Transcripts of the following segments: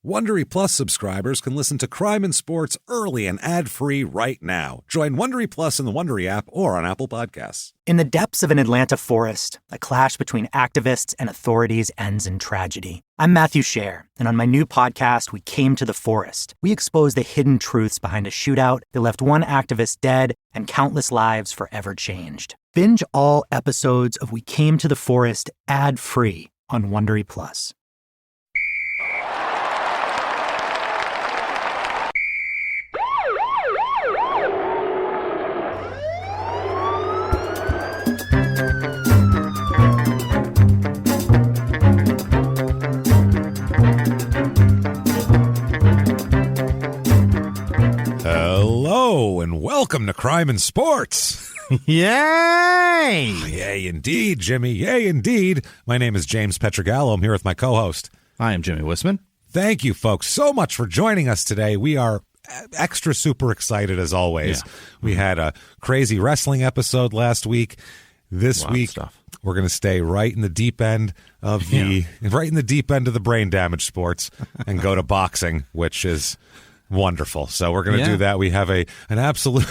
Wondery Plus subscribers can listen to Crime and Sports early and ad-free right now. Join Wondery Plus in the Wondery app or on Apple Podcasts. In the depths of an Atlanta forest, a clash between activists and authorities ends in tragedy. I'm Matthew Scher, and on my new podcast, We Came to the Forest, we expose the hidden truths behind a shootout that left one activist dead and countless lives forever changed. Binge all episodes of We Came to the Forest ad-free on Wondery Plus. Hello, and welcome to Crime and Sports. Yay! Yay, indeed, Jimmy. Yay, indeed. My name is James Pietragallo. I'm here with my co-host. I am Jimmie Whisman. Thank you, folks, so much for joining us today. We are extra super excited, as always. Yeah. We had a crazy wrestling episode last week. This week, we're going to stay right in the deep end of the brain damage sports and go to boxing, which is wonderful. So we're going to do that. We have an absolute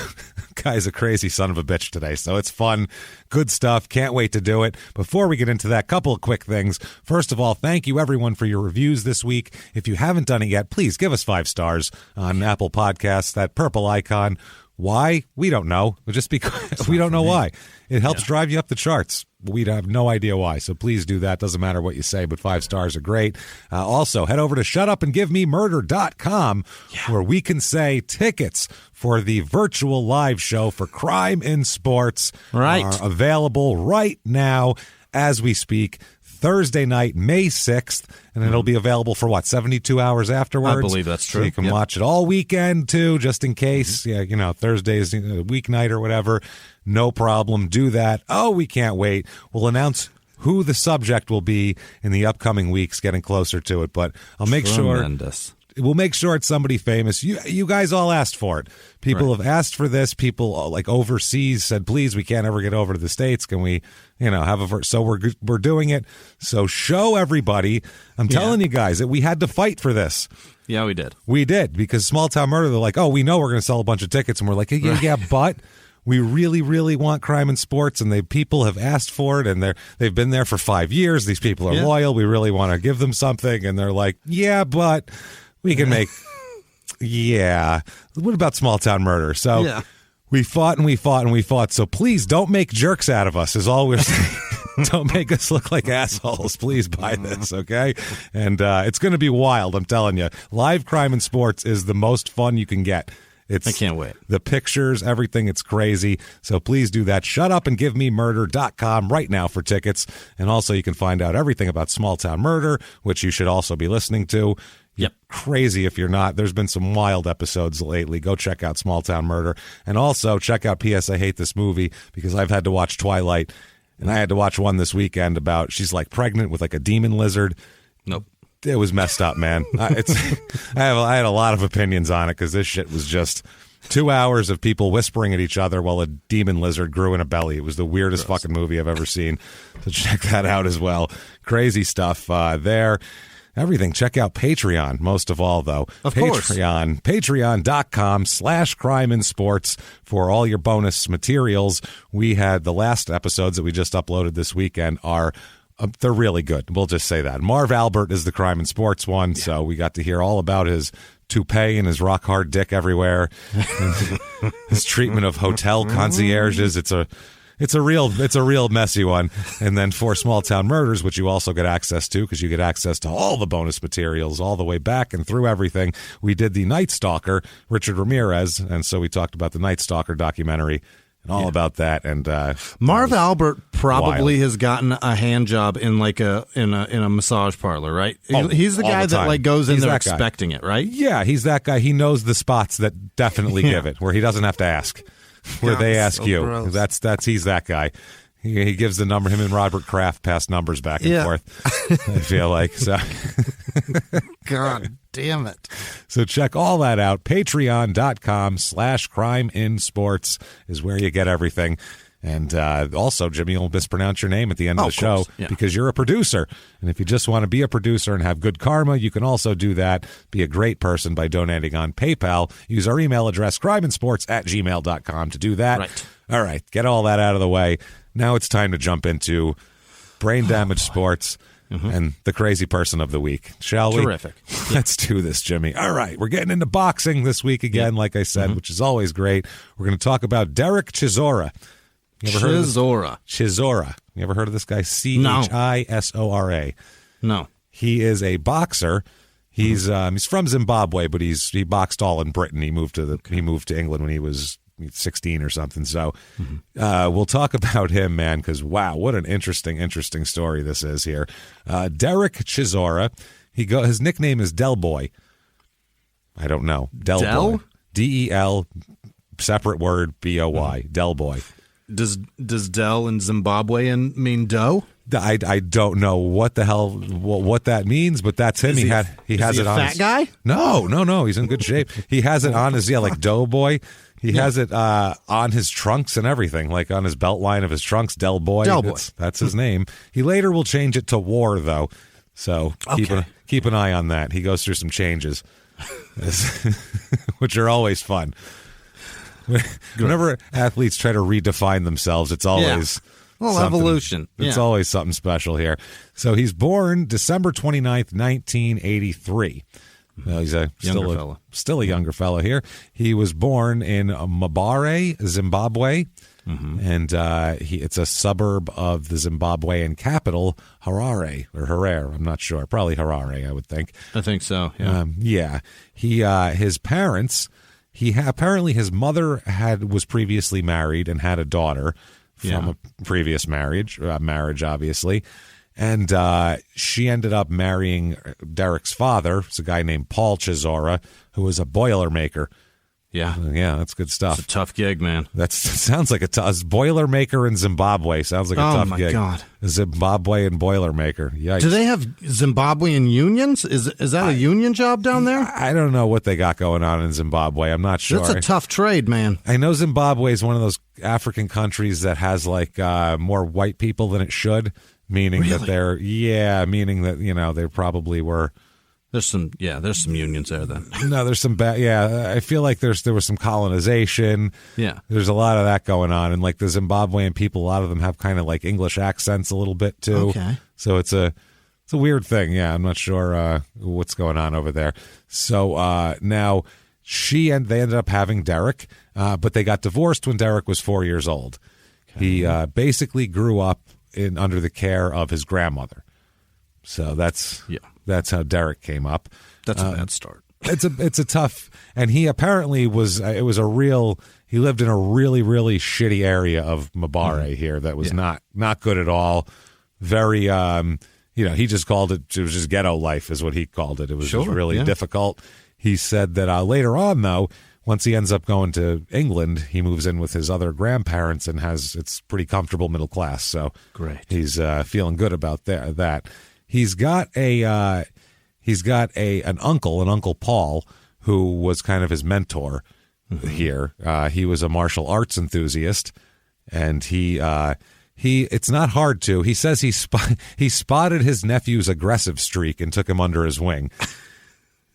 guy's a crazy son of a bitch today. So it's fun. Good stuff. Can't wait to do it. Before we get into that, couple of quick things. First of all, thank you everyone for your reviews this week. If you haven't done it yet, please give us 5 stars on Apple Podcasts, that purple icon. Why? We don't know. Just because we don't know why. It helps drive you up the charts. We have no idea why. So please do that. Doesn't matter what you say, but 5 stars are great. Also, head over to shutupandgivememurder.com where we can say tickets for the virtual live show for Crime in Sports are available right now as we speak. Thursday night, May 6th, and it'll be available for, 72 hours afterwards? I believe that's true. So you can watch it all weekend, too, just in case. Yeah, Thursday's weeknight or whatever. No problem. Do that. Oh, we can't wait. We'll announce who the subject will be in the upcoming weeks, getting closer to it, but I'll make sure. We'll make ssure it's somebody famous. You guys all asked for it. People have asked for this. People like overseas said, please, we can't ever get over to the States. Can we, have so we're doing it. So show everybody. I'm telling you guys that we had to fight for this. Yeah, we did. We did, because Small Town Murder, they're like, oh, we know we're going to sell a bunch of tickets. And we're like, yeah, but we really, really want Crime and Sports, and people have asked for it, and they've been there for 5 years. These people are loyal. We really want to give them something. And they're like, yeah, but we can make, what about Small Town Murder? So we fought and we fought and we fought. So please don't make jerks out of us is all we're saying. Don't make us look like assholes. Please buy this, okay? And it's going to be wild, I'm telling you. Live Crime and Sports is the most fun you can get. I can't wait. The pictures, everything, it's crazy. So please do that. Shutupandgivememurder.com right now for tickets. And also you can find out everything about Small Town Murder, which you should also be listening to. Yep. Crazy if you're not. There's been some wild episodes lately. Go check out Small Town Murder. And also check out P.S. I Hate This Movie, because I've had to watch Twilight. And I had to watch one this weekend about she's like pregnant with like a demon lizard. Nope. It was messed up, man. I had a lot of opinions on it, because this shit was just 2 hours of people whispering at each other while a demon lizard grew in a belly. It was the weirdest fucking movie I've ever seen. So check that out as well. Crazy stuff there. Everything. Check out Patreon, most of all, though. Of course. Patreon.com/crimeinsports for all your bonus materials. We had the last episodes that we just uploaded this weekend are they're really good. We'll just say that. Marv Albert is the Crime and Sports one, so we got to hear all about his toupee and his rock-hard dick everywhere. His treatment of hotel concierges. It's a real messy one. And then for Small Town Murders, which you also get access to, because you get access to all the bonus materials all the way back and through everything. We did the Night Stalker, Richard Ramirez, and so we talked about the Night Stalker documentary and all about that. And Marv Albert probably has gotten a hand job in like in a massage parlor, right? He's the guy that like goes in there expecting it, right? Yeah, he's that guy. He knows the spots that definitely give it, where he doesn't have to ask. Where they ask you. Gross. That's he's that guy. He gives the number. Him and Robert Kraft pass numbers back and forth. I feel like so. God damn it! So check all that out. Patreon.com/crimeinsports is where you get everything. And also, Jimmie will mispronounce your name at the end of the show because you're a producer. And if you just want to be a producer and have good karma, you can also do that. Be a great person by donating on PayPal. Use our email address, crimeinsports@gmail.com to do that. Right. All right, get all that out of the way. Now it's time to jump into brain damage sports. And the crazy person of the week, shall we? Terrific. Let's do this, Jimmie. All right, we're getting into boxing this week again, like I said, which is always great. We're going to talk about Dereck Chisora. You ever heard of this? Chisora. You ever heard of this guy? Chisora. No. He is a boxer. He's from Zimbabwe, but he boxed all in Britain. He moved to England when he was 16 or something. So we'll talk about him, man, because, wow, what an interesting story this is here. Dereck Chisora, his nickname is Del Boy. I don't know. Del Boy. D-E-L, separate word, B-O-Y. Del Boy. Does Del in Zimbabwean mean dough? I don't know what the hell what that means, but that's him. He has it on. Fat guy? No. He's in good shape. He has it on his like Doughboy. He has it on his trunks and everything, like on his belt line of his trunks. Del Boy. That's his name. He later will change it to War, though. So keep an eye on that. He goes through some changes, which are always fun. Whenever athletes try to redefine themselves, it's always evolution. It's always something special here. So he's born December 29th, 1983. He's still a younger fellow here. He was born in Mbabane, Zimbabwe, and it's a suburb of the Zimbabwean capital, Harare or Harare. I'm not sure. Probably Harare, I would think. I think so. Yeah. His parents. Apparently his mother was previously married and had a daughter from a previous marriage, obviously. And she ended up marrying Dereck's father. It's a guy named Paul Chisora, who was a boilermaker. Yeah, that's good stuff. It's a tough gig, man. That sounds like a boilermaker in Zimbabwe. Sounds like a tough gig. Oh, my God. A Zimbabwean boilermaker. Yikes. Do they have Zimbabwean unions? Is that a union job down there? I don't know what they got going on in Zimbabwe. I'm not sure. It's a tough trade, man. I know Zimbabwe is one of those African countries that has like more white people than it should, meaning that they probably were. There's some unions there then. No, there's some bad. Yeah, I feel like there was some colonization. Yeah, there's a lot of that going on, and like the Zimbabwean people, a lot of them have kind of like English accents a little bit too. Okay, so it's a weird thing. Yeah, I'm not sure what's going on over there. So now they ended up having Dereck, but they got divorced when Dereck was 4 years old. Okay. He basically grew up under the care of his grandmother. So that's how Dereck came up. That's a bad start. It's a tough, and he apparently he lived in a really, really shitty area of Mbabane here that was not good at all. Very, he just called it was just ghetto life is what he called it. It was just really difficult. He said that later on, though, once he ends up going to England, he moves in with his other grandparents and it's pretty comfortable middle class. So great. He's feeling good about that. He's got an uncle Paul, who was kind of his mentor here. He was a martial arts enthusiast, and it's not hard to. He says he spotted his nephew's aggressive streak and took him under his wing.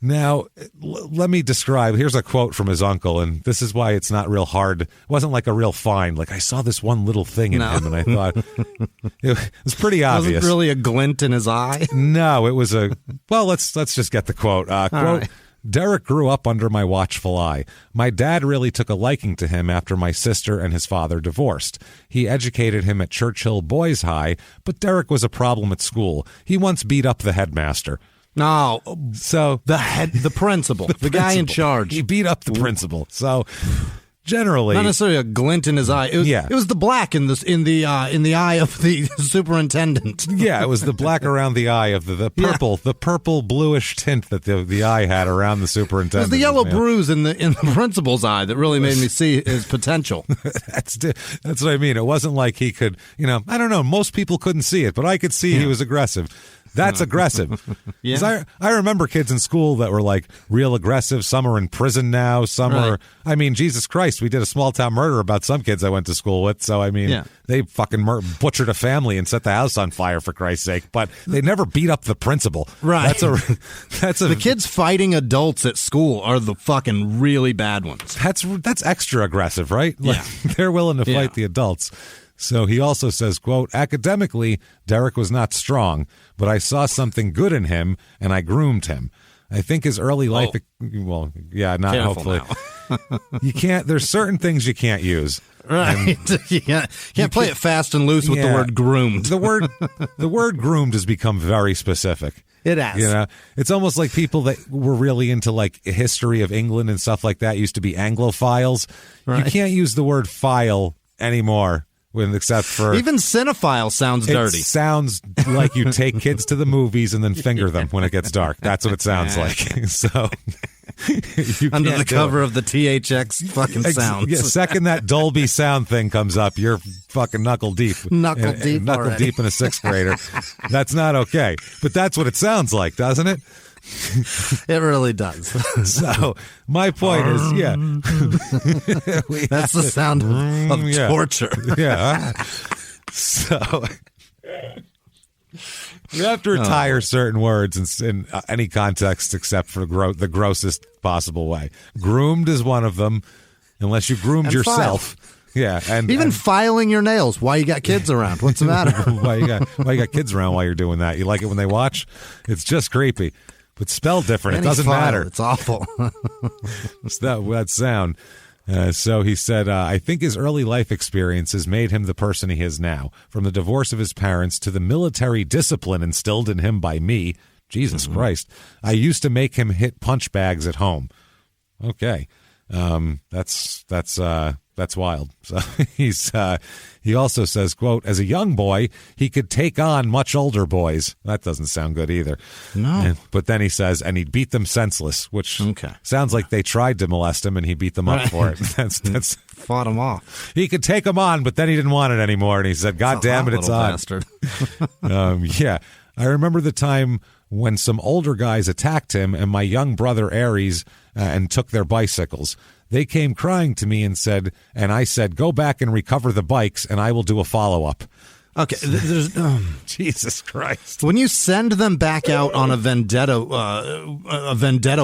Now, let me describe. Here's a quote from his uncle, and this is why it's not real hard. It wasn't like a real find. Like, I saw this one little thing in him, and I thought it was pretty obvious. Was it really a glint in his eye? No, it was let's just get the quote. Quote, right. Dereck grew up under my watchful eye. My dad really took a liking to him after my sister and his father divorced. He educated him at Churchill Boys High, but Dereck was a problem at school. He once beat up the headmaster. No, so the principal, the guy in charge. He beat up the principal. So generally, not necessarily a glint in his eye. It was the black in the eye of the superintendent. Yeah, it was the black around the eye of the purple, the purple bluish tint that the eye had around the superintendent. It was the yellow bruise in the principal's eye that really made me see his potential. That's what I mean. It wasn't like he could, I don't know. Most people couldn't see it, but I could see he was aggressive. That's aggressive. Yeah. I remember kids in school that were like real aggressive. Some are in prison now. Some are, I mean, Jesus Christ, we did a small town murder about some kids I went to school with. So, I mean, they fucking butchered a family and set the house on fire, for Christ's sake. But they never beat up the principal. Right. The kids fighting adults at school are the fucking really bad ones. That's extra aggressive, right? Like, they're willing to fight the adults. So he also says, quote, academically, Dereck was not strong, but I saw something good in him, and I groomed him. I think his early life, not careful hopefully. You can't, there's certain things you can't use. Right. You can't play it fast and loose with the word groomed. The word groomed has become very specific. It has. You know, it's almost like people that were really into like history of England and stuff like that used to be Anglophiles. Right. You can't use the word file anymore. Except for even cinephile sounds dirty. It sounds like you take kids to the movies and then finger them when it gets dark. That's what it sounds like. So under the cover of the THX fucking sounds. Yeah, second that Dolby sound thing comes up, you're fucking knuckle deep. Knuckle deep in a sixth grader. That's not okay. But that's what it sounds like, doesn't it? It really does. So my point is, that's the sound of torture. Yeah. So you have to retire certain words in any context except for the grossest possible way. Groomed is one of them, unless you groomed yourself. Yeah, and even filing your nails. Why you got kids around? What's the matter? why you got kids around while you're doing that? You like it when they watch? It's just creepy. But spelled different. It doesn't matter. It's awful. It's that sound. So he said, I think his early life experiences made him the person he is now. From the divorce of his parents to the military discipline instilled in him by me. Jesus Christ. I used to make him hit punch bags at home. Okay. That's wild. So he also says, quote, as a young boy, he could take on much older boys. That doesn't sound good either. No. But then he says, and he'd beat them senseless, which sounds like they tried to molest him and he beat them up for it. That's fought him off. He could take them on, but then he didn't want it anymore. And he said, God damn it, it's on. Bastard. I remember the time when some older guys attacked him and my young brother Aries and took their bicycles. They came crying to me and I said, go back and recover the bikes and I will do a follow-up. Okay, there's Jesus Christ. When you send them back out on a vendetta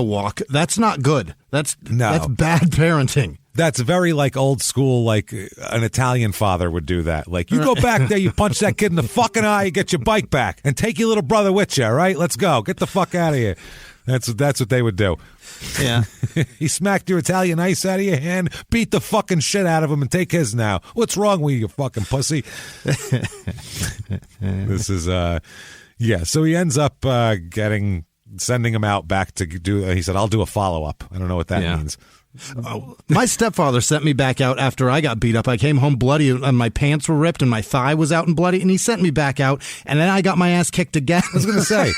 walk, that's not good. That's bad parenting. That's very like old school, like an Italian father would do that. Like, you go back there, you punch that kid in the fucking eye, you get your bike back, and take your little brother with you, all right? Let's go. Get the fuck out of here. That's what they would do. Yeah. He smacked your Italian ice out of your hand, beat the fucking shit out of him, and take his now. What's wrong with you fucking pussy? This is, so he ends up sending him out back to do, he said, I'll do a follow-up. I don't know what that means. My stepfather sent me back out after I got beat up. I came home bloody and my pants were ripped and my thigh was out and bloody, and he sent me back out, and then I got my ass kicked again. I was going to say,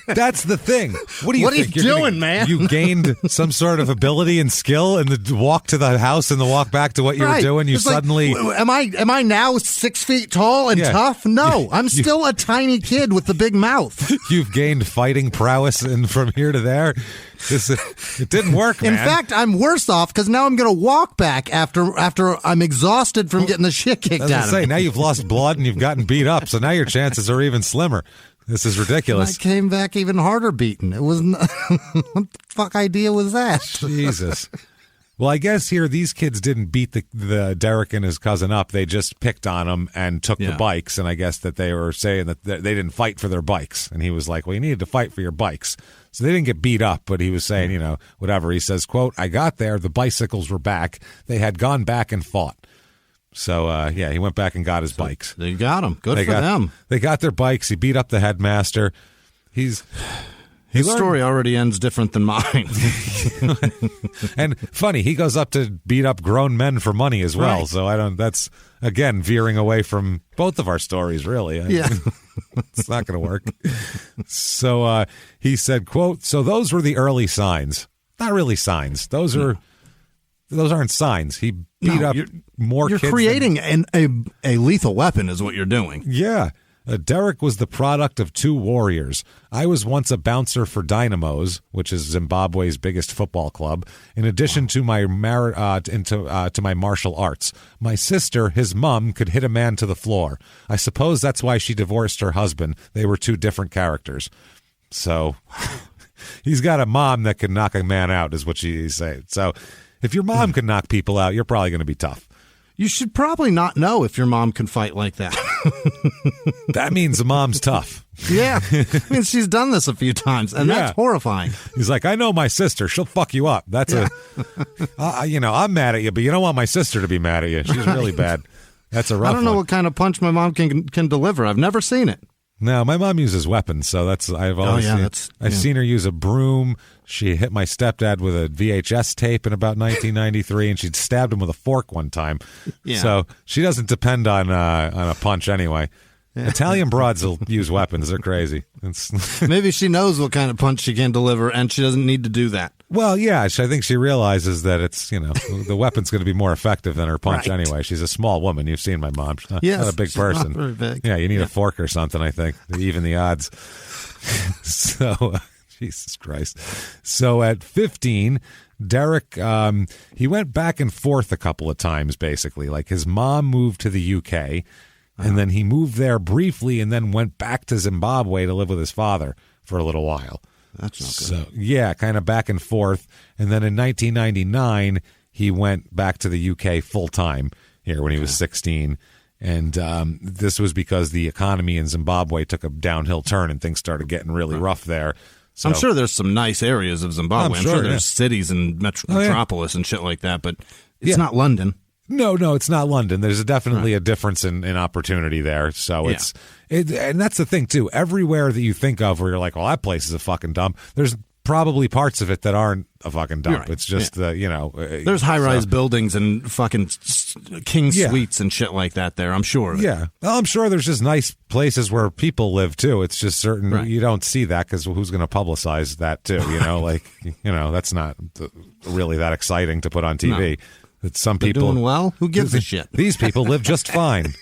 that's the thing. What are you doing, man? You gained some sort of ability and skill in the walk to the house and the walk back to what you were doing. You it's suddenly am I now 6 feet tall and tough? No, I'm still a tiny kid with the big mouth. You've gained fighting prowess and from here to there. It didn't work, man. In fact, I'm worse off because now I'm going to walk back after I'm exhausted from getting the shit kicked out of me. Now you've lost blood and you've gotten beat up, so now your chances are even slimmer. This is ridiculous. I came back even harder beaten. It was what the fuck idea was that? Jesus. Well, I guess here these kids didn't beat the Dereck and his cousin up. They just picked on him and took the bikes. And I guess that they were saying that they didn't fight for their bikes. And he was like, well, you needed to fight for your bikes. So they didn't get beat up, but he was saying, whatever. He says, quote, I got there. The bicycles were back. They had gone back and fought. So, he went back and got his bikes. They got him. Good for them. They got their bikes. He beat up the headmaster. His story already ends different than mine. And funny, he goes up to beat up grown men for money as well. Right. So that's, again, veering away from both of our stories, really. It's not going to work. So he said, quote, so those were the early signs. Not really signs. Those aren't signs. He beat up more kids. You're creating a lethal weapon is what you're doing. Yeah. Dereck was the product of two warriors. I was once a bouncer for Dynamos, which is Zimbabwe's biggest football club, in addition to my to my martial arts. My sister, his mom, could hit a man to the floor. I suppose that's why she divorced her husband. They were two different characters. So he's got a mom that can knock a man out, is what she's saying. So if your mom can knock people out, you're probably going to be tough. You should probably not know if your mom can fight like that. That means the mom's tough. Yeah. I mean, she's done this a few times, and that's horrifying. He's like, I know my sister. She'll fuck you up. That's I'm mad at you, but you don't want my sister to be mad at you. She's really bad. That's a rough one. I don't know what kind of punch my mom can deliver. I've never seen it. No, my mom uses weapons, so I've seen her use a broom. She hit my stepdad with a VHS tape in about 1993, and she stabbed him with a fork one time. Yeah. So she doesn't depend on a punch anyway. Yeah. Italian broads will use weapons. They're crazy. Maybe she knows what kind of punch she can deliver, and she doesn't need to do that. Well, yeah, I think she realizes that it's, the weapon's going to be more effective than her punch anyway. She's a small woman. You've seen my mom. She's not a big person. Not very big. Yeah, you need a fork or something, I think, to even the odds. So, Jesus Christ. So at 15, Dereck, he went back and forth a couple of times, basically. Like his mom moved to the UK, and then he moved there briefly and then went back to Zimbabwe to live with his father for a little while. That's not good. So, yeah, kind of back and forth. And then in 1999, he went back to the UK full time here when he was 16. And this was because the economy in Zimbabwe took a downhill turn and things started getting really rough there. So, I'm sure there's some nice areas of Zimbabwe. I'm sure there's cities and metropolis and shit like that, but it's not London. No, it's not London. There's definitely a difference in opportunity there. So and that's the thing too. Everywhere that you think of where you're like, well, that place is a fucking dump, there's probably parts of it that aren't a fucking dump. Right. It's just there's high-rise buildings and fucking king suites and shit like that there. I'm sure of it. Yeah. Well, I'm sure there's just nice places where people live too. It's just certain you don't see that because who's going to publicize that too? That's not really that exciting to put on TV. No. That some people doing well. Who gives a shit? These people live just fine,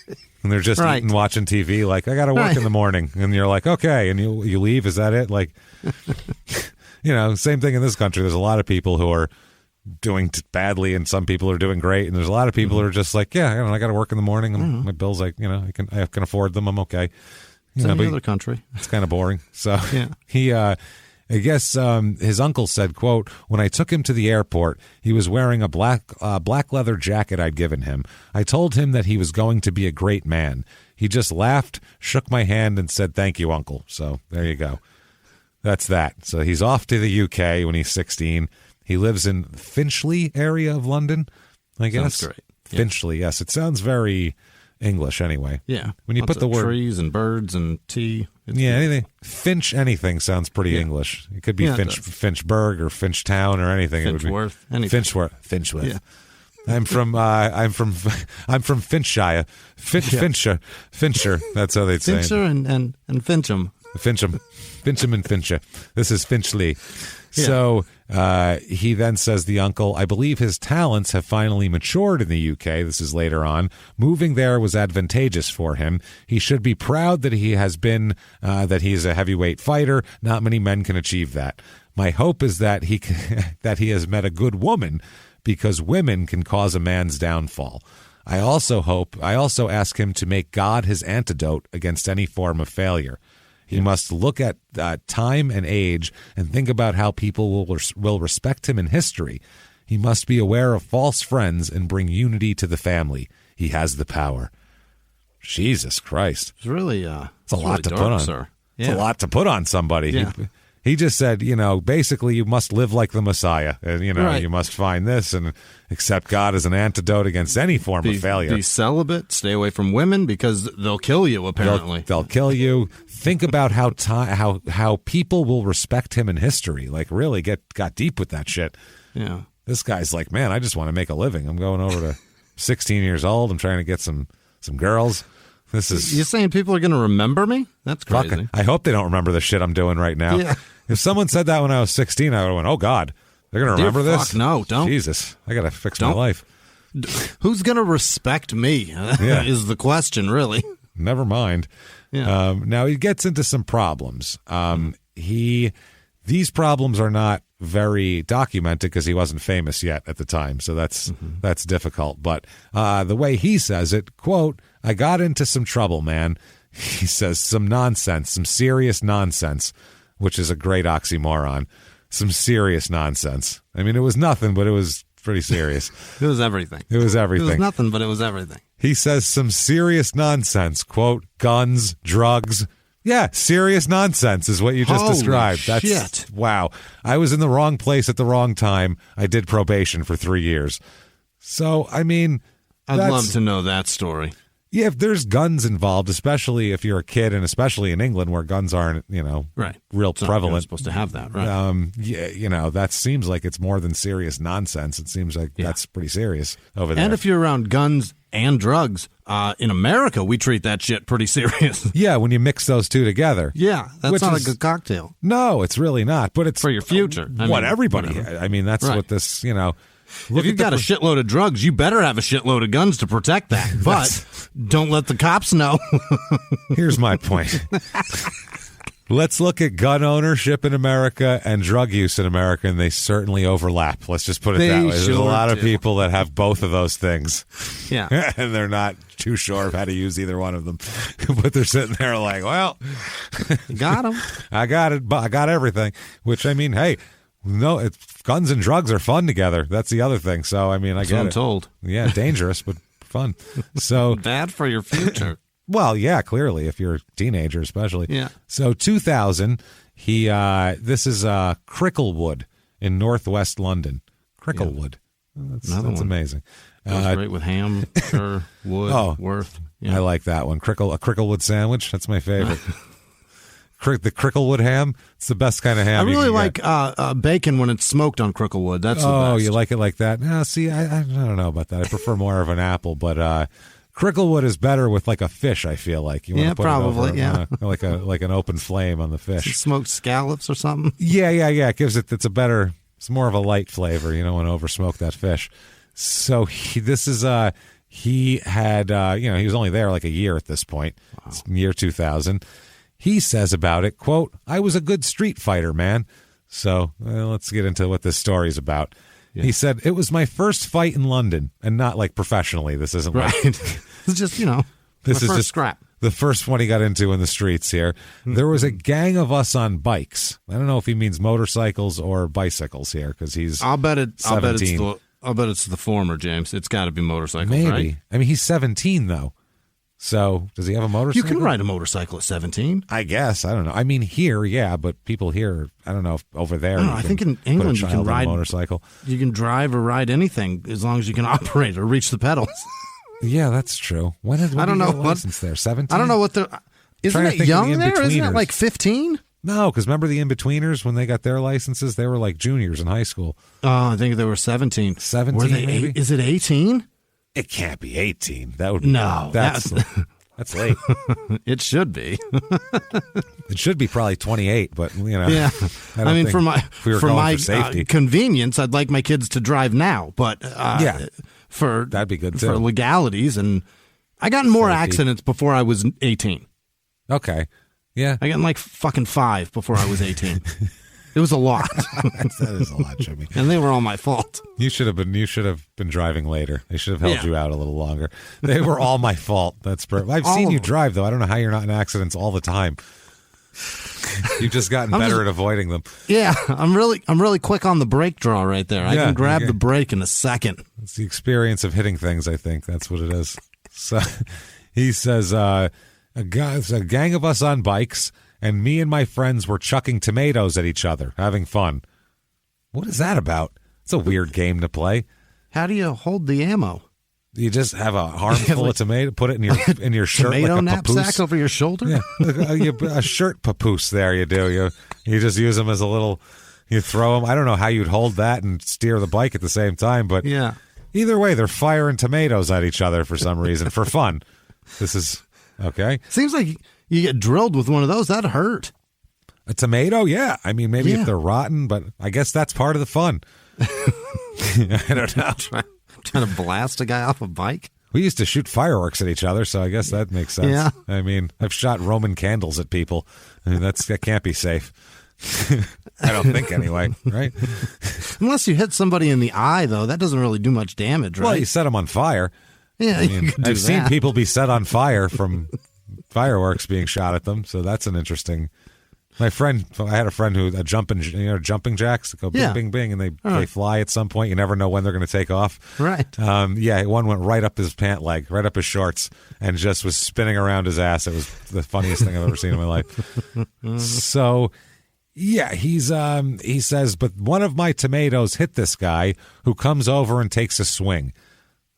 and they're just eating, watching TV. Like, I got to work in the morning, and you're like, okay, and you leave. Is that it? Like, same thing in this country. There's a lot of people who are doing badly, and some people are doing great, and there's a lot of people who are just like, I got to work in the morning, and my bills, I can afford them. I'm okay. It's any other country. It's kind of boring. So he. I guess his uncle said, quote, when I took him to the airport, he was wearing a black leather jacket I'd given him. I told him that he was going to be a great man. He just laughed, shook my hand, and said, thank you, Uncle. So there you go. That's that. So he's off to the UK when he's 16. He lives in Finchley area of London, I guess. Sounds great. Finchley, yes. It sounds very English anyway. Yeah. When you put the word trees and birds and tea. Anything. Finch anything sounds pretty English. It could be Finchburg or Finchtown or anything. Finchworth. Finchworth. Yeah. I'm from Finchshire. Fincher. That's how they'd say it. Fincher and Fincham. Fincham and Fincher. This is Finchley. Yeah. So he then says, the uncle, I believe his talents have finally matured in the UK. This is later on. Moving there was advantageous for him. He should be proud that he has been, that he's a heavyweight fighter. Not many men can achieve that. My hope is that that he has met a good woman, because women can cause a man's downfall. I also ask him to make God his antidote against any form of failure. He must look at time and age and think about how people will respect him in history. He must be aware of false friends and bring unity to the family. He has the power. Jesus Christ. It's really it's a lot to put on. Sir. Yeah. It's a lot to put on somebody. Yeah. He just said, basically you must live like the Messiah. And, you must find this and accept God as an antidote against any form of failure. Be celibate, stay away from women because they'll kill you, apparently. They'll kill you. Think about how people will respect him in history. Like, really got deep with that shit. Yeah. This guy's like, man, I just want to make a living. I'm going over to 16 years old. I'm trying to get some girls. This is. You're saying people are going to remember me? That's crazy. Fuck, I hope they don't remember the shit I'm doing right now. Yeah. If someone said that when I was 16, I would have went, oh, God, they're going to remember this? No, don't. Jesus, I got to fix my life. Who's going to respect me is the question, really. never mind. Yeah. Now he gets into some problems. These problems are not very documented because he wasn't famous yet at the time, so that's difficult. But the way he says it, quote, I got into some trouble, man. He says some nonsense, some serious nonsense, which is a great oxymoron. Some serious nonsense. I mean, it was nothing, but it was pretty serious. It was everything. It was everything. It was nothing, but it was everything. He says some serious nonsense, quote, guns, drugs. Yeah, serious nonsense is what you just described. That's shit. Wow. I was in the wrong place at the wrong time. I did probation for 3 years. So, I mean, I'd love to know that story. Yeah, if there's guns involved, especially if you're a kid, and especially in England where guns aren't, real prevalent. You're supposed to have that, right? Yeah, that seems like it's more than serious nonsense. It seems like that's pretty serious over there. And if you're around guns and drugs, in America, we treat that shit pretty serious. Yeah, when you mix those two together. Yeah, that's not a good cocktail. No, it's really not. But it's for your future. Everybody. I mean, that's what this, If you've got a shitload of drugs, you better have a shitload of guns to protect that. But don't let the cops know. Here's my point. Let's look at gun ownership in America and drug use in America, and they certainly overlap. Let's just put it that way. There's a lot of people that have both of those things. Yeah. And they're not too sure of how to use either one of them. But they're sitting there like, well, got them. I got it. I got everything. Which, I mean, hey. No, guns and drugs are fun together. That's the other thing. So, I mean, I get it. I'm told. Yeah, dangerous, but fun. So bad for your future. Well, yeah, clearly, if you're a teenager especially. Yeah. So 2000, this is Cricklewood in northwest London. Cricklewood. Yeah. That's amazing. Goes great with ham, wood, worth. Yeah. I like that one. A Cricklewood sandwich. That's my favorite. The Cricklewood ham, it's the best kind of ham. I really like bacon when it's smoked on Cricklewood. That's the best. Oh, you like it like that? No, see, I don't know about that. I prefer more of an apple, but Cricklewood is better with like a fish. I feel like you want to put probably, it over, like an open flame on the fish. Smoked scallops or something. Yeah. It's more of a light flavor. You don't want to over smoke that fish. So he had he was only there like a year at this point. Wow. It's year 2000. He says about it, quote, I was a good street fighter, man. So let's get into what this story's about. Yeah. He said, it was my first fight in London, and not like professionally. This isn't right. It's just, this is just scrap. The first one he got into in the streets here. Mm-hmm. There was a gang of us on bikes. I don't know if he means motorcycles or bicycles here, because he's 17. I'll bet it's the former, James. It's got to be motorcycles, Maybe. Right? I mean, he's 17, though. So, does he have a motorcycle? You can ride a motorcycle at 17. I guess. I don't know. I mean, here, yeah, but people here, I don't know if over there. I think in England you can ride a motorcycle. You can drive or ride anything as long as you can operate or reach the pedals. Yeah, that's true. When did you get a license there? 17? I don't know what the. Isn't it young there? Isn't it like 15? No, because remember the in-betweeners when they got their licenses? They were like juniors in high school. Oh, I think they were 17. 17, maybe? Is it 18? It can't be 18. That would be, no. That's late. It should be. It should be probably 28, but Yeah. I mean, for my safety. Convenience, I'd like my kids to drive now, but that'd be good too. For legalities, and I got in more accidents before I was 18. Okay. Yeah. I got in like fucking 5 before I was 18. It was a lot. That is a lot, Jimmie. And they were all my fault. You should have been driving later. They should have held you out a little longer. They were all my fault. That's perfect. I've seen you drive though. I don't know how you're not in accidents all the time. You've just gotten better at avoiding them. Yeah, I'm really quick on the brake draw right there. I can grab the brake in a second. It's the experience of hitting things, I think. That's what it is. So he says a gang of us on bikes, and me and my friends were chucking tomatoes at each other, having fun. What is that about? It's a weird game to play. How do you hold the ammo? You just have a armful of tomato, put it in your shirt tomato like a knapsack papoose. Over your shoulder? Yeah, a shirt papoose there you do. You just use them as a little, you throw them. I don't know how you'd hold that and steer the bike at the same time, but yeah. Either way, they're firing tomatoes at each other for some reason, for fun. This is, okay. Seems like you get drilled with one of those, that'd hurt. A tomato? Yeah. I mean, maybe if they're rotten, but I guess that's part of the fun. I don't know. Trying to blast a guy off a bike? We used to shoot fireworks at each other, so I guess that makes sense. Yeah. I mean, I've shot Roman candles at people. I mean, that can't be safe. I don't think anyway, right? Unless you hit somebody in the eye, though, that doesn't really do much damage, right? Well, you set them on fire. Yeah, I mean, I've seen people be set on fire from fireworks being shot at them, so that's an interesting. I had a friend who jumping jacks that go bing, bing, bing, and they fly at some point. You never know when they're going to take off. Right. One went right up his pant leg, right up his shorts, and just was spinning around his ass. It was the funniest thing I've ever seen in my life. So, yeah, he says, but one of my tomatoes hit this guy who comes over and takes a swing.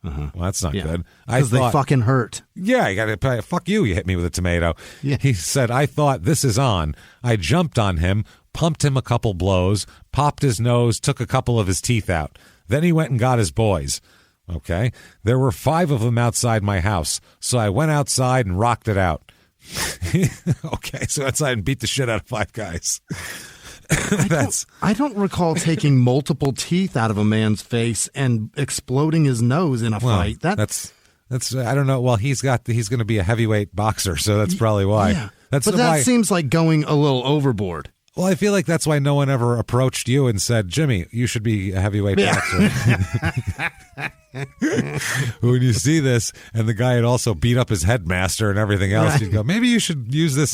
Well, that's not good. Because they fucking hurt. Yeah, you got to fuck you. You hit me with a tomato. Yeah. He said, I thought this is on. I jumped on him, pumped him a couple blows, popped his nose, took a couple of his teeth out. Then he went and got his boys. Okay. There were 5 of them outside my house. So I went outside and rocked it out. Okay. So outside and beat the shit out of 5 guys. I don't recall taking multiple teeth out of a man's face and exploding his nose in a fight. That's I don't know. Well, he's going to be a heavyweight boxer, so that's probably why. Yeah. That seems like going a little overboard. Well, I feel like that's why no one ever approached you and said, Jimmy, you should be a heavyweight boxer. When you see this, and the guy had also beat up his headmaster and everything else, you'd go, maybe you should use this.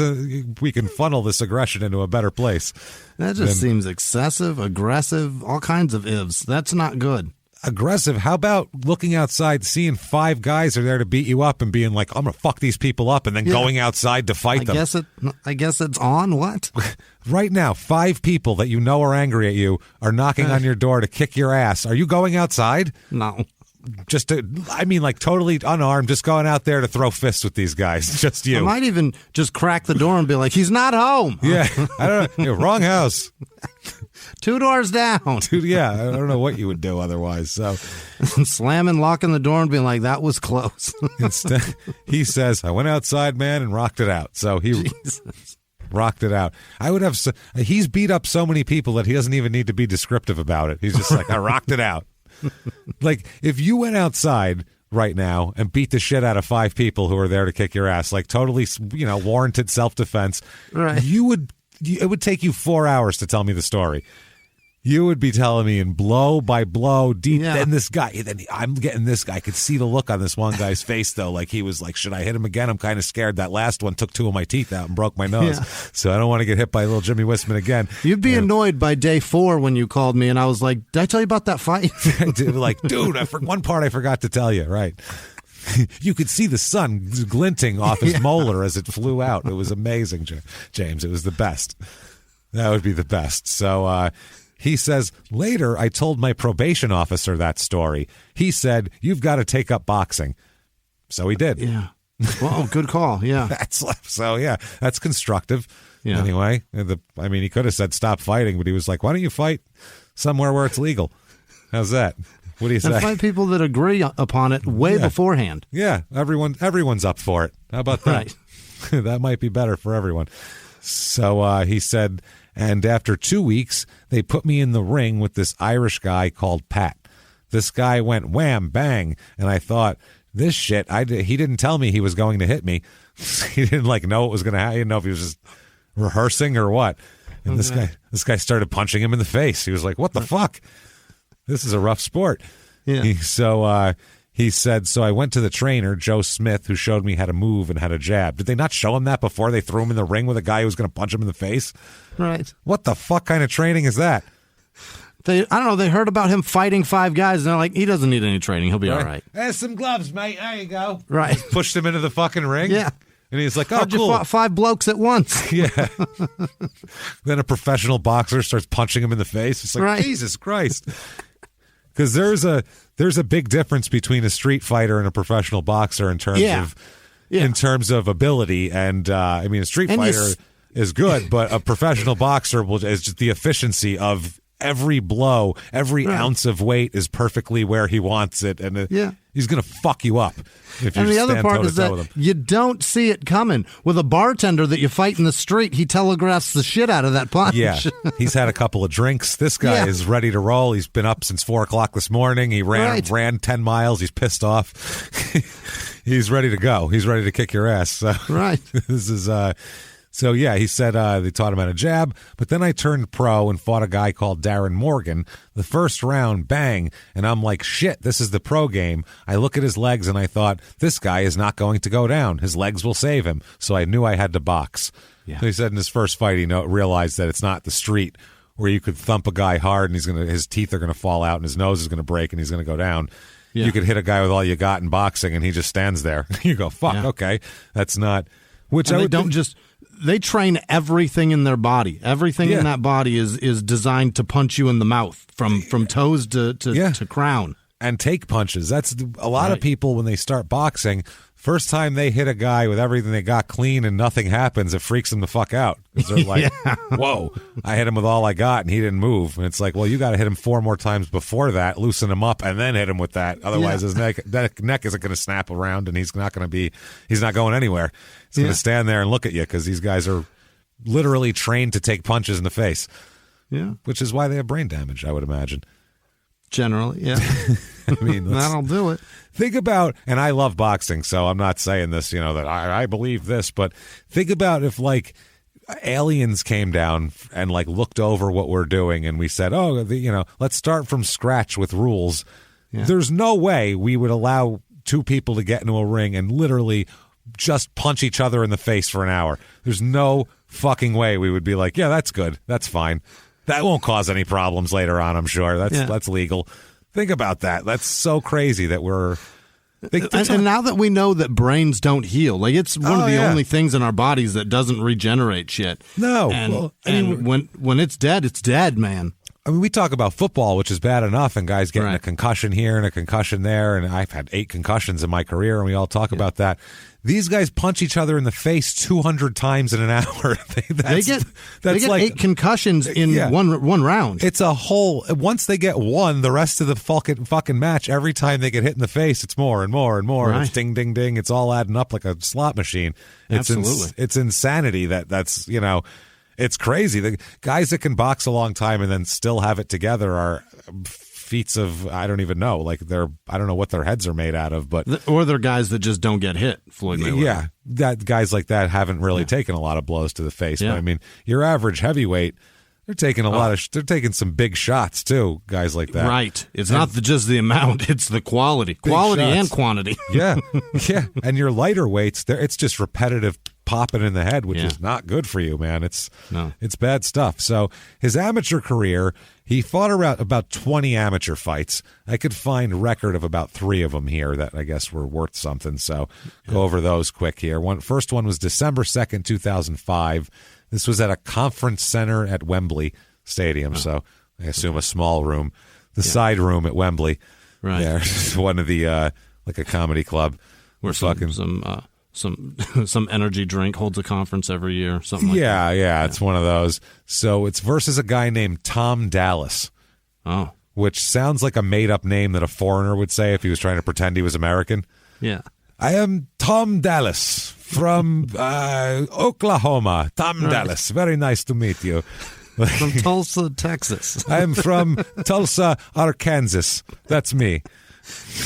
We can funnel this aggression into a better place. That just seems excessive, aggressive, all kinds of ifs. That's not good. Aggressive. How about looking outside, seeing 5 guys are there to beat you up and being like, I'm going to fuck these people up, and then going outside to fight them. I guess it's on. What? Right now, 5 people that you know are angry at you are knocking on your door to kick your ass. Are you going outside? No. Totally unarmed, just going out there to throw fists with these guys. Just you. I might even just crack the door and be like, he's not home. Yeah. I don't know. Wrong house. 2 doors down. Yeah. I don't know what you would do otherwise. So slamming, locking the door and being like, that was close. Instead, he says, I went outside, man, and rocked it out. So he rocked it out. He's beat up so many people that he doesn't even need to be descriptive about it. He's just like, I rocked it out. Like, if you went outside right now and beat the shit out of 5 people who are there to kick your ass, like totally, warranted self-defense, right? It would take you 4 hours to tell me the story. You would be telling me in blow by blow, deep. Yeah. Then I'm getting this guy. I could see the look on this one guy's face, though. Like, he was like, should I hit him again? I'm kind of scared. That last one took 2 of my teeth out and broke my nose. Yeah. So I don't want to get hit by little Jimmie Whisman again. You'd be annoyed by day 4 when you called me and I was like, did I tell you about that fight? Like, dude, one part I forgot to tell you. Right. You could see the sun glinting off his molar as it flew out. It was amazing, James. It was the best. That would be the best. So, he says, later I told my probation officer that story. He said, you've got to take up boxing. So he did. Yeah. Well, good call. Yeah. That's constructive. Yeah. Anyway, he could have said stop fighting, but he was like, why don't you fight somewhere where it's legal? How's that? What do you say? And fight people that agree upon it way beforehand. Yeah. Everyone's up for it. How about that? Right. That might be better for everyone. So he said, and after 2 weeks, they put me in the ring with this Irish guy called Pat. This guy went wham, bang, and I thought, this shit, he didn't tell me he was going to hit me. He didn't know what was going to happen. He didn't know if he was just rehearsing or what. And this guy started punching him in the face. He was like, what the fuck? This is a rough sport. Yeah. He said, so I went to the trainer, Joe Smith, who showed me how to move and how to jab. Did they not show him that before they threw him in the ring with a guy who was going to punch him in the face? Right. What the fuck kind of training is that? I don't know. They heard about him fighting 5 guys, and they're like, he doesn't need any training. He'll be all right. There's some gloves, mate. There you go. Right. Pushed him into the fucking ring. Yeah. And he's like, oh, how'd cool. You fought 5 blokes at once. Yeah. Then a professional boxer starts punching him in the face. It's like, Jesus Christ. Because there's a big difference between a street fighter and a professional boxer in terms of ability. And a street fighter is good, but a professional boxer is just the efficiency of every blow, every ounce of weight is perfectly where he wants it, and he's going to fuck you up if you and the stand other part is that with him. You don't see it coming. With a bartender that you fight in the street, he telegraphs the shit out of that punch. Yeah, he's had a couple of drinks. This guy is ready to roll. He's been up since 4 o'clock this morning. He ran 10 miles. He's pissed off. He's ready to go. He's ready to kick your ass. So, right. This is So, yeah, he said they taught him how to jab, but then I turned pro and fought a guy called Darren Morgan. The first round, bang, and I'm like, shit, this is the pro game. I look at his legs and I thought, this guy is not going to go down. His legs will save him. So I knew I had to box. Yeah. So he said in his first fight, he realized that it's not the street where you could thump a guy hard and his teeth are going to fall out and his nose is going to break and he's going to go down. Yeah. You could hit a guy with all you got in boxing and he just stands there. You go, fuck, okay, that's not... Which and they train everything in their body. Everything in that body is designed to punch you in the mouth from toes to crown. And take punches. That's a lot of people when they start boxing. First time they hit a guy with everything they got clean and nothing happens, it freaks them the fuck out. Because they're like, whoa, I hit him with all I got and he didn't move. And it's like, well, you got to hit him 4 more times before that, loosen him up, and then hit him with that. Otherwise, his neck isn't going to snap around and he's not going anywhere. He's going to stand there and look at you because these guys are literally trained to take punches in the face. Yeah. Which is why they have brain damage, I would imagine. Generally, yeah. I mean, that'll do it. Think about, and I love boxing, so I'm not saying this, that I believe this, but think about if, like, aliens came down and, like, looked over what we're doing and we said, let's start from scratch with rules. Yeah. There's no way we would allow 2 people to get into a ring and literally just punch each other in the face for an hour. There's no fucking way we would be like, yeah, that's good. That's fine. That won't cause any problems later on, I'm sure. That's legal. Think about that. That's so crazy that we're... And now that we know that brains don't heal, like it's one of the only things in our bodies that doesn't regenerate shit. No. And when it's dead, man. I mean, we talk about football, which is bad enough, and guys getting a concussion here and a concussion there, and I've had 8 concussions in my career, and we all talk about that. These guys punch each other in the face 200 times in an hour. They get like 8 concussions in one round. It's a whole. Once they get one, the rest of the fucking match, every time they get hit in the face, it's more and more and more. Right. It's ding, ding, ding. It's all adding up like a slot machine. Absolutely. It's insanity that's. It's crazy. The guys that can box a long time and then still have it together are feats of, I don't even know. Like I don't know what their heads are made out of, but or they're guys that just don't get hit. Floyd Mayweather. Yeah, that guys like that haven't really taken a lot of blows to the face. Yeah. But I mean, your average heavyweight, they're taking they're taking some big shots too. Guys like that, right? It's not just the amount; it's the quality and quantity. Yeah. And your lighter weights, it's just repetitive popping in the head, which is not good for you, man. It's bad stuff. So his amateur career, he fought about 20 amateur fights. I could find a record of about 3 of them here that I guess were worth something. So go over those quick here. First one was December 2nd, 2005. This was at a conference center at Wembley Stadium. So I assume a small room, the side room at Wembley. Right. Yeah, one of the like a comedy club. Where some energy drink holds a conference every year, something like that. Yeah, it's one of those. So it's versus a guy named Tom Dallas. Oh. Which sounds like a made-up name that a foreigner would say if he was trying to pretend he was American. Yeah. I am Tom Dallas from Oklahoma. Tom Dallas. Very nice to meet you. From Tulsa, Texas. I am from Tulsa, Arkansas. That's me.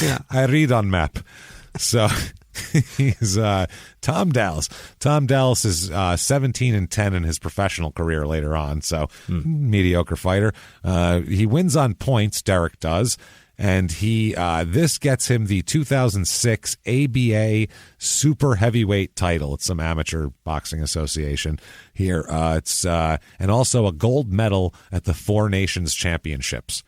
Yeah. I read on map. So... He's Tom Dallas. Tom Dallas is 17-10 in his professional career later on, so mediocre fighter. He wins on points, Dereck does, and he this gets him the 2006 ABA Super Heavyweight title. It's some amateur boxing association here. It's and also a gold medal at the 4 Nations Championships.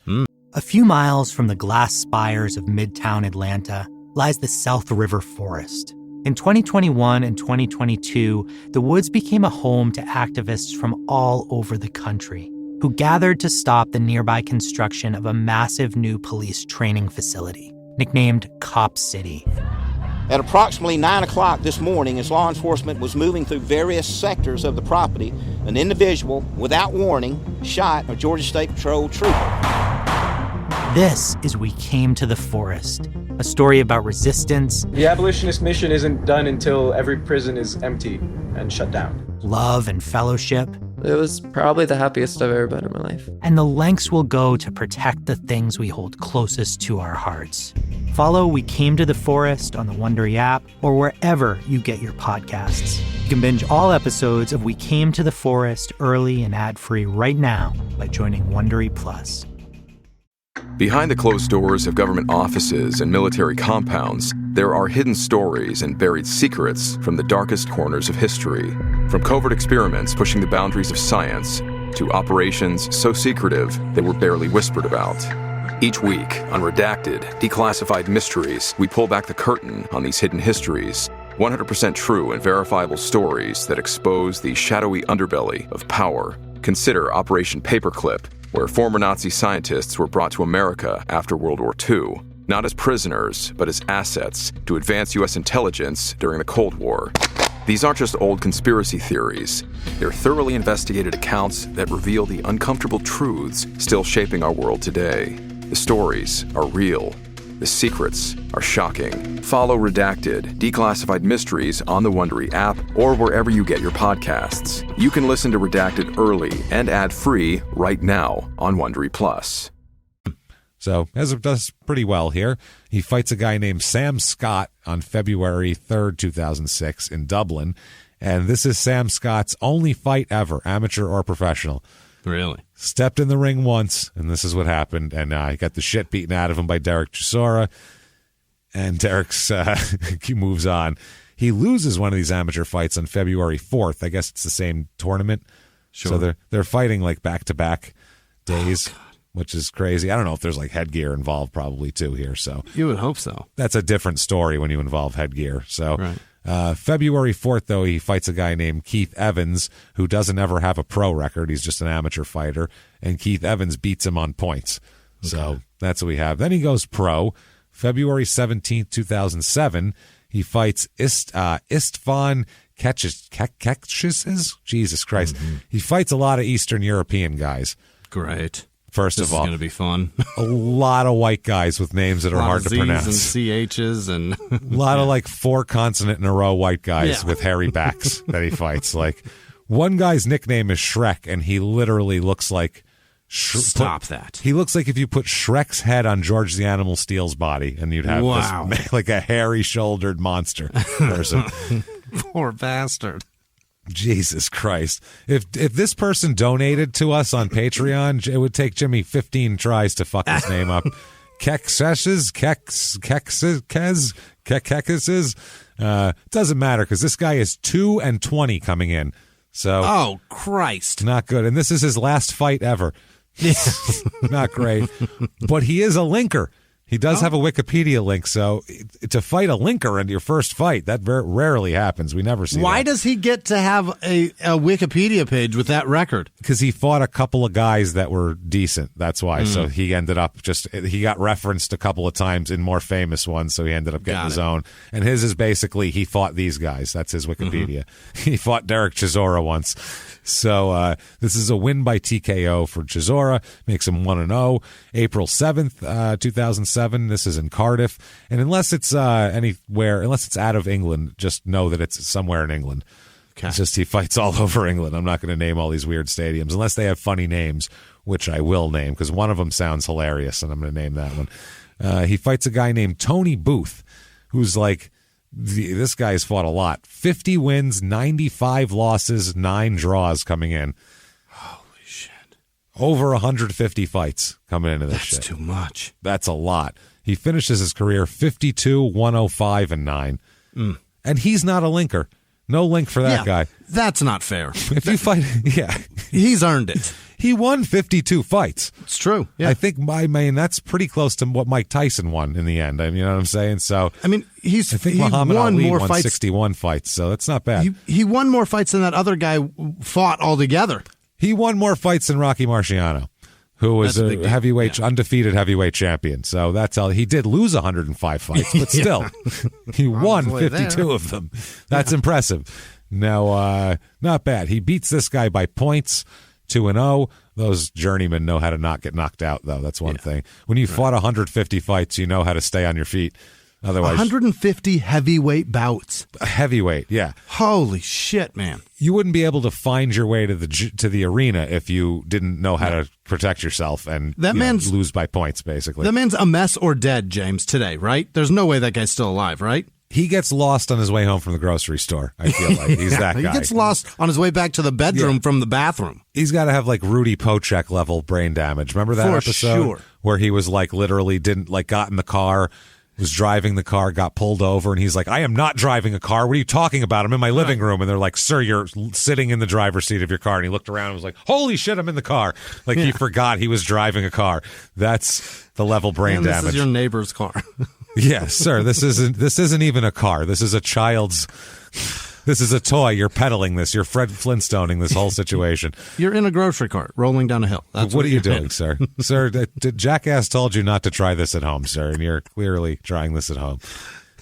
A few miles from the glass spires of Midtown Atlanta lies the South River Forest. In 2021 and 2022, the woods became a home to activists from all over the country who gathered to stop the nearby construction of a massive new police training facility, nicknamed Cop City. At approximately 9 o'clock this morning, as law enforcement was moving through various sectors of the property, an individual, without warning, shot a Georgia State Patrol trooper. This is We Came to the Forest, a story about resistance. The abolitionist mission isn't done until every prison is empty and shut down. Love and fellowship. It was probably the happiest I've ever been in my life. And the lengths we'll go to protect the things we hold closest to our hearts. Follow We Came to the Forest on the Wondery app or wherever you get your podcasts. You can binge all episodes of We Came to the Forest early and ad-free right now by joining Wondery Plus. Behind the closed doors of government offices and military compounds, there are hidden stories and buried secrets from the darkest corners of history. From covert experiments pushing the boundaries of science to operations so secretive they were barely whispered about. Each week, on Redacted, Declassified Mysteries, we pull back the curtain on these hidden histories. 100% true and verifiable stories that expose the shadowy underbelly of power. Consider Operation Paperclip, where former Nazi scientists were brought to America after World War II, not as prisoners, but as assets to advance U.S. intelligence during the Cold War. These aren't just old conspiracy theories. They're thoroughly investigated accounts that reveal the uncomfortable truths still shaping our world today. The stories are real. The secrets are shocking. Follow Redacted, Declassified Mysteries on the Wondery app or wherever you get your podcasts. You can listen to Redacted early and ad-free right now on Wondery Plus. So Ezra does pretty well here. He fights a guy named Sam Scott on February 3rd, 2006 in Dublin. And this is Sam Scott's only fight ever, amateur or professional. Really? Stepped in the ring once, and this is what happened. And he got the shit beaten out of him by Dereck Chisora. And Derek's he moves on. He loses one of these amateur fights on February 4th. I guess it's the same tournament. Sure. So they're fighting like back-to-back days, which is crazy. I don't know if there's like headgear involved probably too here. So you would hope so. That's a different story when you involve headgear. So right. February 4th, though, he fights a guy named Keith Evans, who doesn't ever have a pro record. He's just an amateur fighter, and Keith Evans beats him on points. Okay. So that's what we have. Then he goes pro. February 17th, 2007, he fights Istvan Keksis. Jesus Christ. Mm-hmm. He fights a lot of Eastern European guys. Great. First this of all, is going to be fun. A lot of white guys with names that are hard to pronounce. And CHs and a lot of like 4 consonant in a row white guys with hairy backs that he fights. Like one guy's nickname is Shrek, and he literally looks like Stop that. He looks like if you put Shrek's head on George the Animal Steel's body, and you'd have this like a hairy-shouldered monster person. Poor bastard. Jesus Christ. If this person donated to us on Patreon, it would take Jimmie 15 tries to fuck his name up. Kekses. Doesn't matter because this guy is 2-20 coming in. So oh, Christ. Not good. And this is his last fight ever. Not great. But he is a linker. He does have a Wikipedia link, so to fight a linker in your first fight, that very rarely happens. We never see Why that. does he get to have a Wikipedia page with that record? Because he fought a couple of guys that were decent. That's why. So he ended up he got referenced a couple of times in more famous ones, so he ended up getting his own. And his is basically he fought these guys. That's his Wikipedia. He fought Dereck Chisora once. So this is a win by TKO for Chisora. Makes him 1-0. April 7th, 2007. This is in Cardiff. And unless it's anywhere, unless it's out of England, just know that it's somewhere in England. Okay. It's just he fights all over England. I'm not going to name all these weird stadiums unless they have funny names, which I will name because one of them sounds hilarious, and I'm going to name that one. He fights a guy named Tony Booth, who's like, this guy's fought a lot. 50 wins, 95 losses, 9 draws coming in. Holy shit. Over 150 fights coming into this shit. That's too much. That's a lot. He finishes his career 52, 105, and 9. And he's not a linker. No link for that guy. That's not fair. If you fight, he's earned it. He won 52 fights. It's true. Yeah. I think that's pretty close to what Mike Tyson won in the end. I mean, you know what I'm saying? So I mean, I think Muhammad won Ali more won fights. 61 fights, so that's not bad. He won more fights than that other guy fought altogether. He won more fights than Rocky Marciano, who was a heavyweight, undefeated heavyweight champion. So that's all. He did lose 105 fights, but still, he won 52 of them. That's impressive. Now, not bad. He beats this guy by points, 2-0. Those journeymen know how to not get knocked out, though. That's one thing. When you fought 150 fights, you know how to stay on your feet. Otherwise, 150 heavyweight bouts. Heavyweight, yeah. Holy shit, man! You wouldn't be able to find your way to the arena if you didn't know how to protect yourself and lose by points, basically. That man's a mess or dead, James, today, right? There's no way that guy's still alive, right? He gets lost on his way home from the grocery store, I feel like. He's that guy. He gets lost on his way back to the bedroom from the bathroom. He's got to have like Rudy Pochek level brain damage. Remember that episode where he was like literally got in the car, was driving the car, got pulled over, and he's like, I am not driving a car. What are you talking about? I'm in my living room. And they're like, sir, you're sitting in the driver's seat of your car. And he looked around and was like, holy shit, I'm in the car. Like he forgot he was driving a car. That's the level brain damage. This is your neighbor's car. Yes, sir. This isn't even a car. This is a child's. This is a toy. You're peddling this. You're Fred Flintstoning this whole situation. You're in a grocery cart rolling down a hill. That's what are you doing, sir? Sir, Jackass told you not to try this at home, sir, and you're clearly trying this at home.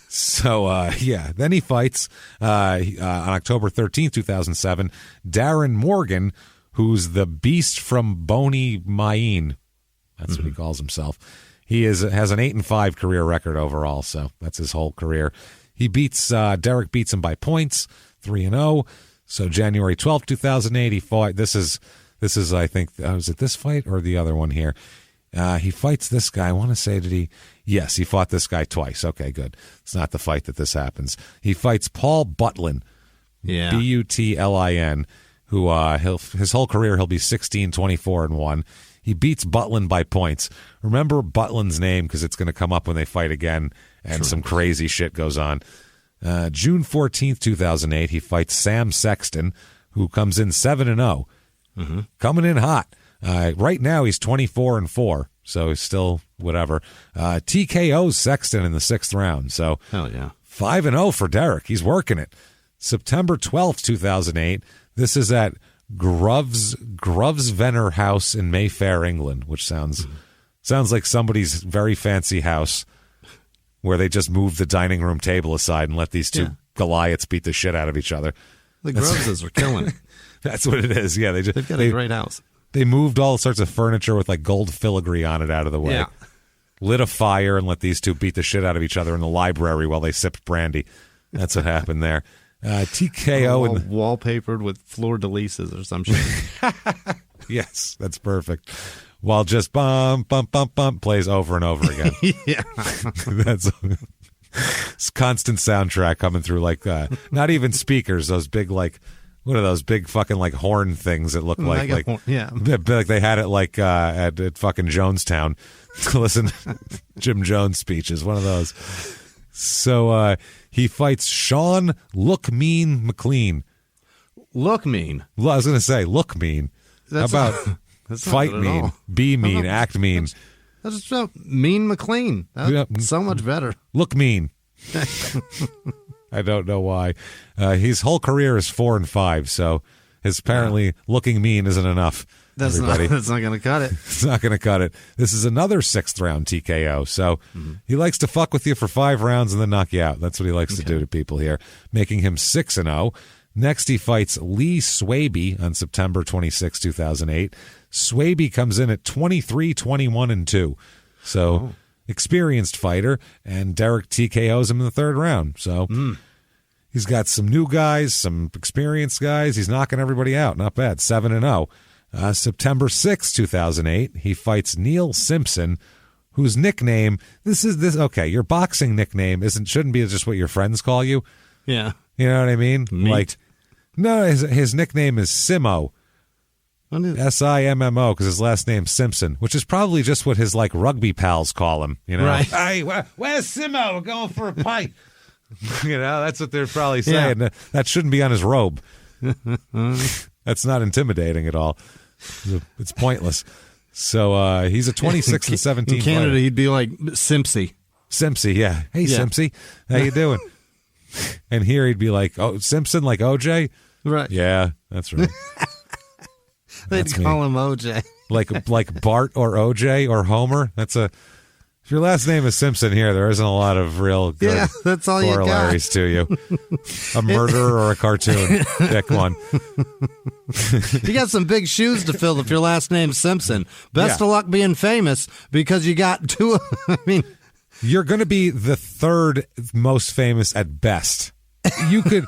So, then he fights on October 13th, 2007, Darren Morgan, who's the beast from Boney Maine. That's what he calls himself. He has an 8-5 career record overall, so that's his whole career. He beats Dereck beats him by points, 3-0. So January 12th, 2008, he fought. This is I think was it this fight or the other one here? He fights this guy. I want to say Yes, he fought this guy twice. Okay, good. It's not the fight that this happens. He fights Paul Butlin, Butlin, who his whole career he'll be 16-24-1. He beats Butlin by points. Remember Butlin's name because it's going to come up when they fight again, and some crazy shit goes on. June 14th, 2008, he fights Sam Sexton, who comes in 7-0. Coming in hot. Right now, he's 24-4, so he's still whatever. TKO's Sexton in the 6th round, so hell yeah. 5-0 for Dereck. He's working it. September 12th, 2008, this is at Grosvenor House in Mayfair, England, which sounds like somebody's very fancy house where they just move the dining room table aside and let these two Goliaths beat the shit out of each other. The Groveses are killing it. That's what it is. Yeah, they've got a great house. They moved all sorts of furniture with like gold filigree on it out of the way. Yeah. Lit a fire and let these two beat the shit out of each other in the library while they sipped brandy. That's what happened there. TKO and wallpapered with fleur-de-lises or some shit. Yes, that's perfect. While just bum plays over and over again. Yeah, that's it's constant soundtrack coming through like not even speakers. Those big like what are those big fucking like horn things that look like they had it like at fucking Jonestown to listen to Jim Jones speeches. One of those. So he fights Sean Look Mean McLean. Look mean. I was going to say look mean. How about fight mean, be mean, act mean? That's about Mean McLean. That's so much better. Look mean. I don't know why. His whole career is 4-5, so his apparently looking mean isn't enough. That's not going to cut it. It's not going to cut it. This is another 6th round TKO. So he likes to fuck with you for 5 rounds and then knock you out. That's what he likes to do to people here, making him 6-0. Next, he fights Lee Swaby on September 26, 2008. Swaby comes in at 23-21-2. So experienced fighter, and Dereck TKOs him in the 3rd round. So he's got some new guys, some experienced guys. He's knocking everybody out. Not bad. 7-0. September 6, 2008, he fights Neil Simpson, whose nickname, okay, your boxing nickname shouldn't be just what your friends call you. Yeah. You know what I mean? Meat. Like, no, his nickname is Simo. Simmo, because his last name's Simpson, which is probably just what his like rugby pals call him. You know, right? Hey, where's Simo? We're going for a pint. You know, that's what they're probably saying. Yeah. That shouldn't be on his robe. That's not intimidating at all. It's pointless. So he's a 26-17. In Canada, fighter. He'd be like Simpsy. Simpsy, yeah. Hey, yeah. Simpsy, how you doing? And here he'd be like, oh, Simpson, like OJ? Right. Yeah, that's right. They'd call him OJ. like Bart or OJ or Homer. If your last name is Simpson here, there isn't a lot of real good that's all corollaries to you. A murderer or a cartoon. Pick one. You got some big shoes to fill if your last name's Simpson. Best of luck being famous because you got two. I mean, you're going to be the third most famous at best. You could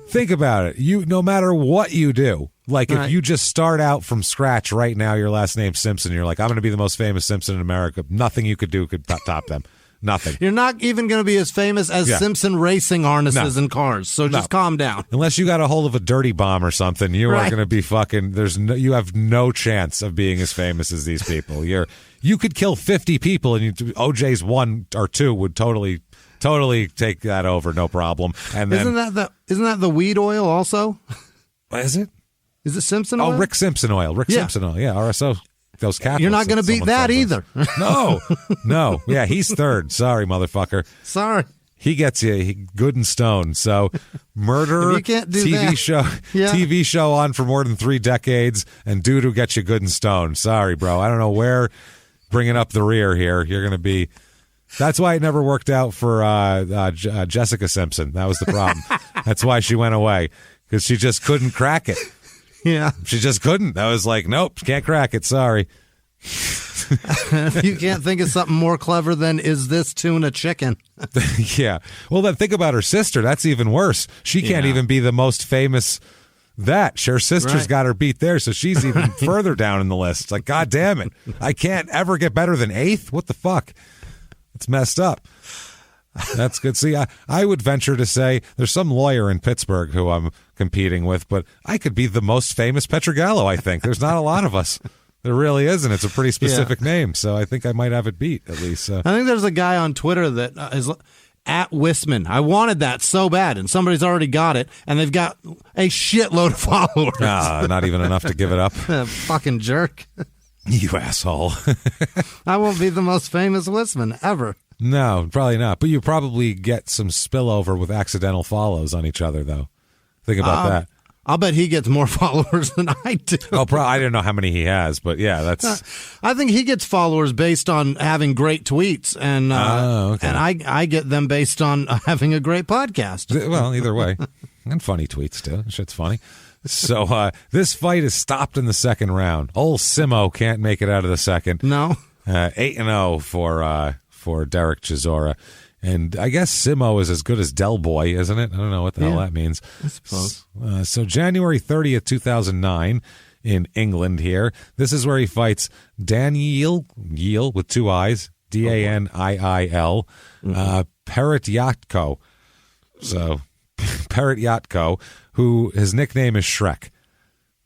think about it. No matter what you do, like if you just start out from scratch right now, your last name's Simpson, you're like, I'm going to be the most famous Simpson in America. Nothing you could do could top them. Nothing. You're not even going to be as famous as Simpson racing harnesses and cars. So just calm down. Unless you got a hold of a dirty bomb or something, you are going to be fucking. You have no chance of being as famous as these people. You could kill 50 people, and OJ's 1 or 2 would totally take that over, no problem. And then isn't that the weed oil also? Is it? Is it Simpson oil? Oh, Rick Simpson oil. Simpson oil. Yeah, RSO. Those capitals. You're not going to beat that either. No. Yeah, he's third. Sorry, motherfucker. Sorry. He gets you good and stoned. So, murderer, you can't do TV show on for more than 3 decades, and dude who gets you good and stoned. Sorry, bro. I don't know where bringing up the rear here. You're going to be. That's why it never worked out for Jessica Simpson. That was the problem. That's why she went away, because she just couldn't crack it. Yeah. She just couldn't. I was like, nope, can't crack it. Sorry. You can't think of something more clever than, is this tuna chicken? Yeah. Well, then think about her sister. That's even worse. She can't even be the most famous. Her sister's got her beat there, so she's even further down in the list. It's like, God damn it. I can't ever get better than 8th? What the fuck? It's messed up. That's good. See, I would venture to say there's some lawyer in Pittsburgh who I'm competing with, but I could be the most famous Pietragallo, I think. There's not a lot of us. There really isn't. It's a pretty specific name, so I think I might have it beat, at least. I think there's a guy on Twitter that is at Whisman. I wanted that so bad, and somebody's already got it, and they've got a shitload of followers. Not even enough to give it up. Fucking jerk. You asshole. I won't be the most famous Whisman ever. No, probably not. But you probably get some spillover with accidental follows on each other, though. Think about that. I'll bet he gets more followers than I do. I don't know how many he has, but yeah, that's. I think he gets followers based on having great tweets, and and I get them based on having a great podcast. Well, either way, and funny tweets too. Shit's funny. So this fight is stopped in the second round. Old Simo can't make it out of the second. No. 8-0 for Dereck Chisora. And I guess Simo is as good as Del Boy, isn't it? I don't know what the hell that means. I suppose. So January 30th, 2009 in England here. This is where he fights Daniil with 2 I's, Daniil, Pietragallo. So Pietragallo, who his nickname is Shrek.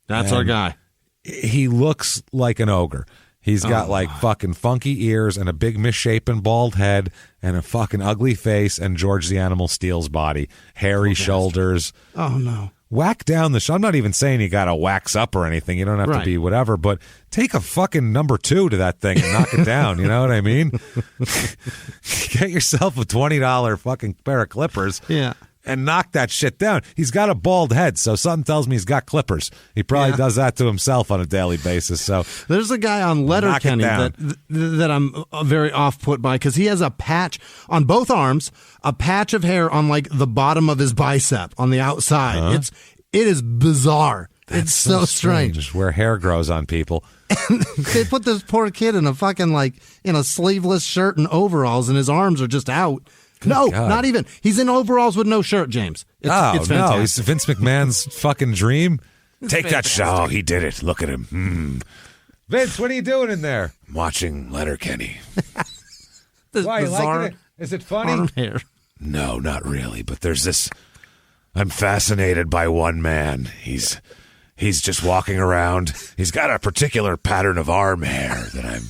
That's our guy. He looks like an ogre. He's got fucking funky ears and a big misshapen bald head and a fucking ugly face and George the Animal Steel's body. Hairy shoulders. Oh, no. Whack down the I'm not even saying you got to wax up or anything. You don't have to be whatever, but take a fucking number 2 to that thing and knock it down. You know what I mean? Get yourself a $20 fucking pair of clippers. Yeah. And knock that shit down. He's got a bald head, so something tells me he's got clippers. He probably does that to himself on a daily basis. So there's a guy on Letterkenny that I'm very off-put by because he has a patch on both arms, a patch of hair on like the bottom of his bicep on the outside. It is bizarre. It's so strange where hair grows on people. And they put this poor kid in a fucking in a sleeveless shirt and overalls, and his arms are just out. Good God. Not even. He's in overalls with no shirt, James. It's fantastic. No, he's Vince McMahon's fucking dream. Take that show. He did it. Look at him. Vince, what are you doing in there? I'm watching Letterkenny. Why, you liking it? Is it funny? Hair. No, not really. But there's this. I'm fascinated by one man. He's just walking around. He's got a particular pattern of arm hair that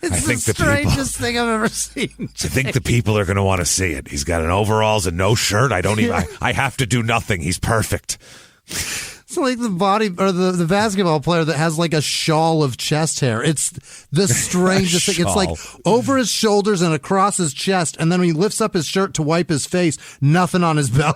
It's the strangest thing I've ever seen. I think the people are going to want to see it. He's got an overalls and no shirt. I have to do nothing. He's perfect. It's like the body or the basketball player that has like a shawl of chest hair. It's the strangest thing. It's like over his shoulders and across his chest, and then when he lifts up his shirt to wipe his face, nothing on his belly.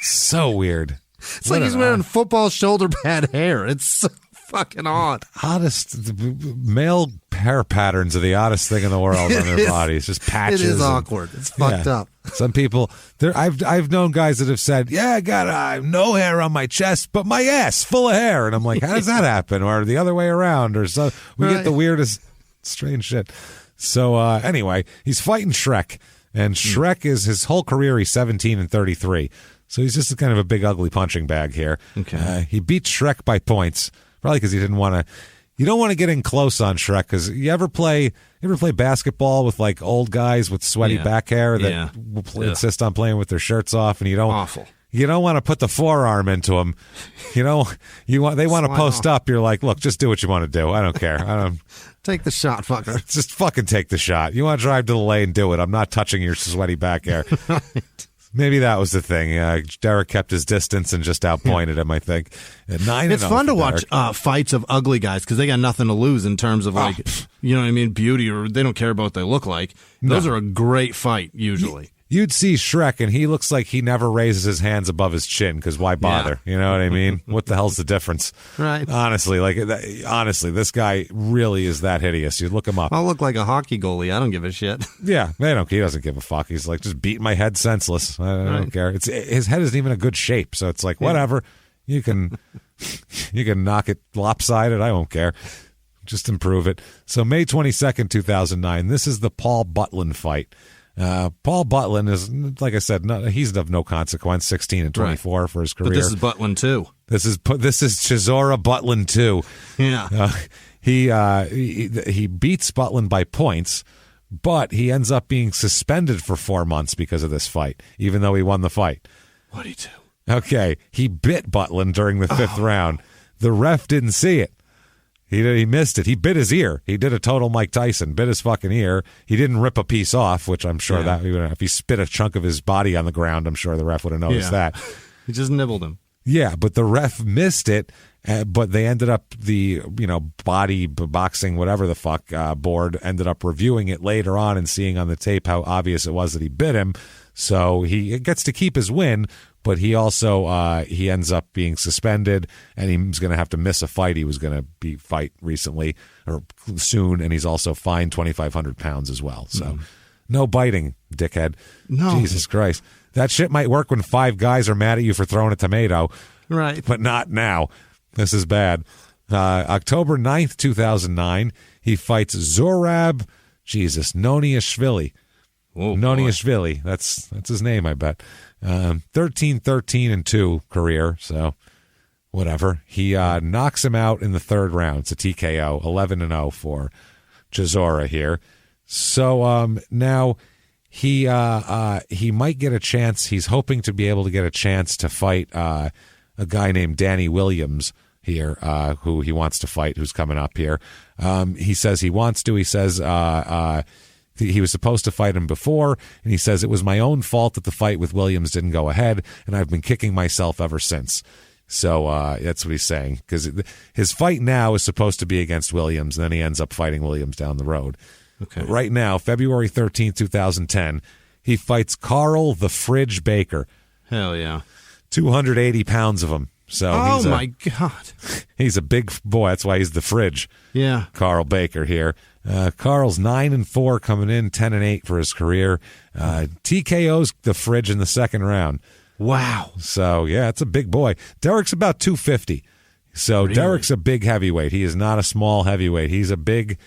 So weird. It's like he's wearing football shoulder pad hair. It's so fucking odd. Oddest male hair patterns are the oddest thing in the world on their bodies. Just patches. It is awkward. It's fucked up. Some people, I've known guys that have said, "Yeah, I got no hair on my chest, but my ass full of hair," and I'm like, "How does that happen?" Or the other way around, or so we get the weirdest, strange shit. So anyway, he's fighting Shrek, and Shrek is his whole career. He's 17-33. So he's just kind of a big, ugly punching bag here. Okay. He beat Shrek by points, probably because he didn't want to. You don't want to get in close on Shrek because you ever play basketball with like old guys with sweaty back hair that insist on playing with their shirts off, and you don't. Awful. You don't want to put the forearm into them. They want to post up. You're like, look, just do what you want to do. I don't care. I don't. Take the shot, fucker. Just fucking take the shot. You want to drive to the lane, do it. I'm not touching your sweaty back hair. Right. Maybe that was the thing. Dereck kept his distance and just outpointed him, I think. At 9-0. It's fun to watch fights of ugly guys because they got nothing to lose in terms of you know what I mean, beauty, or they don't care about what they look like. Those are a great fight usually. You'd see Shrek, and he looks like he never raises his hands above his chin because why bother? Yeah. You know what I mean? What the hell's the difference? Right. Honestly, this guy really is that hideous. You look him up. I'll look like a hockey goalie. I don't give a shit. Yeah, he doesn't give a fuck. He's like, just beating my head senseless. I don't care. His head isn't even a good shape, so it's like, whatever. You can knock it lopsided. I won't care. Just improve it. So May 22nd, 2009, this is the Paul Butlin fight. Paul Butlin is, like I said, he's of no consequence. 16-24 for his career. But this is Butlin too. This is Chisora Butlin too. Yeah. He beats Butlin by points, but he ends up being suspended for 4 months because of this fight, even though he won the fight. What'd he do? Okay, he bit Butlin during the 5th round. The ref didn't see it. He missed it. He bit his ear. He did a total Mike Tyson. Bit his fucking ear. He didn't rip a piece off, which I'm sure that if he spit a chunk of his body on the ground, I'm sure the ref would have noticed that. He just nibbled him. Yeah, but the ref missed it. But they ended up body boxing, whatever the fuck board ended up reviewing it later on and seeing on the tape how obvious it was that he bit him. So he gets to keep his win. But he also he ends up being suspended, and he's going to have to miss a fight. He was going to fight recently or soon, and he's also fined 2,500 pounds as well. So no biting, dickhead. No. Jesus Christ. That shit might work when 5 guys are mad at you for throwing a tomato. Right. But not now. This is bad. October 9th, 2009, he fights Zorab, Noniashvili. Oh, Noniashvili. That's his name, I bet. 13-13-2 career, so whatever. He knocks him out in the 3rd round. It's a TKO, 11-0 for Chisora here. So now he might get a chance. He's hoping to be able to get a chance to fight a guy named Danny Williams here, who he wants to fight, who's coming up here. He says he wants to. He says he was supposed to fight him before, and he says, it was my own fault that the fight with Williams didn't go ahead, and I've been kicking myself ever since. So that's what he's saying, because his fight now is supposed to be against Williams, and then he ends up fighting Williams down the road. Okay. Right now, February 13th, 2010, he fights Carl the Fridge Baker. Hell yeah. 280 pounds of him. So my God. He's a big boy. That's why he's the Fridge. Yeah. Carl Baker here. Carl's 9-4 coming in, 10-8 for his career. TKO's the Fridge in the 2nd round. Wow. So, yeah, it's a big boy. Dereck's about 250. So really? Dereck's a big heavyweight. He is not a small heavyweight. He's a big...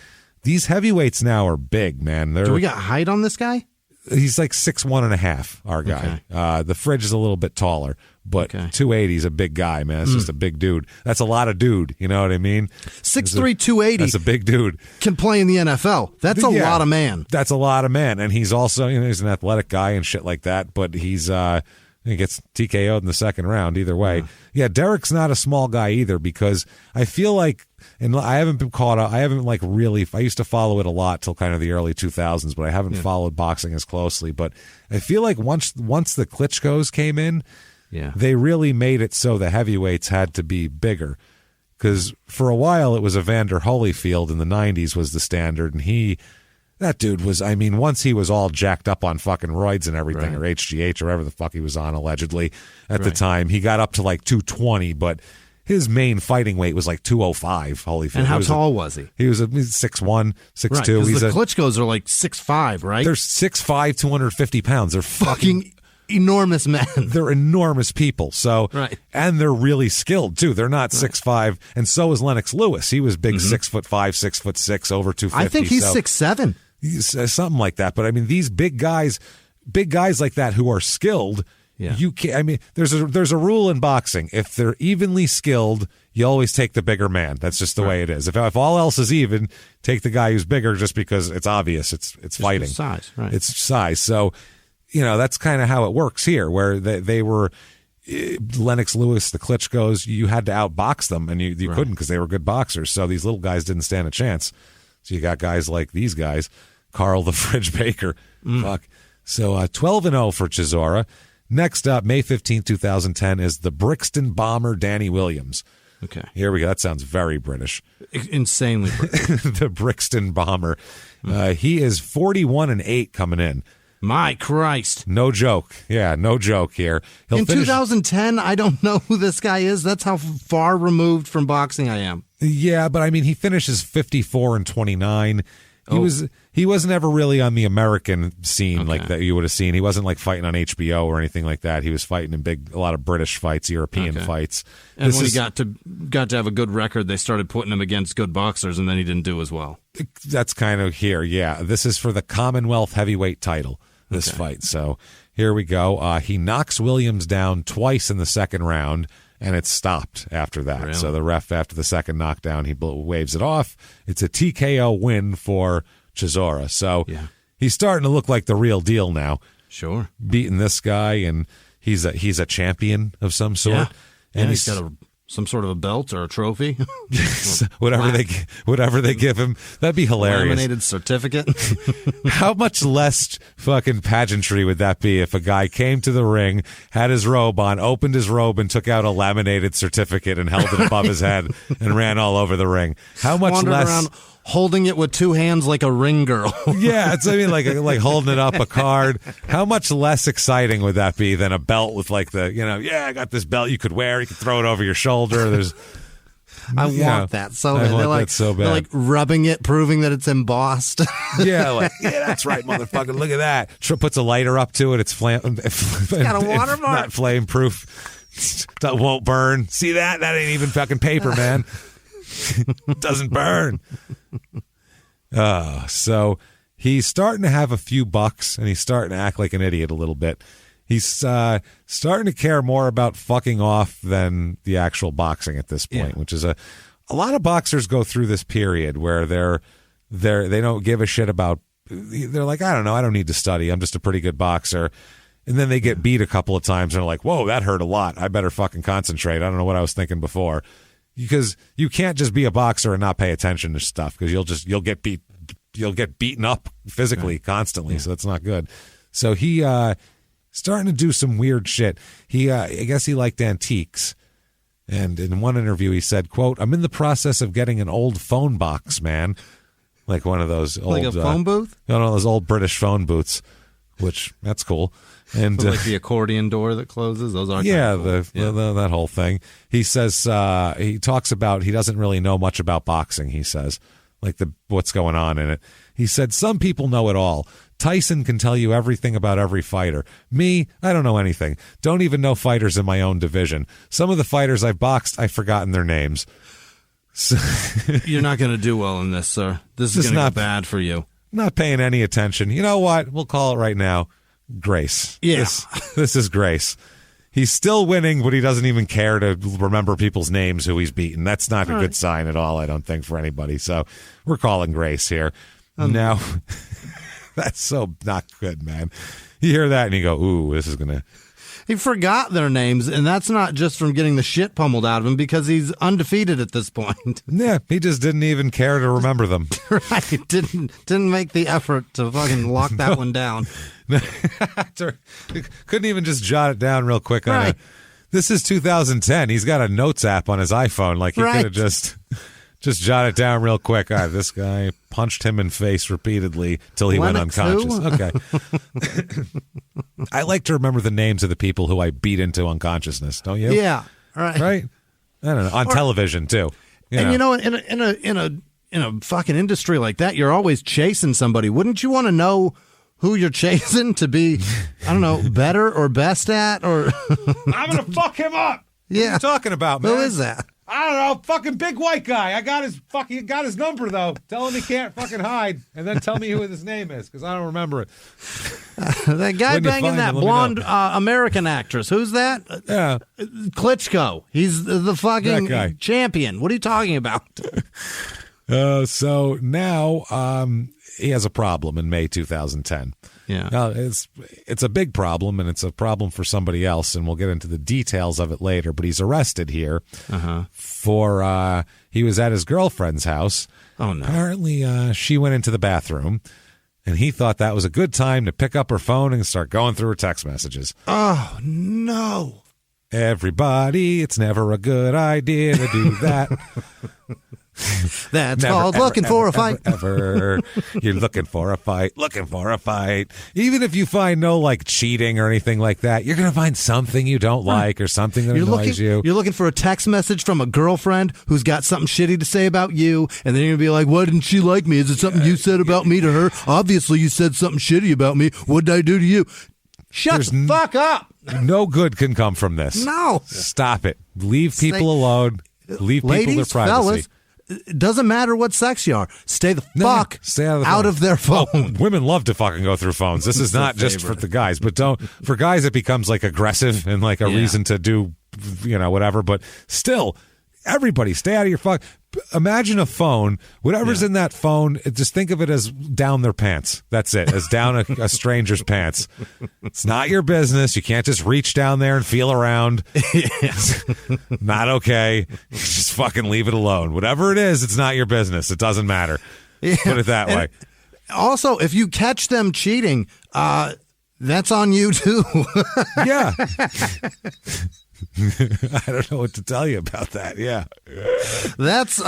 These heavyweights now are big, man. Do we got height on this guy? He's like 6'1.5", our guy. Okay. The Fridge is a little bit taller, but 280 is a big guy, man. It's just a big dude. That's a lot of dude, you know what I mean? 6'3", 280. That's a big dude. Can play in the NFL. That's a lot of man. That's a lot of man. And he's also, he's an athletic guy and shit like that, but he gets TKO'd in the 2nd round either way. Yeah, Dereck's not a small guy either, because I feel like, and I haven't been caught up, I used to follow it a lot till kind of the early 2000s, but I haven't followed boxing as closely. But I feel like once the Klitschko's came in, they really made it so the heavyweights had to be bigger. Because for a while it was Evander Holyfield in the 90s was the standard, and that dude was, once he was all jacked up on fucking roids and everything, or HGH, or whatever the fuck he was on allegedly at the time, he got up to like 220, but his main fighting weight was like 205. Holyfield. And how tall was he? He was 6'1", 6'2". Right, because the Klitschko's are like 6'5", right? They're 6'5", 250 pounds. They're fucking enormous men. They're enormous people. So, right. And they're really skilled too. They're not 6'5", and so is Lennox Lewis. He was big, 6'5", 6'6", over 250. I think he's 6'7". Something like that. But I mean, these big guys like that who are skilled. Yeah. You can't. I mean, there's a rule in boxing. If they're evenly skilled, you always take the bigger man. That's just the way it is. If all else is even, take the guy who's bigger just because it's obvious. It's just fighting. Size, right? It's size. So, that's kind of how it works here, where they were Lennox Lewis, the Klitschko's. You had to outbox them, and you couldn't because they were good boxers. So these little guys didn't stand a chance. So you got guys like these guys, Carl the Fridge Baker. Fuck. So 12-0 for Chisora. Next up, May 15, 2010, is the Brixton Bomber Danny Williams. Okay. Here we go. That sounds very British. Insanely British. The Brixton Bomber. He is 41-8 coming in. My Christ. No joke. Yeah, no joke here. In 2010, I don't know who this guy is. That's how far removed from boxing I am. Yeah, but I mean, he finishes 54-29. He wasn't ever really on the American scene like that you would have seen. He wasn't like fighting on HBO or anything like that. He was fighting in a lot of British fights, European fights. And when he got to have a good record, they started putting him against good boxers, and then he didn't do as well. That's kind of here, yeah. This is for the Commonwealth heavyweight title, this fight. So here we go. He knocks Williams down twice in the second round, and it's stopped after that. Really? So the ref, after the second knockdown, he waves it off. It's a TKO win for Chisora. So he's starting to look like the real deal now. Sure. Beating this guy, and he's a champion of some sort. Yeah. And he's got some sort of a belt or a trophy. whatever they give him. That'd be hilarious. Laminated certificate. How much less fucking pageantry would that be if a guy came to the ring, had his robe on, opened his robe, and took out a laminated certificate and held it above his head and ran all over the ring? How much Wandered less around holding it with two hands like a ring girl. Yeah, it's like holding it up a card. How much less exciting would that be than a belt with like I got this belt you could wear, you could throw it over your shoulder. There's I want that so bad. They're like, so bad. They're like rubbing it, proving that it's embossed. Yeah, that's right, motherfucker. Look at that. Puts a lighter up to it. It's got a watermark. Not flame proof. That won't burn. See that? That ain't even fucking paper, man. Doesn't burn. So he's starting to have a few bucks, and he's starting to act like an idiot a little bit. He's starting to care more about fucking off than the actual boxing at this point, which is a lot of boxers go through this period where they don't give a shit about. They're like, I don't know, I don't need to study. I'm just a pretty good boxer. And then they get beat a couple of times, and they're like, whoa, that hurt a lot. I better fucking concentrate. I don't know what I was thinking before. Because you can't just be a boxer and not pay attention to stuff, because you'll get beaten up physically constantly. So that's not good. So he starting to do some weird shit. He I guess he liked antiques, and in one interview he said, quote, "I'm in the process of getting an old phone box, man." Like one of those old, like a phone booth? One of those old British phone booths, which that's cool. And like the accordion door that closes, those are cool. That whole thing. He says he talks about he doesn't really know much about boxing. He says like what's going on in it. He said some people know it all. Tyson can tell you everything about every fighter. Me, I don't know anything. Don't even know fighters in my own division. Some of the fighters I've boxed, I've forgotten their names. So you're not going to do well in this, sir. This is going to go bad for you. Not paying any attention. You know what? We'll call it right now. Grace. Yeah. This is Grace. He's still winning, but he doesn't even care to remember people's names who he's beaten. That's not a good sign at all, I don't think, for anybody. So we're calling Grace here. Now, that's so not good, man. You hear that and you go, ooh, this is going to... He forgot their names, and that's not just from getting the shit pummeled out of him, because he's undefeated at this point. Yeah, he just didn't even care to remember them. Right, didn't make the effort to fucking lock that one down. Couldn't even just jot it down real quick. This is 2010. He's got a notes app on his iPhone. Like he could have just jot it down real quick. All right, this guy punched him in face repeatedly till he went unconscious. Okay. I like to remember the names of the people who I beat into unconsciousness. Don't you? Yeah. Right. I don't know, on television too. You know, in a fucking industry like that, you're always chasing somebody. Wouldn't you want to know who you're chasing to be, I don't know, better or best at? Or I'm gonna fuck him up. Yeah. What are you talking about, man? Who is that? I don't know, fucking big white guy. I got his number though. Tell him he can't fucking hide, and then tell me who his name is, because I don't remember it. That guy banging that blonde American actress. Who's that? Yeah, Klitschko. He's the fucking champion. What are you talking about? So now he has a problem in May 2010. Yeah, it's a big problem, and it's a problem for somebody else, and we'll get into the details of it later. But he's arrested here for he was at his girlfriend's house. Oh no! Apparently, she went into the bathroom, and he thought that was a good time to pick up her phone and start going through her text messages. Oh no! Everybody, it's never a good idea to do that. That's called looking for a fight. Ever. You're looking for a fight. Even if you find no like cheating or anything like that, you're going to find something you don't like or something that annoys you. You're looking for a text message from a girlfriend who's got something shitty to say about you, and then you're going to be like, why didn't she like me? Is it something you said about me to her? Obviously you said something shitty about me. What did I do to you? Shut the fuck up. No good can come from this. No. Stop it. Leave people alone. Leave people their privacy. Fellas, it doesn't matter what sex you are. Stay the fuck out of their phone. Oh, women love to fucking go through phones. This is not just for the guys, but for guys it becomes like aggressive and like a reason to do, whatever. But still, everybody stay out of your phone. Imagine a phone, whatever's in that phone, just think of it as down their pants. That's it, as down a stranger's pants. It's not your business. You can't just reach down there and feel around. Not okay. Just fucking leave it alone. Whatever it is, it's not your business. It doesn't matter. Put it that way. Also, if you catch them cheating, that's on you too. Yeah. I don't know what to tell you about that. Yeah. That's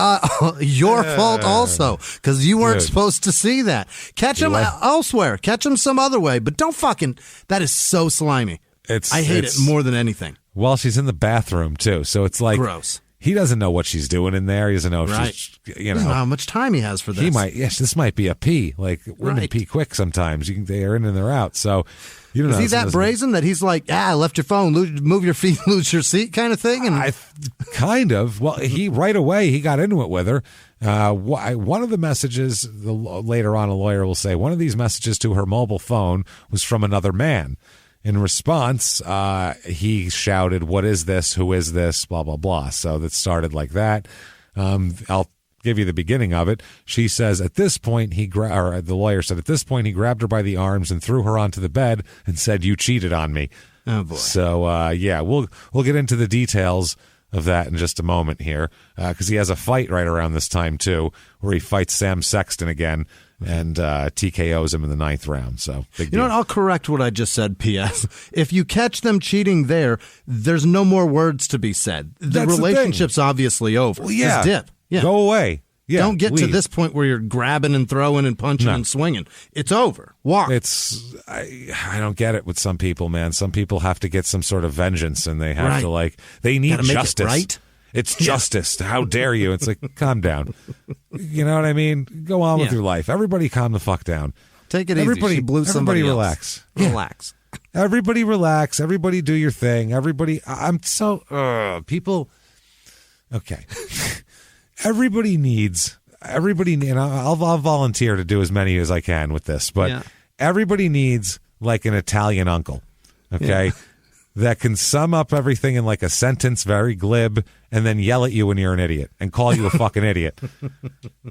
your fault also, because you weren't supposed to see that. Catch them elsewhere. Catch them some other way, but don't fucking, that is so slimy. I hate it more than anything. Well, she's in the bathroom too, so it's like gross. He doesn't know what she's doing in there. He doesn't know if she's, doesn't know how much time he has for this. He might, this might be a pee. Like women pee quick sometimes. They're in and they're out. So you don't know. Is he that brazen that he's like, I left your phone, move your feet, lose your seat kind of thing? And kind of. Well, he right away, he got into it with her. One of the messages, later on a lawyer will say, one of these messages to her mobile phone was from another man. In response, he shouted, "What is this? Who is this? Blah, blah, blah." So that started like that. I'll give you the beginning of it. She says, at this point, the lawyer said, at this point, he grabbed her by the arms and threw her onto the bed and said, "You cheated on me." Oh, boy. So, we'll get into the details of that in just a moment here, because he has a fight right around this time, too, where he fights Sam Sexton again. And TKOs him in the 9th round. So big deal. You know what? I'll correct what I just said. P.S. If you catch them cheating there's no more words to be said. The relationship's obviously over. Well, yeah. Just dip. Yeah. Go away. Yeah, don't get to this point where you're grabbing and throwing and punching and swinging. It's over. Walk. I don't get it with some people, man. Some people have to get some sort of vengeance, and they have to they need justice. Right? It's justice. How dare you? It's like, calm down. You know what I mean? Go on with your life. Everybody calm the fuck down. Take it easy. Everybody relax. Relax. Everybody relax. Everybody do your thing. I'm so, people. Okay. Everybody needs, and I'll volunteer to do as many as I can with this, but everybody needs like an Italian uncle. Okay. Yeah. That can sum up everything in like a sentence, very glib, and then yell at you when you're an idiot and call you a fucking idiot.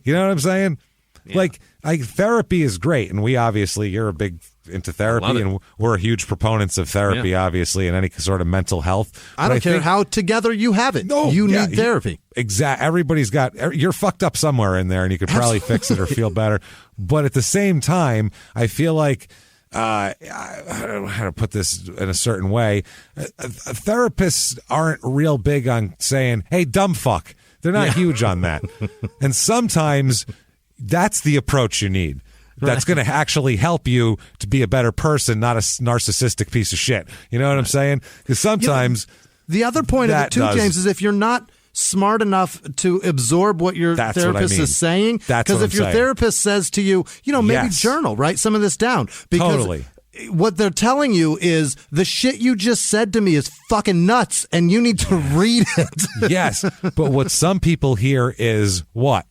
You know what I'm saying? Yeah. Like therapy is great, and you're a big into therapy, and we're huge proponents of therapy, obviously, and any sort of mental health. I don't care how together you have it. No, you need therapy. Exactly. Everybody's you're fucked up somewhere in there, and you could probably fix it or feel better. But at the same time, I feel like, I don't know how to put this in a certain way. Therapists aren't real big on saying, "Hey, dumb fuck." They're not huge on that. And sometimes that's the approach you need. That's going to actually help you to be a better person, not a narcissistic piece of shit. You know what I'm saying? Because sometimes the other point of it too, James, is if you're not smart enough to absorb what your therapist is saying? Because if your therapist says to you, maybe journal, write some of this down. Because what they're telling you is the shit you just said to me is fucking nuts and you need to read it. Yes. But what some people hear is what?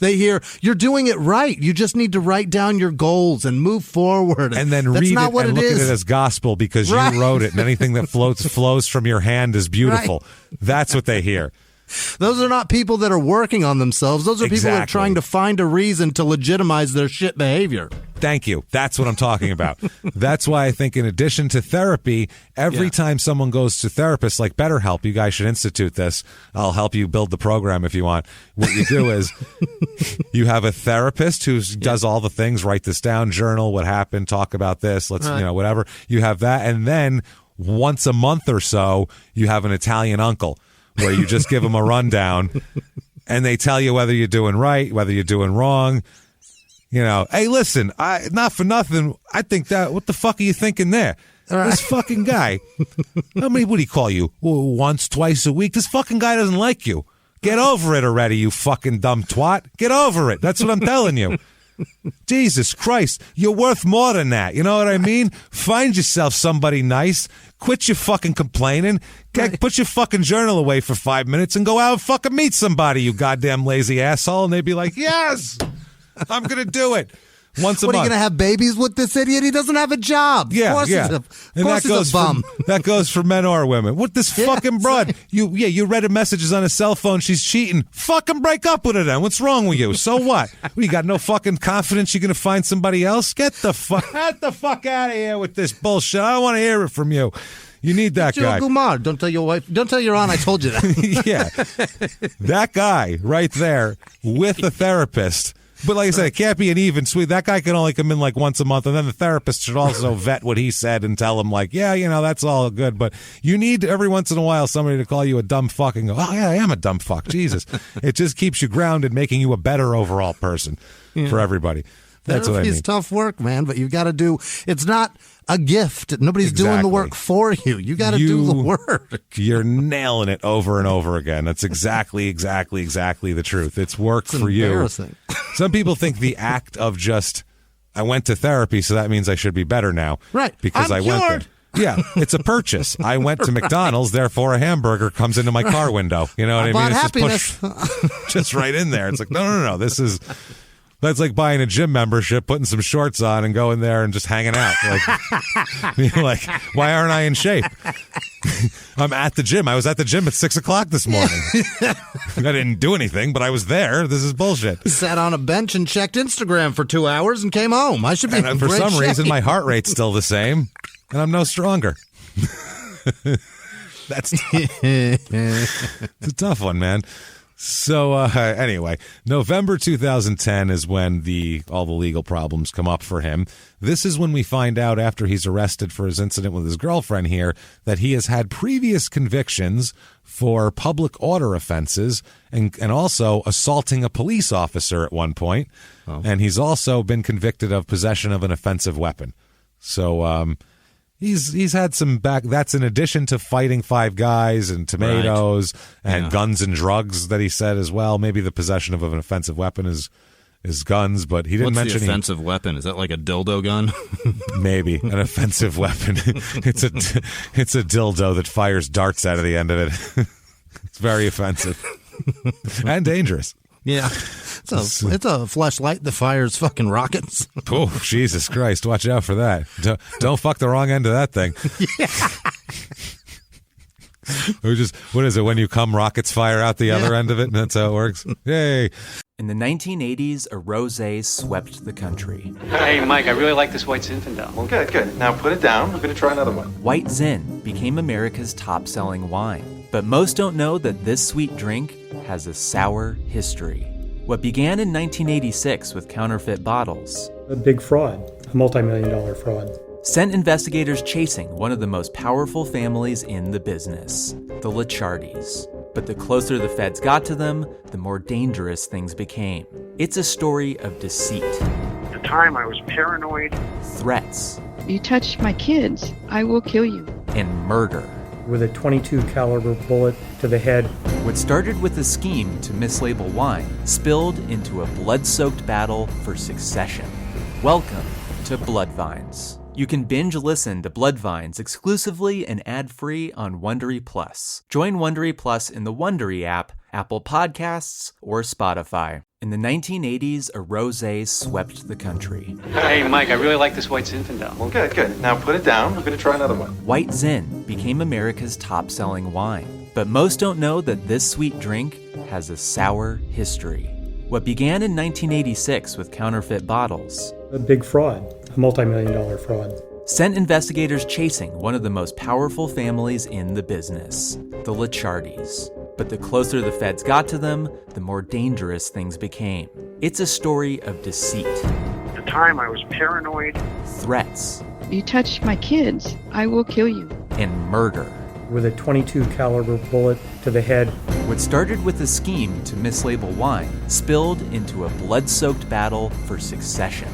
They hear you're doing it right. You just need to write down your goals and move forward. And then read it and look at it as gospel because you wrote it. And anything that flows from your hand is beautiful. Right. That's what they hear. Those are not people that are working on themselves. Those are people that are trying to find a reason to legitimize their shit behavior. Thank you. That's what I'm talking about. That's why I think in addition to therapy, every time someone goes to therapists like BetterHelp, you guys should institute this. I'll help you build the program if you want. What you do is you have a therapist who does all the things, write this down, journal what happened, talk about this, whatever. You have that. And then once a month or so, you have an Italian uncle where you just give them a rundown and they tell you whether you're doing right, whether you're doing wrong. Hey, listen, not for nothing. I think that, what the fuck are you thinking there? This fucking guy, what do he call you? Once, twice a week? This fucking guy doesn't like you. Get over it already, you fucking dumb twat. Get over it. That's what I'm telling you. Jesus Christ, you're worth more than that. You know what I mean? Find yourself somebody nice. Quit your fucking complaining. Put your fucking journal away for 5 minutes and go out and fucking meet somebody, you goddamn lazy asshole. And they'd be like, yes, I'm going to do it. Once a month. What, are you going to have babies with this idiot? He doesn't have a job. Yeah, of course he's a bum. That goes for men or women. What, this fucking broad? You read her messages on a cell phone. She's cheating. Fucking break up with her then. What's wrong with you? So what? You got no fucking confidence you're going to find somebody else? Get the fuck out of here with this bullshit. I don't want to hear it from you. You need that guy. Gumar. Don't tell your wife. Don't tell your aunt I told you that. Yeah. That guy right there with a therapist. But like I said, it can't be an even sweep. That guy can only come in like once a month, and then the therapist should also vet what he said and tell him like, that's all good. But you need every once in a while somebody to call you a dumb fuck and go, oh yeah, I am a dumb fuck. Jesus. It just keeps you grounded, making you a better overall person for everybody. That's what I mean. It's tough work, man, but you got to do. It's not a gift. Nobody's doing the work for you. You got to do the work. You're nailing it over and over again. That's exactly the truth. It's work for you. Some people think the act of just, I went to therapy, so that means I should be better now. Right. Because I went there. Yeah, it's a purchase. I went to McDonald's, therefore a hamburger comes into my car window. You know what I mean? It's happiness. Just right in there. It's like, no. That's like buying a gym membership, putting some shorts on, and going there and just hanging out. Like, why aren't I in shape? I'm at the gym. I was at the gym at 6 o'clock this morning. I didn't do anything, but I was there. This is bullshit. Sat on a bench and checked Instagram for 2 hours and came home. I should be in for great some shape. reason, my heart rate's still the same, and I'm no stronger. That's it's a tough one, man. So anyway, November 2010 is when all the legal problems come up for him. This is when we find out, after he's arrested for his incident with his girlfriend here, that he has had previous convictions for public order offenses and also assaulting a police officer at one point. Oh. And he's also been convicted of possession of an offensive weapon. So He's had some back. That's in addition to fighting five guys and tomatoes and guns and drugs that he said as well. Maybe the possession of an offensive weapon is guns, but he didn't mention the offensive weapon. Is that like a dildo gun? Maybe an offensive weapon. It's a dildo that fires darts out of the end of it. It's very offensive and dangerous. Yeah, it's a flashlight that fires fucking rockets. Oh, Jesus Christ! Watch out for that. Don't fuck the wrong end of that thing. Yeah. What is it? When you come, rockets fire out the other end of it, and that's how it works. Yay! In the 1980s, a rosé swept the country. Hey, Mike, I really like this White Zinfandel. Well, good. Now put it down. We're going to try another one. White Zin became America's top-selling wine. But most don't know that this sweet drink has a sour history. What began in 1986 with counterfeit bottles. A big fraud, a multi-million-dollar fraud. Sent investigators chasing one of the most powerful families in the business, the Licciardis. But the closer the feds got to them, the more dangerous things became. It's a story of deceit. At the time, I was paranoid. Threats. You touch my kids, I will kill you. And murder. With a .22 caliber bullet to the head, What started with a scheme to mislabel wine spilled into a blood-soaked battle for succession. Welcome to Bloodvines. You can binge listen to Bloodvines exclusively and ad-free on Wondery Plus. Join Wondery Plus in the Wondery app, Apple Podcasts, or Spotify. In the 1980s, a rosé swept the country. Hey, Mike, I really like this White Zinfandel. Well, good. Now put it down. We're going to try another one. White Zin became America's top-selling wine. But most don't know that this sweet drink has a sour history. What began in 1986 with counterfeit bottles. A big fraud, a multi-million-dollar fraud. Sent investigators chasing one of the most powerful families in the business, the Licciardis. But the closer the feds got to them, the more dangerous things became. It's a story of deceit. At the time, I was paranoid. Threats. You touch my kids, I will kill you. And murder. With a .22 caliber bullet to the head. What started with a scheme to mislabel wine spilled into a blood-soaked battle for succession.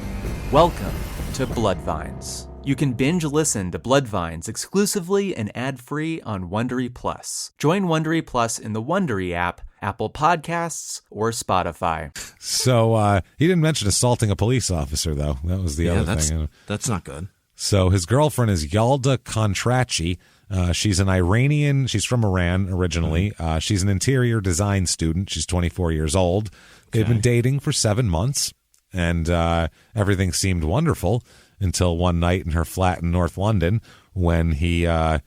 Welcome to Bloodvines. You can binge listen to Bloodvines exclusively and ad-free on Wondery Plus. Join Wondery Plus in the Wondery app, Apple Podcasts, or Spotify. So he didn't mention assaulting a police officer, though. That was the other thing. That's not good. So his girlfriend is Yalda Kontrachi. She's an Iranian. She's from Iran originally. She's an interior design student. She's 24 years old. They've been dating for 7 months, and everything seemed wonderful until one night in her flat in North London when he went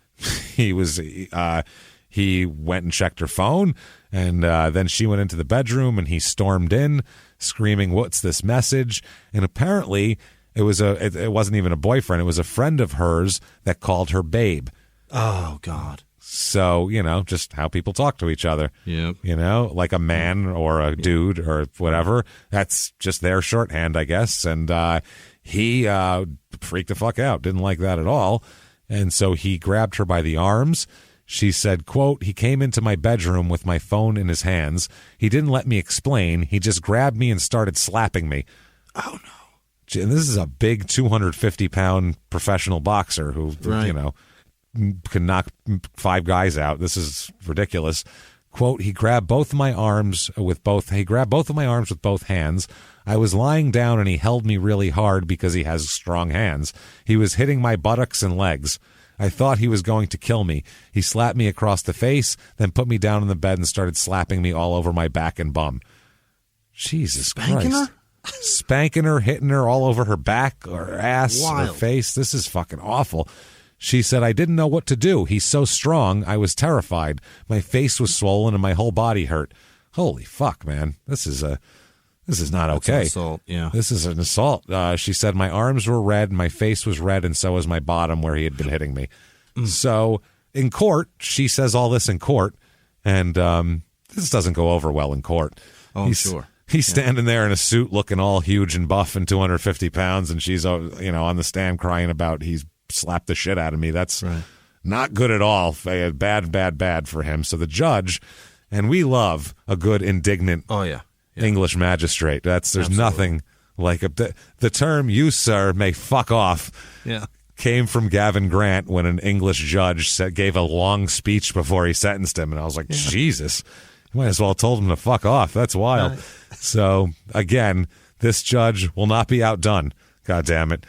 and checked her phone, and then she went into the bedroom and he stormed in screaming, "What's this message?" And apparently it wasn't even a boyfriend. It was a friend of hers that called her babe. Oh, God. So, just how people talk to each other. Yep. Like a man or a dude or whatever. That's just their shorthand, I guess. And he freaked the fuck out. Didn't like that at all. And so he grabbed her by the arms. She said, quote, "He came into my bedroom with my phone in his hands. He didn't let me explain. He just grabbed me and started slapping me." Oh, no. And this is a big 250-pound professional boxer who, can knock 5 guys out. This is ridiculous. Quote, he grabbed both of my arms with both hands. I was lying down and he held me really hard because he has strong hands. He was hitting my buttocks and legs. I thought he was going to kill me. He slapped me across the face, then put me down in the bed and started slapping me all over my back and bum. Jesus Spanking Christ. Her? Spanking her, hitting her all over her back or ass or face. This is fucking awful. She said, I didn't know what to do. He's so strong. I was terrified. My face was swollen and my whole body hurt. Holy fuck, man. This is not okay. That's an assault, yeah. This is an assault. She said, my arms were red, my face was red, and so was my bottom where he had been hitting me. So in court, she says all this in court, and this doesn't go over well in court. Oh, sure. He's standing there in a suit looking all huge and buff and 250 pounds, and she's on the stand crying about he's slapped the shit out of me. That's not good at all. Bad for him. So the judge, and we love a good indignant English magistrate. There's nothing like the term "you sir may fuck off" came from Gavin Grant when an English judge gave a long speech before he sentenced him, and I was like, Jesus, you might as well have told him to fuck off. That's wild. Right. So again, this judge will not be outdone. God damn it.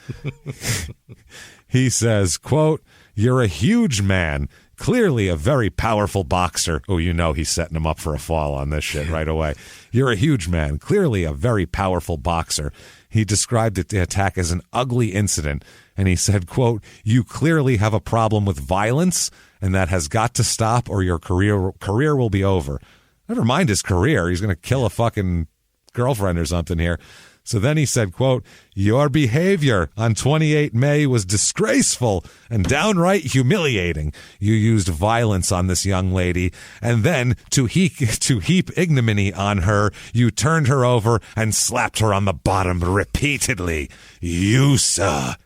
He says, quote, "You're a huge man, clearly a very powerful boxer." Oh, he's setting him up for a fall on this shit right away. "You're a huge man, clearly a very powerful boxer." He described the attack as an ugly incident, and he said, quote, "You clearly have a problem with violence, and that has got to stop or your career will be over." Never mind his career. He's going to kill a fucking girlfriend or something here. So then he said, quote, "Your behavior on 28 May was disgraceful and downright humiliating. You used violence on this young lady, and then to heap ignominy on her, you turned her over and slapped her on the bottom repeatedly. You, sir,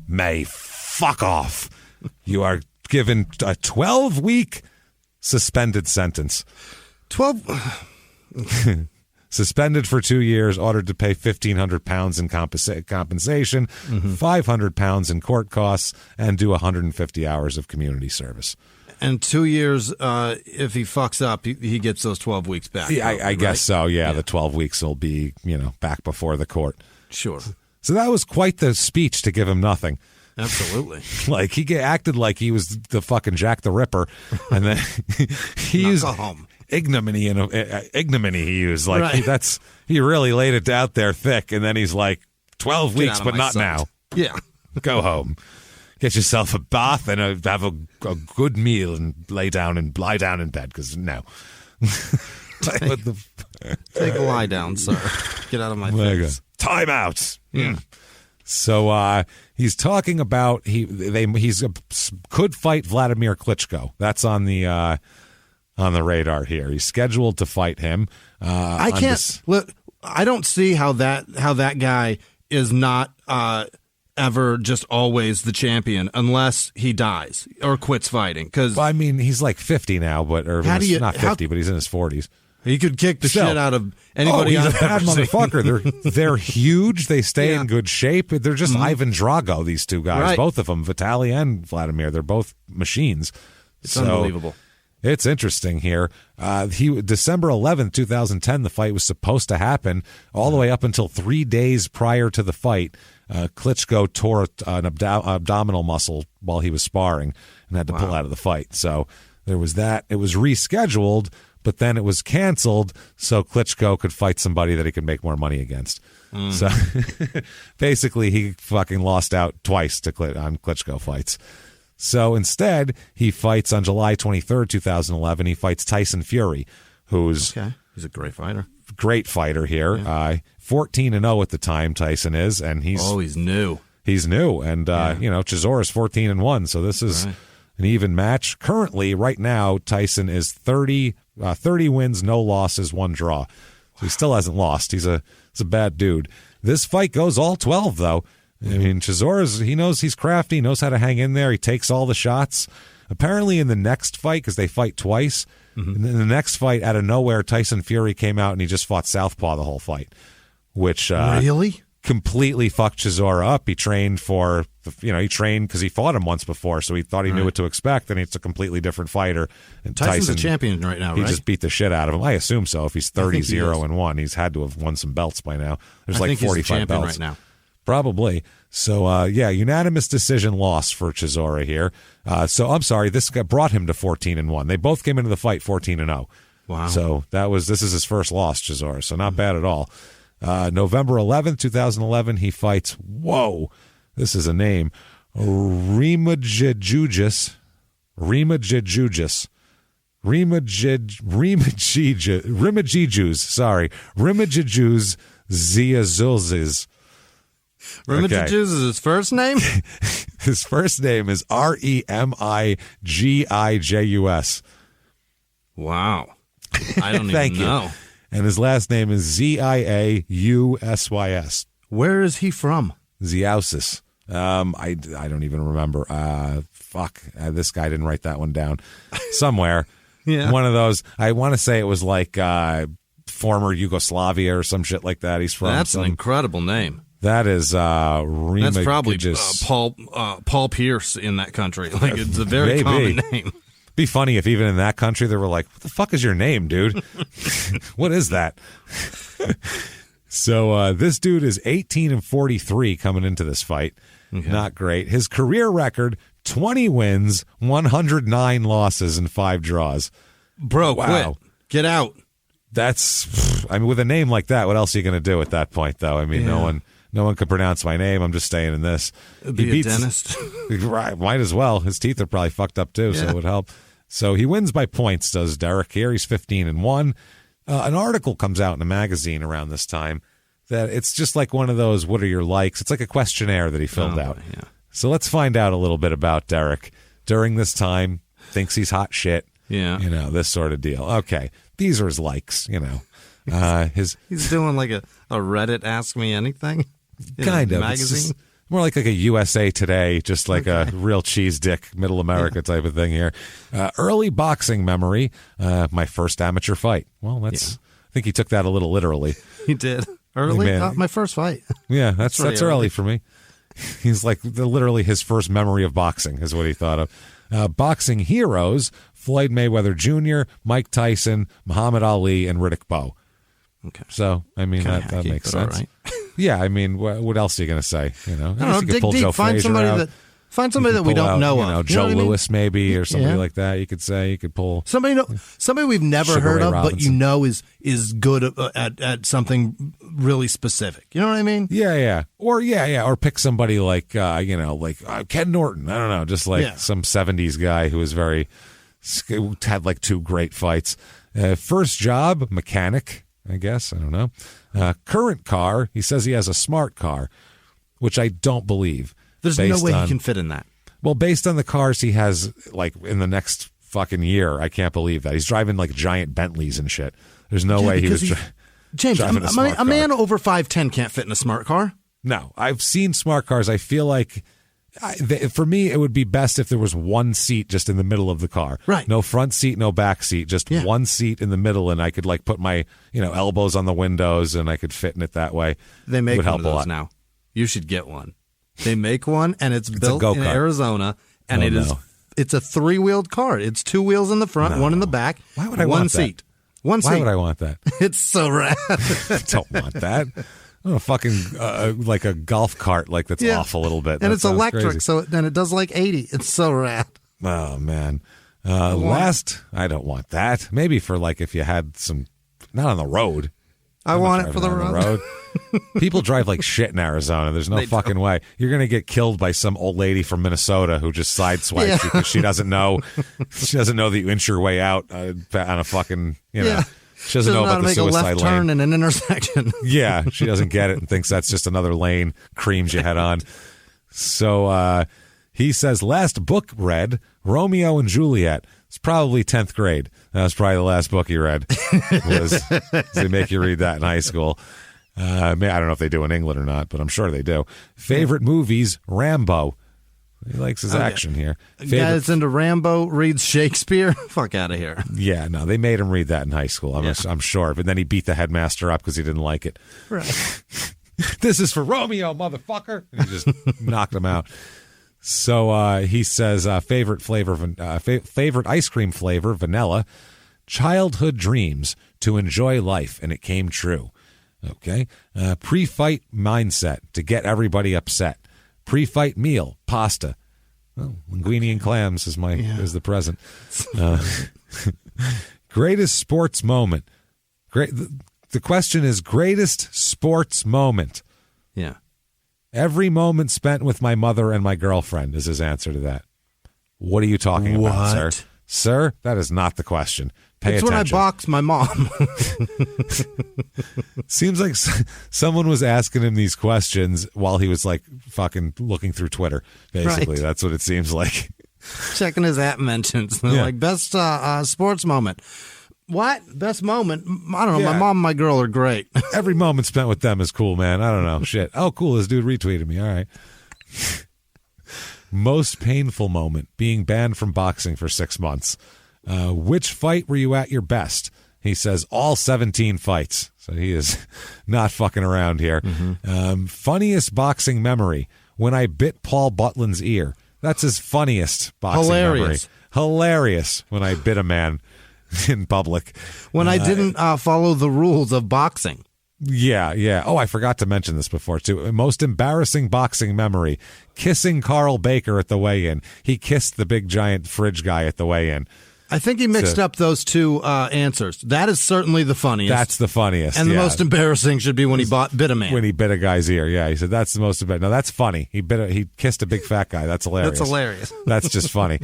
may fuck off. You are given a 12-week suspended sentence." 12... Suspended for 2 years, ordered to pay £1,500 in compensation, £500 in court costs, and do 150 hours of community service. And 2 years, if he fucks up, he gets those 12 weeks back. Yeah, I guess so. Yeah, the 12 weeks will be, back before the court. Sure. So that was quite the speech to give him nothing. Absolutely. Like he acted like he was the fucking Jack the Ripper, and then he used ignominy and ignominy. He used he really laid it out there thick, and then he's like 12 weeks, but not now. Yeah, go home, get yourself a bath, and have a good meal, and lie down in bed because no. Take a lie down, sir. Get out of my face. Time out. Yeah. So he's talking about could fight Vladimir Klitschko. That's on the radar here. He's scheduled to fight him. I can't. I don't see how that guy is not ever just always the champion unless he dies or quits fighting. Because he's like 50 now, but not 50, but he's in his 40s. He could kick the shit out of anybody. He's a bad motherfucker. They're huge. They stay in good shape. They're just Ivan Drago. These two guys, both of them, Vitaly and Vladimir. They're both machines. It's unbelievable. It's interesting here. December 11th, 2010, the fight was supposed to happen all the way up until 3 days prior to the fight. Klitschko tore an abdominal muscle while he was sparring and had to pull out of the fight. So there was that. It was rescheduled, but then it was canceled so Klitschko could fight somebody that he could make more money against. So basically he fucking lost out twice on Klitschko fights. So instead, he fights on July 23rd, 2011. He fights Tyson Fury, who's he's a great fighter. Great fighter here. 14-0 at the time, Tyson is, and he's new. He's new, and Chisora's 14-1, so this is an even match. Currently, right now, Tyson is 30 wins, no losses, 1 draw. So he still hasn't lost. He's a bad dude. This fight goes all 12, though. I mean, he knows he's crafty, knows how to hang in there. He takes all the shots. Apparently, in the next fight, because they fight twice, in the next fight, out of nowhere, Tyson Fury came out and he just fought southpaw the whole fight, which really completely fucked Chisora up. He trained because he fought him once before, so he thought he knew what to expect, and it's a completely different fighter. And Tyson's the champion right now, right? He just beat the shit out of him. I assume so. If he's 30-0-1, he's had to have won some belts by now. There's like 45 belts right now. Probably. So, unanimous decision loss for Chisora here. So, I'm sorry, this guy brought him to 14-1. They both came into the fight 14-0. Wow. So, this is his first loss, Chisora, so not bad at all. November 11th, 2011, he fights, this is a name, Rimajijus Ziazulzis. Rimajijus is his first name? His first name is Remigijus. Wow. I don't even know. And his last name is Ziausys. Where is he from? Ziausis. I don't even remember. This guy didn't write that one down. Somewhere. Yeah. One of those. I want to say it was like former Yugoslavia or some shit like that. He's from. That's an incredible name. That is Remigijus. That's probably Paul Pierce in that country. Like, it's a very common name. Be funny if even in that country they were like, "What the fuck is your name, dude? What is that?" So this dude is 18-43 coming into this fight. Okay. Not great. His career record: 20 wins, 109 losses, and 5 draws. Bro, quit. Get out. That's. With a name like that, what else are you going to do at that point, though? No one could pronounce my name. I'm just staying in this. Be a dentist. Right, might as well. His teeth are probably fucked up too, so it would help. So he wins by points, does Dereck here. He's 15-1. An article comes out in a magazine around this time that it's just like one of those, what are your likes? It's like a questionnaire that he filled out. Yeah. So let's find out a little bit about Dereck. During this time, thinks he's hot shit. Yeah. This sort of deal. Okay. These are his likes, He's doing like a Reddit Ask Me Anything. Kind of magazine. More like a USA Today, just like a real cheese dick, middle America type of thing here. Early boxing memory, my first amateur fight. Well, I think he took that a little literally. He did. Early? My first fight. Yeah, that's early for me. He's like literally his first memory of boxing is what he thought of. Boxing heroes: Floyd Mayweather Jr., Mike Tyson, Muhammad Ali, and Riddick Bowe. Okay. So, I mean, that makes sense. Right. Yeah, I mean, what else are you going to say? You know, I don't know, dig deep. Joe find somebody out. Find somebody that we don't know of. Joe Lewis maybe, or somebody like that. You could say, you could pull somebody we've never heard of, Robinson. But you know is good at something really specific. You know what I mean? Yeah. Or pick somebody like Ken Norton. I don't know, just like some '70s guy who was had like 2 great fights. First job, mechanic, I guess. I don't know. Current car, he says he has a smart car, which I don't believe. There's no way he can fit in that. Well, based on the cars he has, like, in the next fucking year, I can't believe that. He's driving, like, giant Bentleys and shit. There's no way he was James, driving a smart car. A man over 5'10" can't fit in a smart car. No. I've seen smart cars. I feel like, for me, it would be best if there was one seat just in the middle of the car. Right. No front seat, no back seat, just one seat in the middle, and I could, like, put my, elbows on the windows, and I could fit in it that way. They make one of those now. You should get one. They make one, and it's built in Arizona, and it's a 3-wheeled car. It's 2 wheels in the front, 1 in the back. Why would I one want seat? That? One seat. Why would I want that? It's so rad. I don't want that. I want a fucking like a golf cart, like that's off a little bit. And it's electric, crazy. so then it does like 80. It's so rad. Oh man. I don't want that. Maybe for like if you had some, not on the road. I want it for the road. People drive like shit in Arizona. There's no fucking way. You're going to get killed by some old lady from Minnesota who just sideswipes you because she doesn't know. She doesn't know that you inch your way out on a fucking, She doesn't know about the suicide lane. Make a left turn in an intersection. Yeah, she doesn't get it and thinks that's just another lane. Creams you head on. So he says, last book read, Romeo and Juliet. It's probably 10th grade. That was probably the last book he read. They make you read that in high school. I don't know if they do in England or not, but I'm sure they do. Favorite movies, Rambo. He likes his action here. Guy that's into Rambo reads Shakespeare. Fuck out of here. Yeah, no, they made him read that in high school. I'm sure. But then he beat the headmaster up because he didn't like it. Right. This is for Romeo, motherfucker. And he just knocked him out. So he says favorite ice cream flavor, vanilla. Childhood dreams to enjoy life, and it came true. Okay. Pre-fight mindset to get everybody upset. Pre-fight meal, pasta. Well, linguine and clams is the present. Greatest sports moment. The question is greatest sports moment. Yeah. Every moment spent with my mother and my girlfriend is his answer to that. What are you talking about, sir? Sir, that is not the question. Pay attention. When I boxed my mom. Seems like someone was asking him these questions while he was like fucking looking through Twitter. Basically, That's what it seems like. Checking his app mentions. Like, best sports moment. What? Best moment? I don't know. My mom and my girl are great. Every moment spent with them is cool, man. I don't know. Shit. Oh, cool. This dude retweeted me. All right. Most painful moment, being banned from boxing for 6 months. Which fight were you at your best? He says all 17 fights. So he is not fucking around here. Mm-hmm. Funniest boxing memory, when I bit Paul Butlin's ear. That's his funniest boxing memory. Hilarious when I bit a man in public. When I didn't follow the rules of boxing. Yeah. Oh, I forgot to mention this before, too. Most embarrassing boxing memory, kissing Carl Baker at the weigh-in. He kissed the big giant fridge guy at the weigh-in. I think he mixed up those two answers. That is certainly the funniest. That's the funniest. And the most embarrassing should be when he bit a man. When he bit a guy's ear. Yeah, he said that's the most embarrassing. No, that's funny. He kissed a big fat guy. That's hilarious. That's hilarious. That's just funny.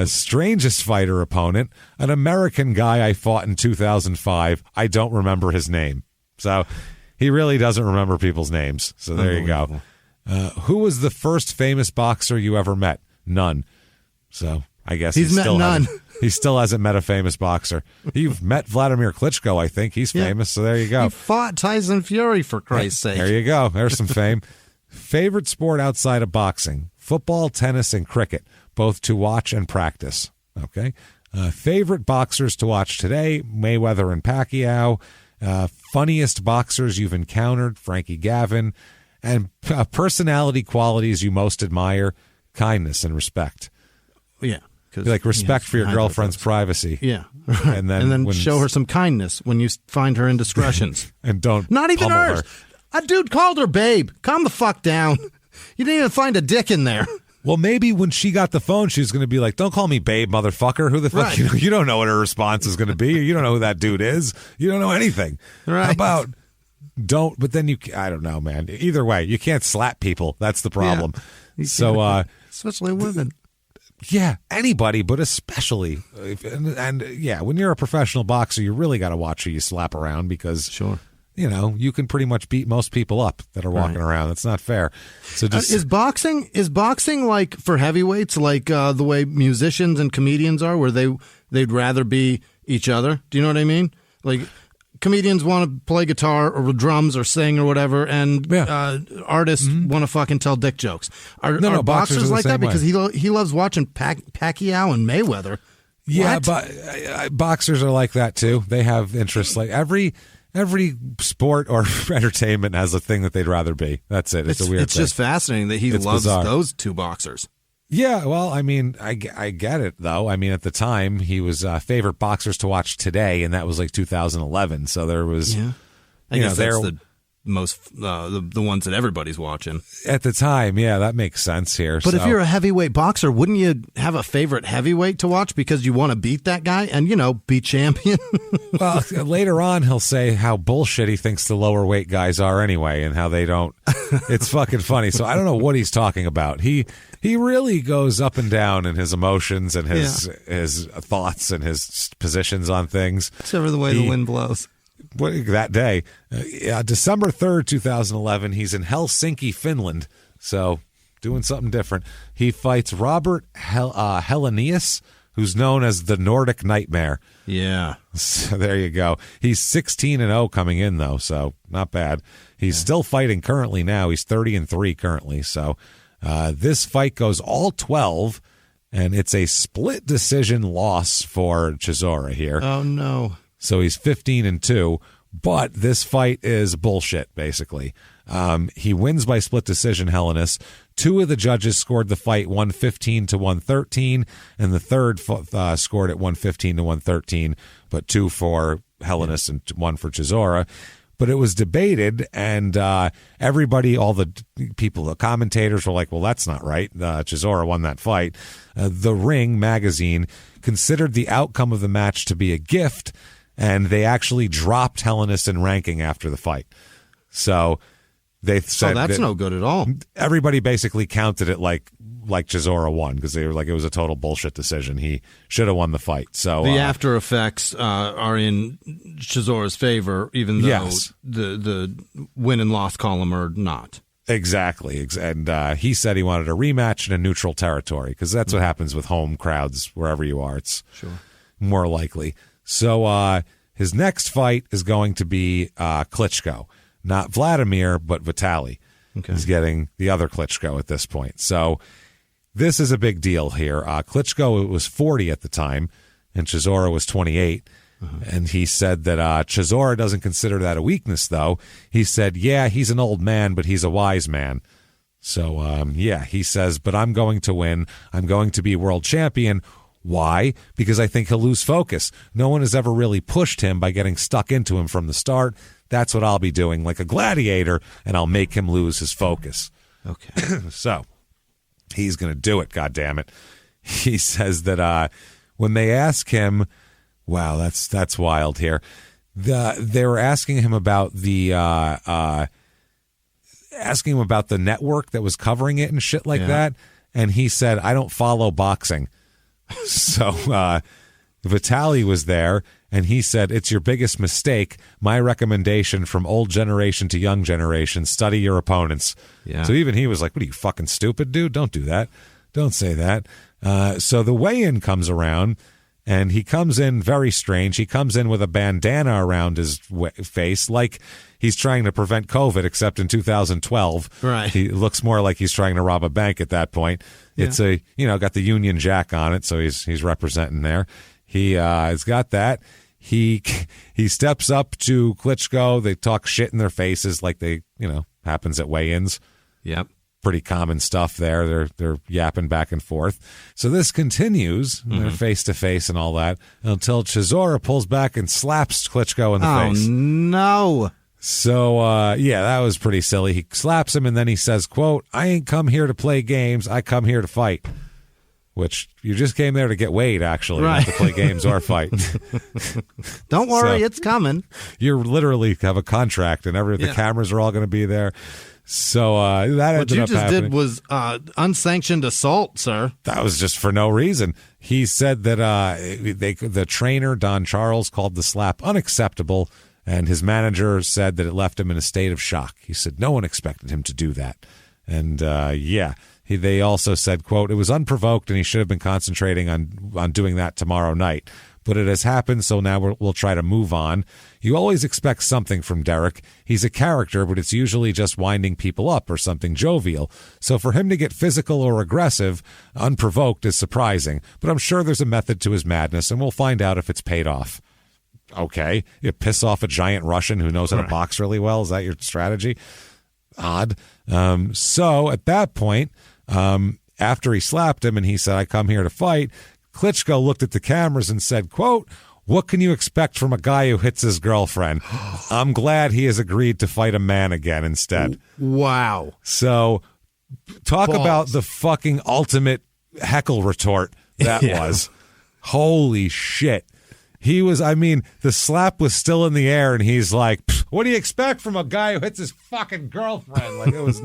Strangest fighter opponent, an American guy I fought in 2005. I don't remember his name. So he really doesn't remember people's names. So there you go. Who was the first famous boxer you ever met? None. So I guess he's met none. He still hasn't met a famous boxer. You've met Vladimir Klitschko, I think. He's famous, so there you go. He fought Tyson Fury, for Christ's sake. There you go. There's some fame. Favorite sport outside of boxing? Football, tennis, and cricket, both to watch and practice. Okay. Favorite boxers to watch today? Mayweather and Pacquiao. Funniest boxers you've encountered? Frankie Gavin. And personality qualities you most admire, kindness and respect. Yeah. Like respect for your girlfriend's privacy. Yeah. Right. And then show her some kindness when you find her indiscretions. And don't Not even hers. A dude called her babe. Calm the fuck down. You didn't even find a dick in there. Well, maybe when she got the phone, she was going to be like, don't call me babe, motherfucker. Who the fuck? Right. You don't know what her response is going to be. You don't know who that dude is. You don't know anything. Right. How about don't, but then I don't know, man. Either way, you can't slap people. That's the problem. Yeah. So, especially women. Yeah, anybody, but especially, and yeah, when you're a professional boxer, you really got to watch who you slap around because, sure, you can pretty much beat most people up that are walking around. That's not fair. So just is boxing like for heavyweights, like the way musicians and comedians are, where they'd rather be each other? Do you know what I mean? Like comedians want to play guitar or drums or sing or whatever, and artists want to fucking tell dick jokes. Are boxers like that? Because he loves watching Pacquiao and Mayweather. Yeah, but boxers are like that too. They have interests. Like every sport or entertainment has a thing that they'd rather be. That's it. It's a weird thing. It's just fascinating that he loves those two boxers. Yeah, well, I mean, I get it, though. I mean, at the time, he was favorite boxers to watch today, and that was like 2011. So there was, I guess that's the most the ones that everybody's watching at the time. Yeah, that makes sense here. But if you're a heavyweight boxer, wouldn't you have a favorite heavyweight to watch because you want to beat that guy and be champion? Well, later on, he'll say how bullshit he thinks the lower weight guys are anyway, and how they don't. It's fucking funny. So I don't know what he's talking about. He really goes up and down in his emotions and his thoughts and his positions on things. Whichever the way the wind blows. That day, December 3rd, 2011, he's in Helsinki, Finland. So doing something different. He fights Robert Helenius, who's known as the Nordic Nightmare. Yeah. So there you go. He's 16-0 coming in, though, so not bad. He's still fighting currently now. He's 30-3 currently. So this fight goes all 12, and it's a split decision loss for Chisora here. Oh, no. So he's 15-2, but this fight is bullshit, basically. He wins by split decision, Helenius. Two of the judges scored the fight 115-113, and the third scored it 115-113, but two for Helenius and one for Chisora. But it was debated, and everybody, all the people, the commentators were like, well, that's not right. Chisora won that fight. The Ring magazine considered the outcome of the match to be a gift, and they actually dropped Helenius in ranking after the fight. So they said that's no good at all. Everybody basically counted it like Chisora won because they were like, it was a total bullshit decision. He should have won the fight. So the after effects are in Chisora's favor, even though the win and loss column are not. Exactly. And he said he wanted a rematch in a neutral territory because that's what happens with home crowds wherever you are. It's more likely. So his next fight is going to be Klitschko. Not Vladimir, but Vitaly. Okay. He's getting the other Klitschko at this point. So this is a big deal here. Klitschko was 40 at the time, and Chisora was 28. And he said that Chisora doesn't consider that a weakness, though. He said, yeah, he's an old man, but he's a wise man. So, he says, but I'm going to win. I'm going to be world champion. Why? Because I think he'll lose focus. No one has ever really pushed him by getting stuck into him from the start. That's what I'll be doing, like a gladiator, and I'll make him lose his focus. Okay. So he's going to do it, goddammit. He says that when they ask him, wow, that's wild here. They were asking him about the network that was covering it and shit like that, and he said, I don't follow boxing. So Vitaly was there, and he said, it's your biggest mistake. My recommendation from old generation to young generation, study your opponents. Yeah. So even he was like, what are you, fucking stupid, dude? Don't do that. Don't say that. So the weigh-in comes around, and he comes in very strange. He comes in with a bandana around his face like he's trying to prevent COVID, except in 2012. Right. He looks more like he's trying to rob a bank at that point. It's got the Union Jack on it, so he's representing there. He's got that. He steps up to Klitschko. They talk shit in their faces like they happens at weigh-ins. Yep. Pretty common stuff there. They're yapping back and forth. So this continues. They're face-to-face and all that until Chisora pulls back and slaps Klitschko in the face. Oh, no. So, that was pretty silly. He slaps him, and then he says, quote, "I ain't come here to play games. I come here to fight." Which, you just came there to get weighed, actually, right. Not to play games or fight. Don't worry, it's coming. You literally have a contract, and the cameras are all going to be there. So that ended up happening. What you just did was unsanctioned assault, sir. That was just for no reason. He said that the trainer, Don Charles, called the slap unacceptable, and his manager said that it left him in a state of shock. He said no one expected him to do that. And, they also said, quote, "It was unprovoked, and he should have been concentrating on doing that tomorrow night. But it has happened, so now we'll try to move on. You always expect something from Dereck. He's a character, but it's usually just winding people up or something jovial. So for him to get physical or aggressive, unprovoked, is surprising. But I'm sure there's a method to his madness, and we'll find out if it's paid off." Okay. You piss off a giant Russian who knows how to box really well? Is that your strategy? Odd. So at that point, after he slapped him and he said, "I come here to fight," Klitschko looked at the cameras and said, quote, "What can you expect from a guy who hits his girlfriend? I'm glad he has agreed to fight a man again instead." Wow. So talk about the fucking ultimate heckle retort that was. Holy shit. He was, the slap was still in the air, and he's like, "What do you expect from a guy who hits his fucking girlfriend?" Like, it was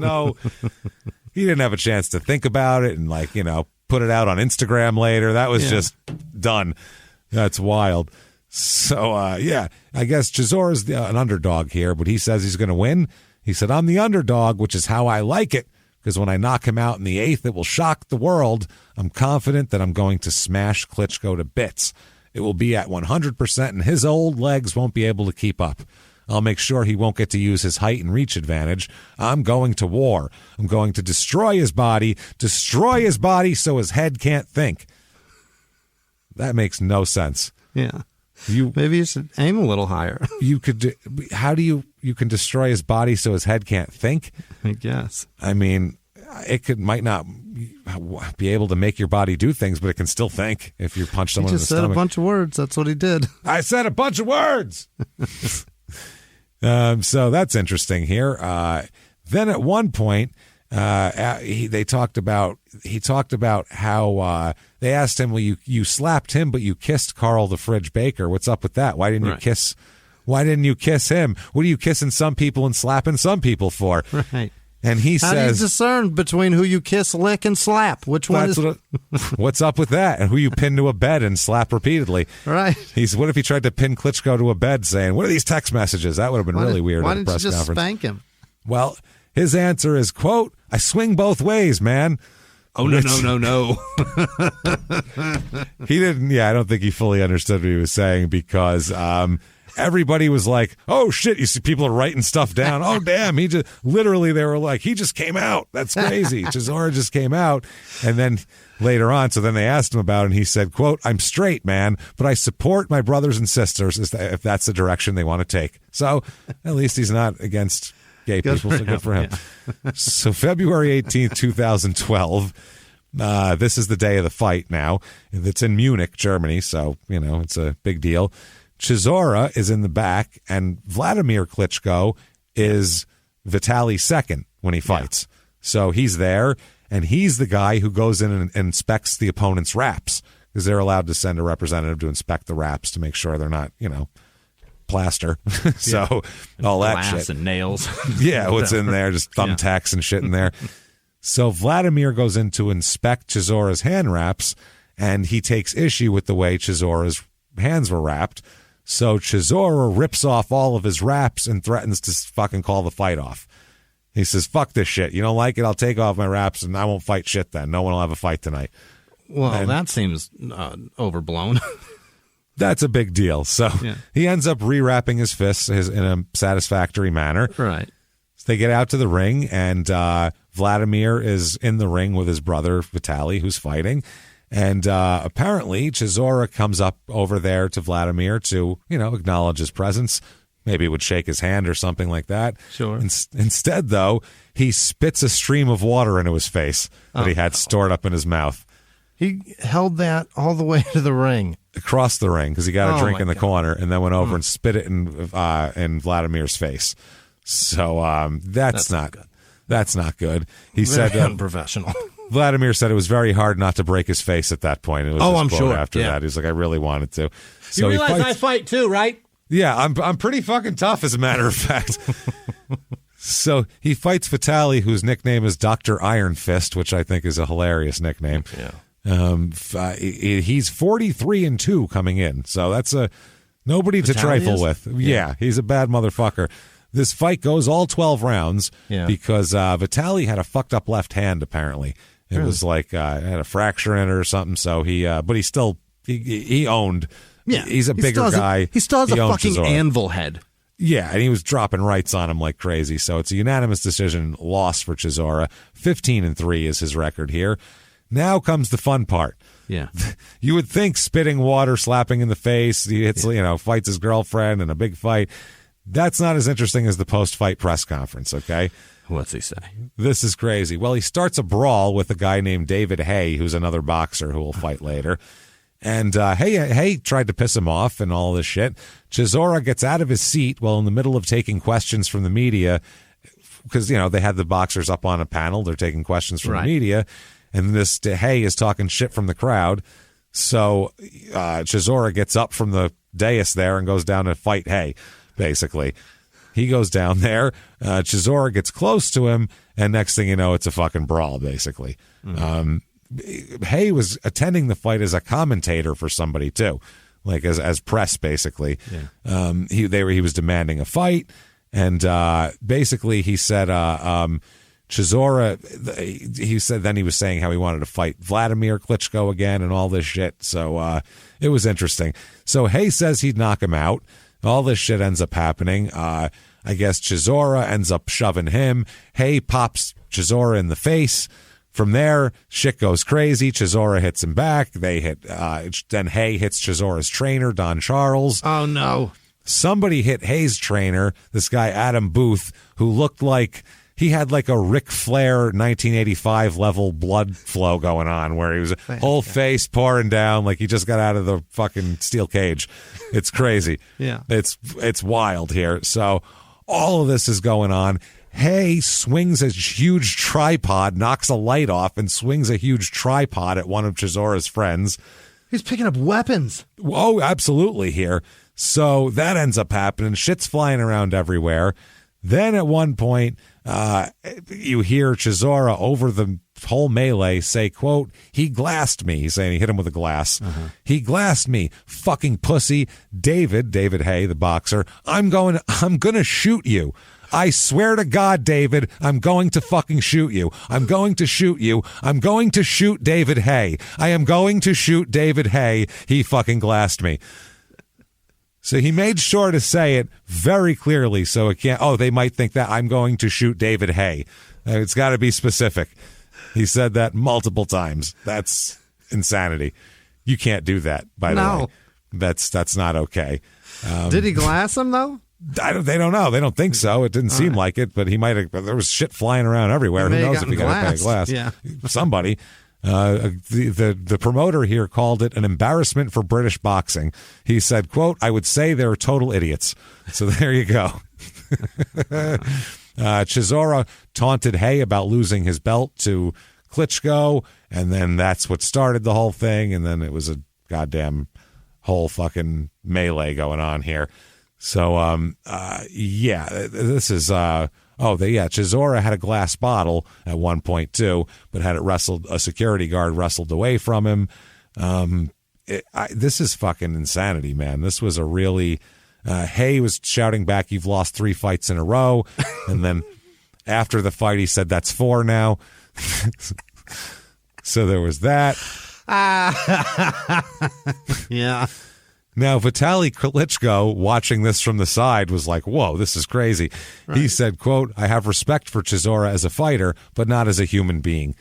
he didn't have a chance to think about it and, put it out on Instagram later. That was just done. That's wild. So, I guess Chisora's an underdog here, but he says he's going to win. He said, "I'm the underdog, which is how I like it, because when I knock him out in the 8th, it will shock the world. I'm confident that I'm going to smash Klitschko to bits. It will be at 100%, and his old legs won't be able to keep up. I'll make sure he won't get to use his height and reach advantage. I'm going to war. I'm going to destroy his body so his head can't think." That makes no sense. Yeah. Maybe you should aim a little higher. You can destroy his body so his head can't think? I guess. It might not be able to make your body do things, but it can still think if you punch someone in the stomach. He just said a bunch of words. That's what he did. I said a bunch of words. So that's interesting here. Then at one point, he talked about how they asked him, "Well, you slapped him, but you kissed Carl the Fridge Baker. What's up with that? Why didn't you kiss? Why didn't you kiss him? What are you kissing some people and slapping some people for?" Right. And he says, "How do you discern between who you kiss, lick, and slap? Which one is?" What's up with that? And who you pin to a bed and slap repeatedly? Right. What if he tried to pin Klitschko to a bed, saying, "What are these text messages?" That would have been really weird. Why at a didn't you press just conference. spank him? Well, his answer is, quote, "I swing both ways, man." Oh, no. He didn't. Yeah, I don't think he fully understood what he was saying, because everybody was like, "Oh shit!" You see, people are writing stuff down. Oh damn! They were like, "He just came out. That's crazy." Chisora just came out, and then later on, so then they asked him about it, and he said, "Quote: I'm straight, man, but I support my brothers and sisters if that's the direction they want to take." So at least he's not against gay people. So good for him. Yeah. So February 18th, 2012. This is the day of the fight. Now it's in Munich, Germany. So it's a big deal. Chisora is in the back, and Vladimir Klitschko is Vitaly's second when he fights. Yeah. So he's there, and he's the guy who goes in and inspects the opponent's wraps, because they're allowed to send a representative to inspect the wraps to make sure they're not, plaster. So all that glass shit. And nails. Yeah, what's in there, just thumbtacks and shit in there. So Vladimir goes in to inspect Chisora's hand wraps, and he takes issue with the way Chisora's hands were wrapped. So Chisora rips off all of his wraps and threatens to fucking call the fight off. He says, "Fuck this shit. You don't like it? I'll take off my wraps and I won't fight shit then. No one will have a fight tonight." Well, that seems overblown. That's a big deal. So he ends up rewrapping his fists in a satisfactory manner. Right. So they get out to the ring, and Vladimir is in the ring with his brother Vitaly, who's fighting. And apparently Chisora comes up over there to Vladimir to, acknowledge his presence. maybe would shake his hand or something like that. Sure. Instead, though, he spits a stream of water into his face that he had stored up in his mouth. He held that all the way to the ring. Across the ring, because he got a drink in the corner, and then went over and spit it in Vladimir's face. So that's not good. That's not good. He said unprofessional. Vladimir said it was very hard not to break his face at that point. It was I'm sure. After that, he's like, I really wanted to. So you realize I fight too, right? Yeah, I'm pretty fucking tough, as a matter of fact. So he fights Vitali, whose nickname is Dr. Iron Fist, which I think is a hilarious nickname. Yeah. He's 43-2 coming in, so that's nobody to trifle with. Yeah, he's a bad motherfucker. This fight goes all 12 rounds because Vitali had a fucked up left hand. Apparently, it was like had a fracture in it or something. So but he still he owned. Yeah, he's a bigger guy. He still has a fucking Chisora. anvil head. Yeah, and he was dropping rights on him like crazy. So it's a unanimous decision loss for Chisora. 15-3 is his record here. Now comes the fun part. Yeah. You would think spitting water, slapping in the face, he hits, fights his girlfriend in a big fight. That's not as interesting as the post-fight press conference, okay? What's he say? This is crazy. Well, he starts a brawl with a guy named David Hay, who's another boxer who will fight later. And Hay tried to piss him off and all this shit. Chisora gets out of his seat while in the middle of taking questions from the media because, they had the boxers up on a panel. They're taking questions from the media. And this Hay is talking shit from the crowd. So Chisora gets up from the dais there and goes down to fight Hay, basically. He goes down there. Chisora gets close to him. And next thing you know, it's a fucking brawl, basically. Mm-hmm. Hay was attending the fight as a commentator for somebody, too, like as press, basically. Yeah. He was demanding a fight. And basically he said... Chisora, he said then he was saying how he wanted to fight Vladimir Klitschko again and all this shit. So it was interesting. So Hay says he'd knock him out. All this shit ends up happening. I guess Chisora ends up shoving him. Hay pops Chisora in the face. From there, shit goes crazy. Chisora hits him back. They hit. Then Hay hits Chisora's trainer, Don Charles. Oh, no. Somebody hit Hay's trainer, this guy Adam Booth, who looked like... He had like a Ric Flair 1985 level blood flow going on where he was whole face pouring down like he just got out of the fucking steel cage. It's crazy. Yeah. It's wild here. So all of this is going on. Hay swings a huge tripod, knocks a light off, and swings a huge tripod at one of Chisora's friends. He's picking up weapons. Oh, absolutely here. So that ends up happening. Shit's flying around everywhere. Then at one point, you hear Chisora over the whole melee say, quote, he glassed me. He's saying he hit him with a glass. Uh-huh. He glassed me, fucking pussy. David Hay, the boxer, I'm going to shoot you. I swear to God, David, I'm going to fucking shoot you. I'm going to shoot you. I'm going to shoot David Hay. I am going to shoot David Hay. He fucking glassed me. So he made sure to say it very clearly so it can't, they might think that I'm going to shoot David Hay. It's got to be specific. He said that multiple times. That's insanity. You can't do that, by the way. That's not okay. Did he glass him, though? They don't know. They don't think so. It didn't seem like it, but he might have. There was shit flying around everywhere. Who knows if he got hit by a glass? Yeah. Somebody. The promoter here called it an embarrassment for British boxing. He said, quote, I would say they're total idiots. So there you go. Chisora taunted Hay about losing his belt to Klitschko, and then that's what started the whole thing, and then it was a goddamn whole fucking melee going on here. So, this is... Chisora had a glass bottle at one point too, but had a security guard wrestled away from him. This is fucking insanity, man. This was a really, Hay was shouting back, you've lost 3 fights in a row. And then after the fight, he said, that's 4 now. So there was that. Yeah. Now, Vitali Klitschko, watching this from the side, was like, whoa, this is crazy. Right. He said, quote, I have respect for Chisora as a fighter, but not as a human being.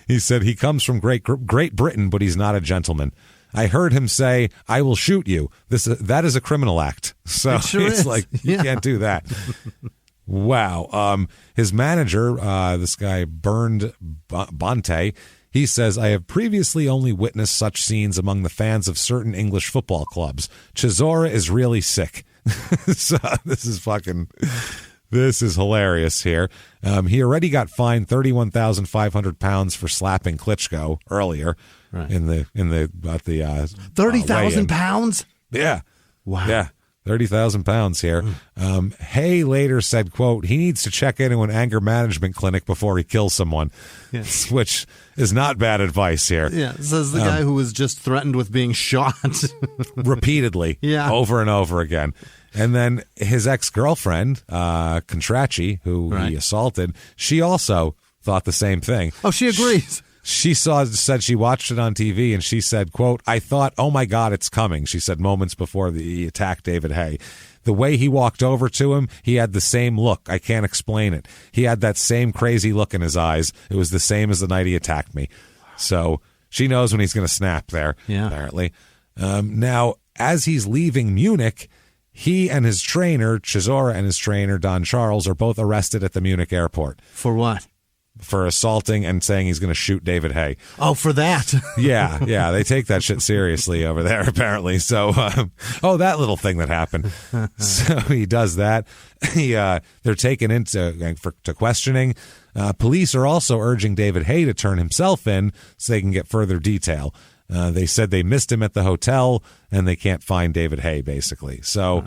He said he comes from Great Britain, but he's not a gentleman. I heard him say, "I will shoot you." That is a criminal act. So It sure it's is. like, you can't do that. Wow. His manager, this guy Bernd Bonte, he says, "I have previously only witnessed such scenes among the fans of certain English football clubs. Chisora is really sick." So this is hilarious here. He already got fined £31,500 for slapping Klitschko earlier in the 30,000 pounds. Yeah. Wow. Yeah. £30,000 here. Hay later said, quote, "He needs to check into an anger management clinic before he kills someone," which is not bad advice here. Yeah, says the guy who was just threatened with being shot repeatedly, over and over again. And then his ex-girlfriend, Contracci, who he assaulted, she also thought the same thing. Oh, she agrees. She said she watched it on TV, and she said, quote, "I thought, oh my God, it's coming." She said moments before he attacked David Hay. The way he walked over to him, he had the same look. I can't explain it. He had that same crazy look in his eyes. It was the same as the night he attacked me. So she knows when he's going to snap there, apparently. Now, as he's leaving Munich, he and his trainer, Chisora, and his trainer, Don Charles, are both arrested at the Munich airport. For what? For assaulting and saying he's going to shoot David Hay. Oh, for that. Yeah, they take that shit seriously over there, apparently. So, that little thing that happened. So he does that. They're taken into to questioning. Police are also urging David Hay to turn himself in so they can get further detail. They said they missed him at the hotel and they can't find David Hay, basically. So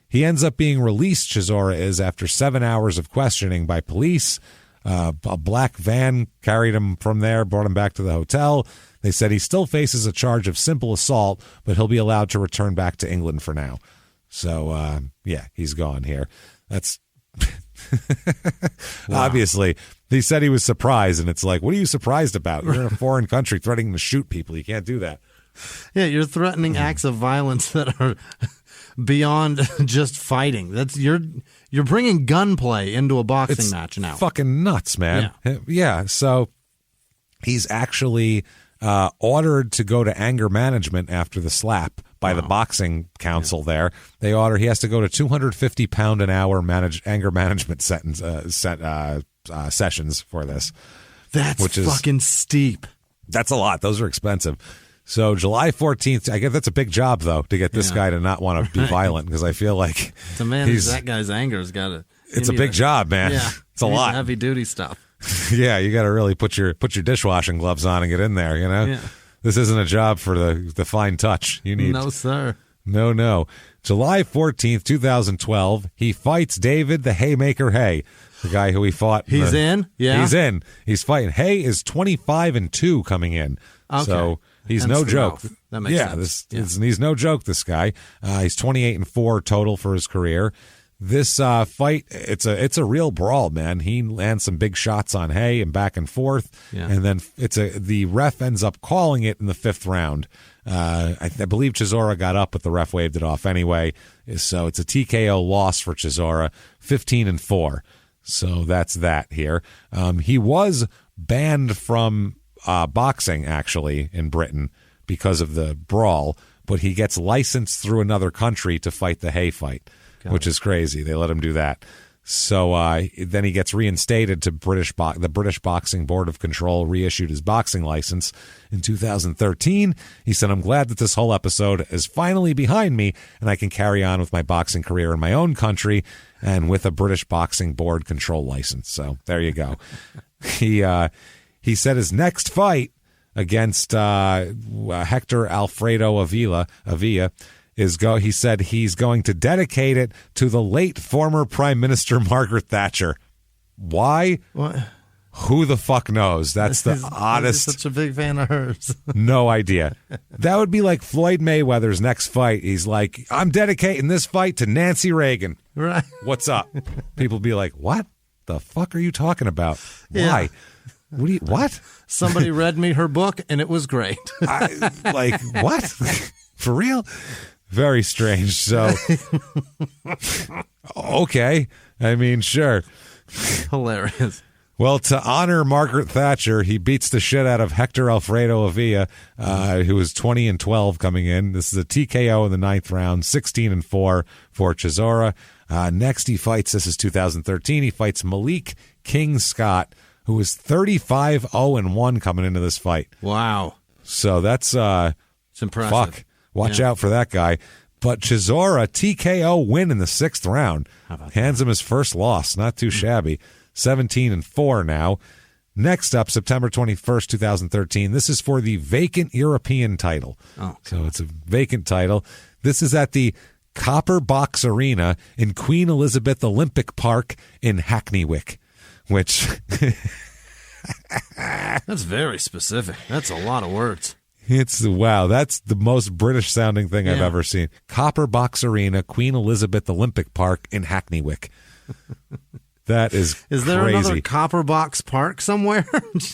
he ends up being released, Chisora is, after 7 hours of questioning by police. A black van carried him from there, brought him back to the hotel. They said he still faces a charge of simple assault, but he'll be allowed to return back to England for now. So, he's gone here. That's obviously, he said he was surprised, and it's like, what are you surprised about? You're in a foreign country threatening to shoot people. You can't do that. Yeah, you're threatening acts of violence that are beyond just fighting. You're bringing gunplay into a boxing match now. Fucking nuts, man. Yeah. So he's actually ordered to go to anger management after the slap by the boxing council there. He has to go to 250 pound an hour anger management sessions for this. That's fucking steep. That's a lot. Those are expensive. So July 14th, I guess that's a big job, though, to get this guy to not want to be violent, because I feel like to manage that guy's anger has got to. It's a big job, man. Yeah, it's a lot. Heavy duty stuff. Yeah, you got to really put your dishwashing gloves on and get in there. You know, This isn't a job for the fine touch. You need no, sir. No. July 14th, 2012, he fights David the Haymaker Hay, the guy who he fought. He's in. Yeah, he's in. He's fighting. Hay is 25-2 coming in. Okay. So. He's no joke. That makes sense. He's no joke, this guy. He's 28-4 total for his career. This fight, it's a real brawl, man. He lands some big shots on Hay and back and forth, and then the ref ends up calling it in the 5th round. I believe Chisora got up, but the ref waved it off anyway. So it's a TKO loss for Chisora, 15-4. So that's that here. He was banned from boxing, actually, in Britain because of the brawl, but he gets licensed through another country to fight the Hay fight, which is crazy. They let him do that. So then he gets reinstated to the British Boxing Board of Control reissued his boxing license in 2013. He said, "I'm glad that this whole episode is finally behind me and I can carry on with my boxing career in my own country and with a British Boxing Board Control license." So there you go. He said his next fight against Hector Alfredo Avila he said he's going to dedicate it to the late former Prime Minister Margaret Thatcher. Why? What? Who the fuck knows? That's the oddest. I'm such a big fan of hers. No idea. That would be like Floyd Mayweather's next fight. He's like, "I'm dedicating this fight to Nancy Reagan." Right. What's up? People be like, "What the fuck are you talking about? Why?" What? Somebody read me her book, and it was great. What? For real? Very strange. So, okay. I mean, sure. Hilarious. Well, to honor Margaret Thatcher, he beats the shit out of Hector Alfredo Avila, who was 20-12 coming in. This is a TKO in the 9th round, 16-4 for Chisora. Next, he fights, this is 2013, he fights Malik King Scott, who was 35-0-1 coming into this fight. Wow. So that's it's impressive. Fuck. Watch out for that guy. But Chisora, TKO win in the 6th round. Hands him his first loss. Not too shabby. 17-4 now. Next up, September 21st, 2013. This is for the vacant European title. Oh, so it's a vacant title. This is at the Copper Box Arena in Queen Elizabeth Olympic Park in Hackneywick, which... That's very specific. That's a lot of words. Wow, that's the most British sounding thing I've ever seen. Copper Box Arena, Queen Elizabeth Olympic Park in Hackneywick. That is there crazy. Another Copper Box Park somewhere?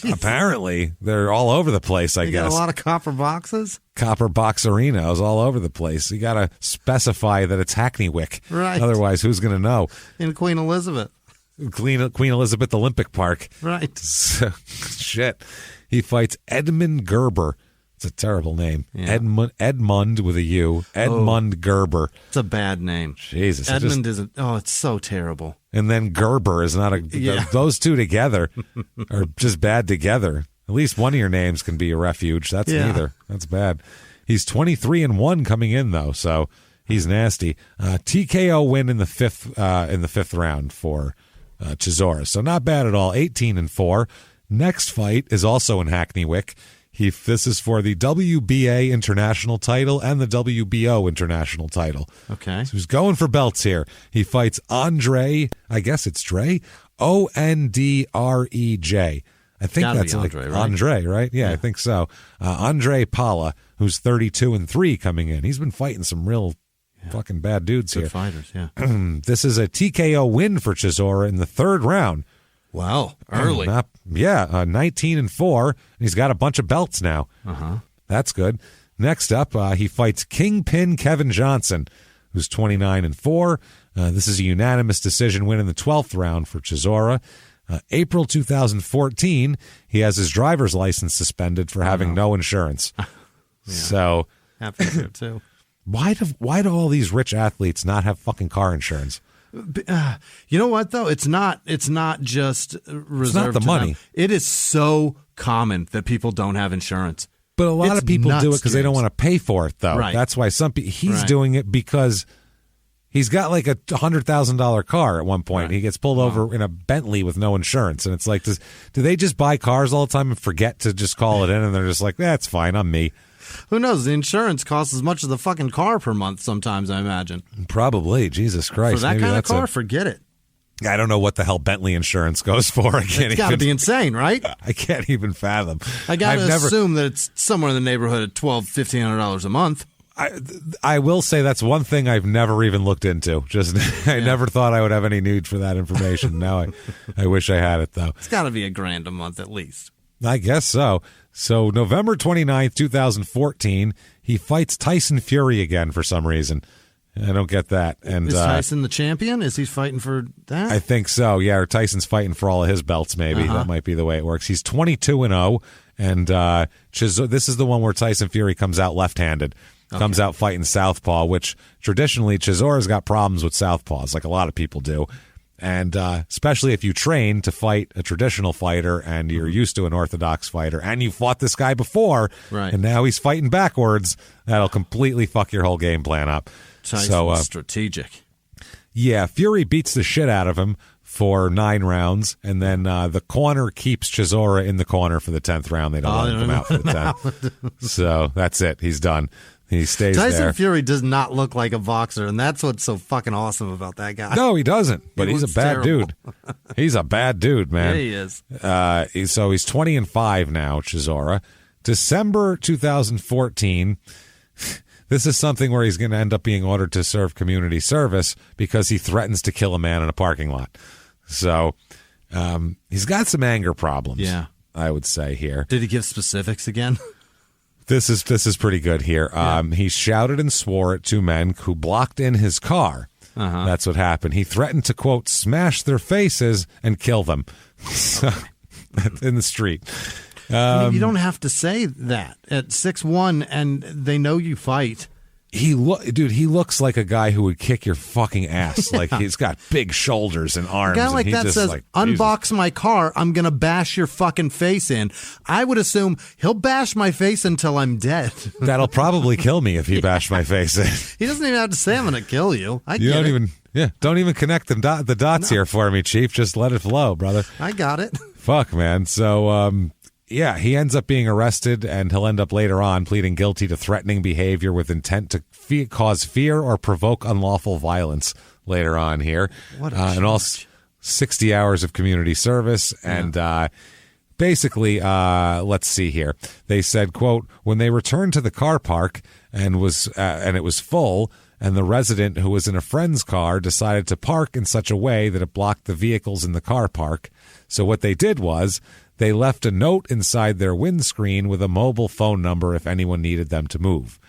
Apparently. They're all over the place, I guess. Got a lot of copper boxes? Copper Box Arena is all over the place. You got to specify that it's Hackneywick. Right. Otherwise, who's going to know? In Queen Elizabeth. Queen Elizabeth Olympic Park. Right. So, shit. He fights Edmund Gerber. It's a terrible name. Yeah. Edmund with a U. Edmund Gerber. It's a bad name. Jesus. Edmund isn't. Oh, it's so terrible. And then Gerber is not a. Yeah. Those two together are just bad together. At least one of your names can be a refuge. That's neither. That's bad. He's 23-1 coming in though, so he's nasty. TKO win in the fifth round for Chisora. So not bad at all. 18-4. Next fight is also in Hackneywick. This is for the WBA international title and the WBO international title. Okay. So he's going for belts here. He fights Andre, I guess it's Dre, Ondrej. I think that's Andre, right? Andre, right? Yeah, I think so. Andre Pala, who's 32-3 coming in. He's been fighting some real fucking bad dudes Good here. Fighters, yeah. This is a TKO win for Chisora in the 3rd round. Wow, early. 19-4. And he's got a bunch of belts now. That's good. Next up, he fights Kingpin Kevin Johnson, who's 29-4. This is a unanimous decision win in the 12th round for Chisora. April 2014, he has his driver's license suspended for having no insurance. So happens here too. Why do all these rich athletes not have fucking car insurance? You know what though? It's not just reserved. It's not the to money. them. It is so common that people don't have insurance. But a lot of people do it because they don't want to pay for it, though. Right. That's why he's doing it because he's got like a $100,000 car at one point. He gets pulled over in a Bentley with no insurance, and it's like, do they just buy cars all the time and forget to just call it in? And they're just like, that's fine, I'm me. Who knows? The insurance costs as much as the fucking car per month sometimes, I imagine. Probably. Jesus Christ. For that kind of car, forget it. I don't know what the hell Bentley insurance goes for. It's got to be insane, right? I can't even fathom. I got to assume that it's somewhere in the neighborhood of $1,500 a month. I will say that's one thing I've never even looked into. I never thought I would have any need for that information. Now I wish I had it, though. It's got to be $1,000 a month at least. I guess so. So November 29th, 2014, he fights Tyson Fury again for some reason. I don't get that. And is Tyson the champion? Is he fighting for that? I think so, yeah. Or Tyson's fighting for all of his belts, maybe. That might be the way it works. He's 22-0, and this is the one where Tyson Fury comes out left-handed. Comes out fighting southpaw, which traditionally Chisora's got problems with southpaws, like a lot of people do. And especially if you train to fight a traditional fighter and you're used to an orthodox fighter and you fought this guy before, and now he's fighting backwards, that'll completely fuck your whole game plan up. Tyson's strategic. Yeah, Fury beats the shit out of him for 9 rounds, and then the corner keeps Chisora in the corner for the 10th round. They don't let him come out for the 10th. So that's it. He's done. He stays there. Tyson Fury does not look like a boxer, and that's what's so fucking awesome about that guy. No, he doesn't, but he's a bad dude. He's a bad dude, man. Yeah, he is. So he's 20-5 now, Chisora. December 2014, this is something where he's going to end up being ordered to serve community service because he threatens to kill a man in a parking lot. So he's got some anger problems, I would say here. Did he give specifics again? This is pretty good here. He shouted and swore at 2 men who blocked in his car. That's what happened. He threatened to, quote, smash their faces and kill them in the street. I mean, you don't have to say that at 6'1", and they know you fight. He looks like a guy who would kick your fucking ass. Like, he's got big shoulders and arms. A guy like and that says, unbox my car, I'm going to bash your fucking face in. I would assume he'll bash my face until I'm dead. That'll probably kill me if he bashed my face in. He doesn't even have to say I'm going to kill you. Don't even connect the dots here for me, Chief. Just let it flow, brother. I got it. Fuck, man. So, yeah, he ends up being arrested, and he'll end up later on pleading guilty to threatening behavior with intent to cause fear or provoke unlawful violence later on here. What a and also 60 hours of community service. And basically, let's see here. They said, quote, when they returned to the car park and it was full, and the resident who was in a friend's car decided to park in such a way that it blocked the vehicles in the car park. So what they did was they left a note inside their windscreen with a mobile phone number if anyone needed them to move.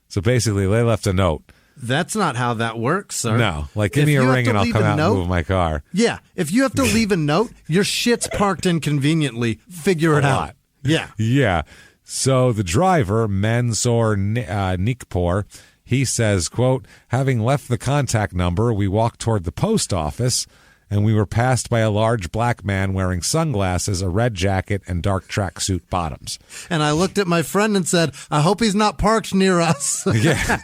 So basically, they left a note. That's not how that works, sir. No, like, give me a ring and I'll come out and move my car. Yeah, if you have to leave a note, your shit's parked inconveniently. Figure it out. Yeah. Yeah. So the driver, Mansoor Nikpour, he says, quote, having left the contact number, we walked toward the post office, and we were passed by a large black man wearing sunglasses, a red jacket, and dark tracksuit bottoms. And I looked at my friend and said, I hope he's not parked near us. Yeah.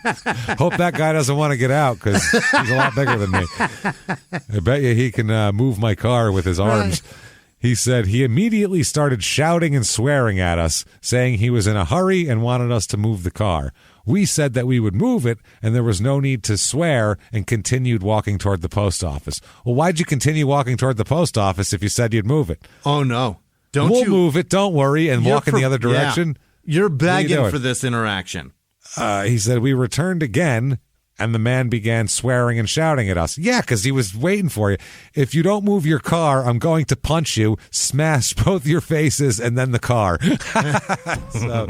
Hope that guy doesn't want to get out, because he's a lot bigger than me. I bet you he can move my car with his arms. Right. He said he immediately started shouting and swearing at us, saying he was in a hurry and wanted us to move the car. We said that we would move it, and there was no need to swear, and continued walking toward the post office. Well, why'd you continue walking toward the post office if you said you'd move it? Oh, no. We'll move it, don't worry, and walk in the other direction. Yeah. You're begging for this interaction. He said we returned again, and the man began swearing and shouting at us. Yeah, because he was waiting for you. If you don't move your car, I'm going to punch you, smash both your faces, and then the car. So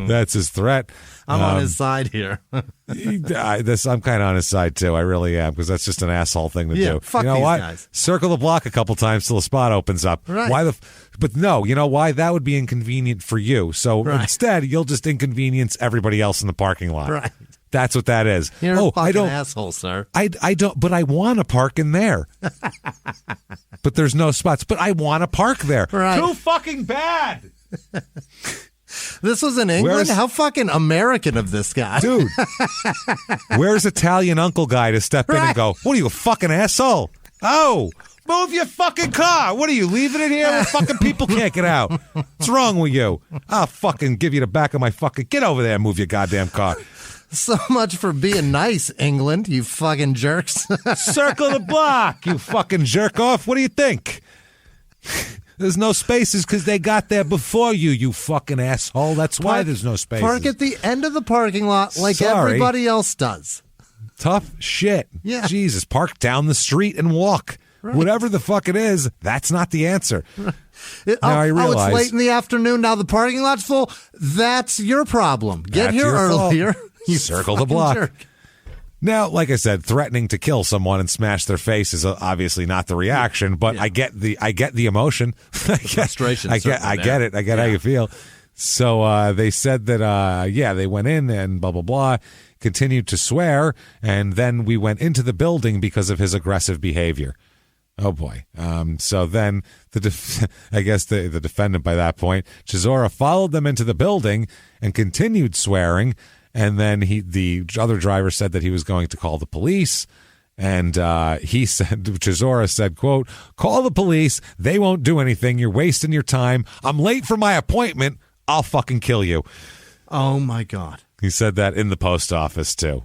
that's his threat. I'm on his side here. I'm kind of on his side, too. I really am, because that's just an asshole thing to do. Fuck you know these what? guys. Circle the block a couple times till a spot opens up. Right. But no, you know why? That would be inconvenient for you. So instead, you'll just inconvenience everybody else in the parking lot. Right. That's what that is. You're a fucking asshole, sir. I don't, but I want to park in there. But there's no spots. But I want to park there. Right. Too fucking bad. This was in England? How fucking American of this guy. Dude. Where's Italian uncle guy to step in and go, what are you, a fucking asshole? Oh, move your fucking car. What are you, leaving it here where fucking people can't get out? What's wrong with you? I'll fucking give you the back of my fucking... Get over there and move your goddamn car. So much for being nice, England, you fucking jerks. Circle the block, you fucking jerk off. What do you think? There's no spaces because they got there before you, you fucking asshole. That's why there's no spaces. Park at the end of the parking lot like everybody else does. Tough shit. Yeah. Jesus, park down the street and walk. Right. Whatever the fuck it is, that's not the answer. Right. Now I realize, it's late in the afternoon. Now the parking lot's full. That's your problem. Get here earlier. Circle the block. Jerk. Now, like I said, threatening to kill someone and smash their face is obviously not the reaction, but I get the emotion. Frustration. I get it. I get how you feel. So they said that they went in and blah blah blah, continued to swear, and then we went into the building because of his aggressive behavior. Oh boy. So then I guess the defendant by that point, Chisora, followed them into the building and continued swearing. And then the other driver said that he was going to call the police. And he said, Chisora said, quote, call the police. They won't do anything. You're wasting your time. I'm late for my appointment. I'll fucking kill you. Oh, my God. He said that in the post office, too.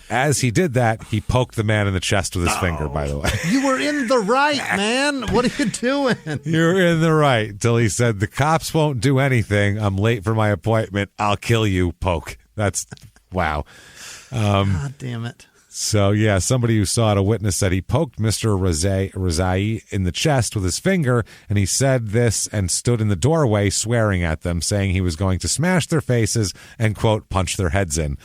As he did that, he poked the man in the chest with his finger, by the way. You were in the right, man. What are you doing? You're in the right. Till he said, the cops won't do anything. I'm late for my appointment. I'll kill you, poke. That's, wow. God damn it. So, yeah, somebody who saw it, a witness, said he poked Mr. Rezai in the chest with his finger, and he said this and stood in the doorway swearing at them, saying he was going to smash their faces and, quote, punch their heads in.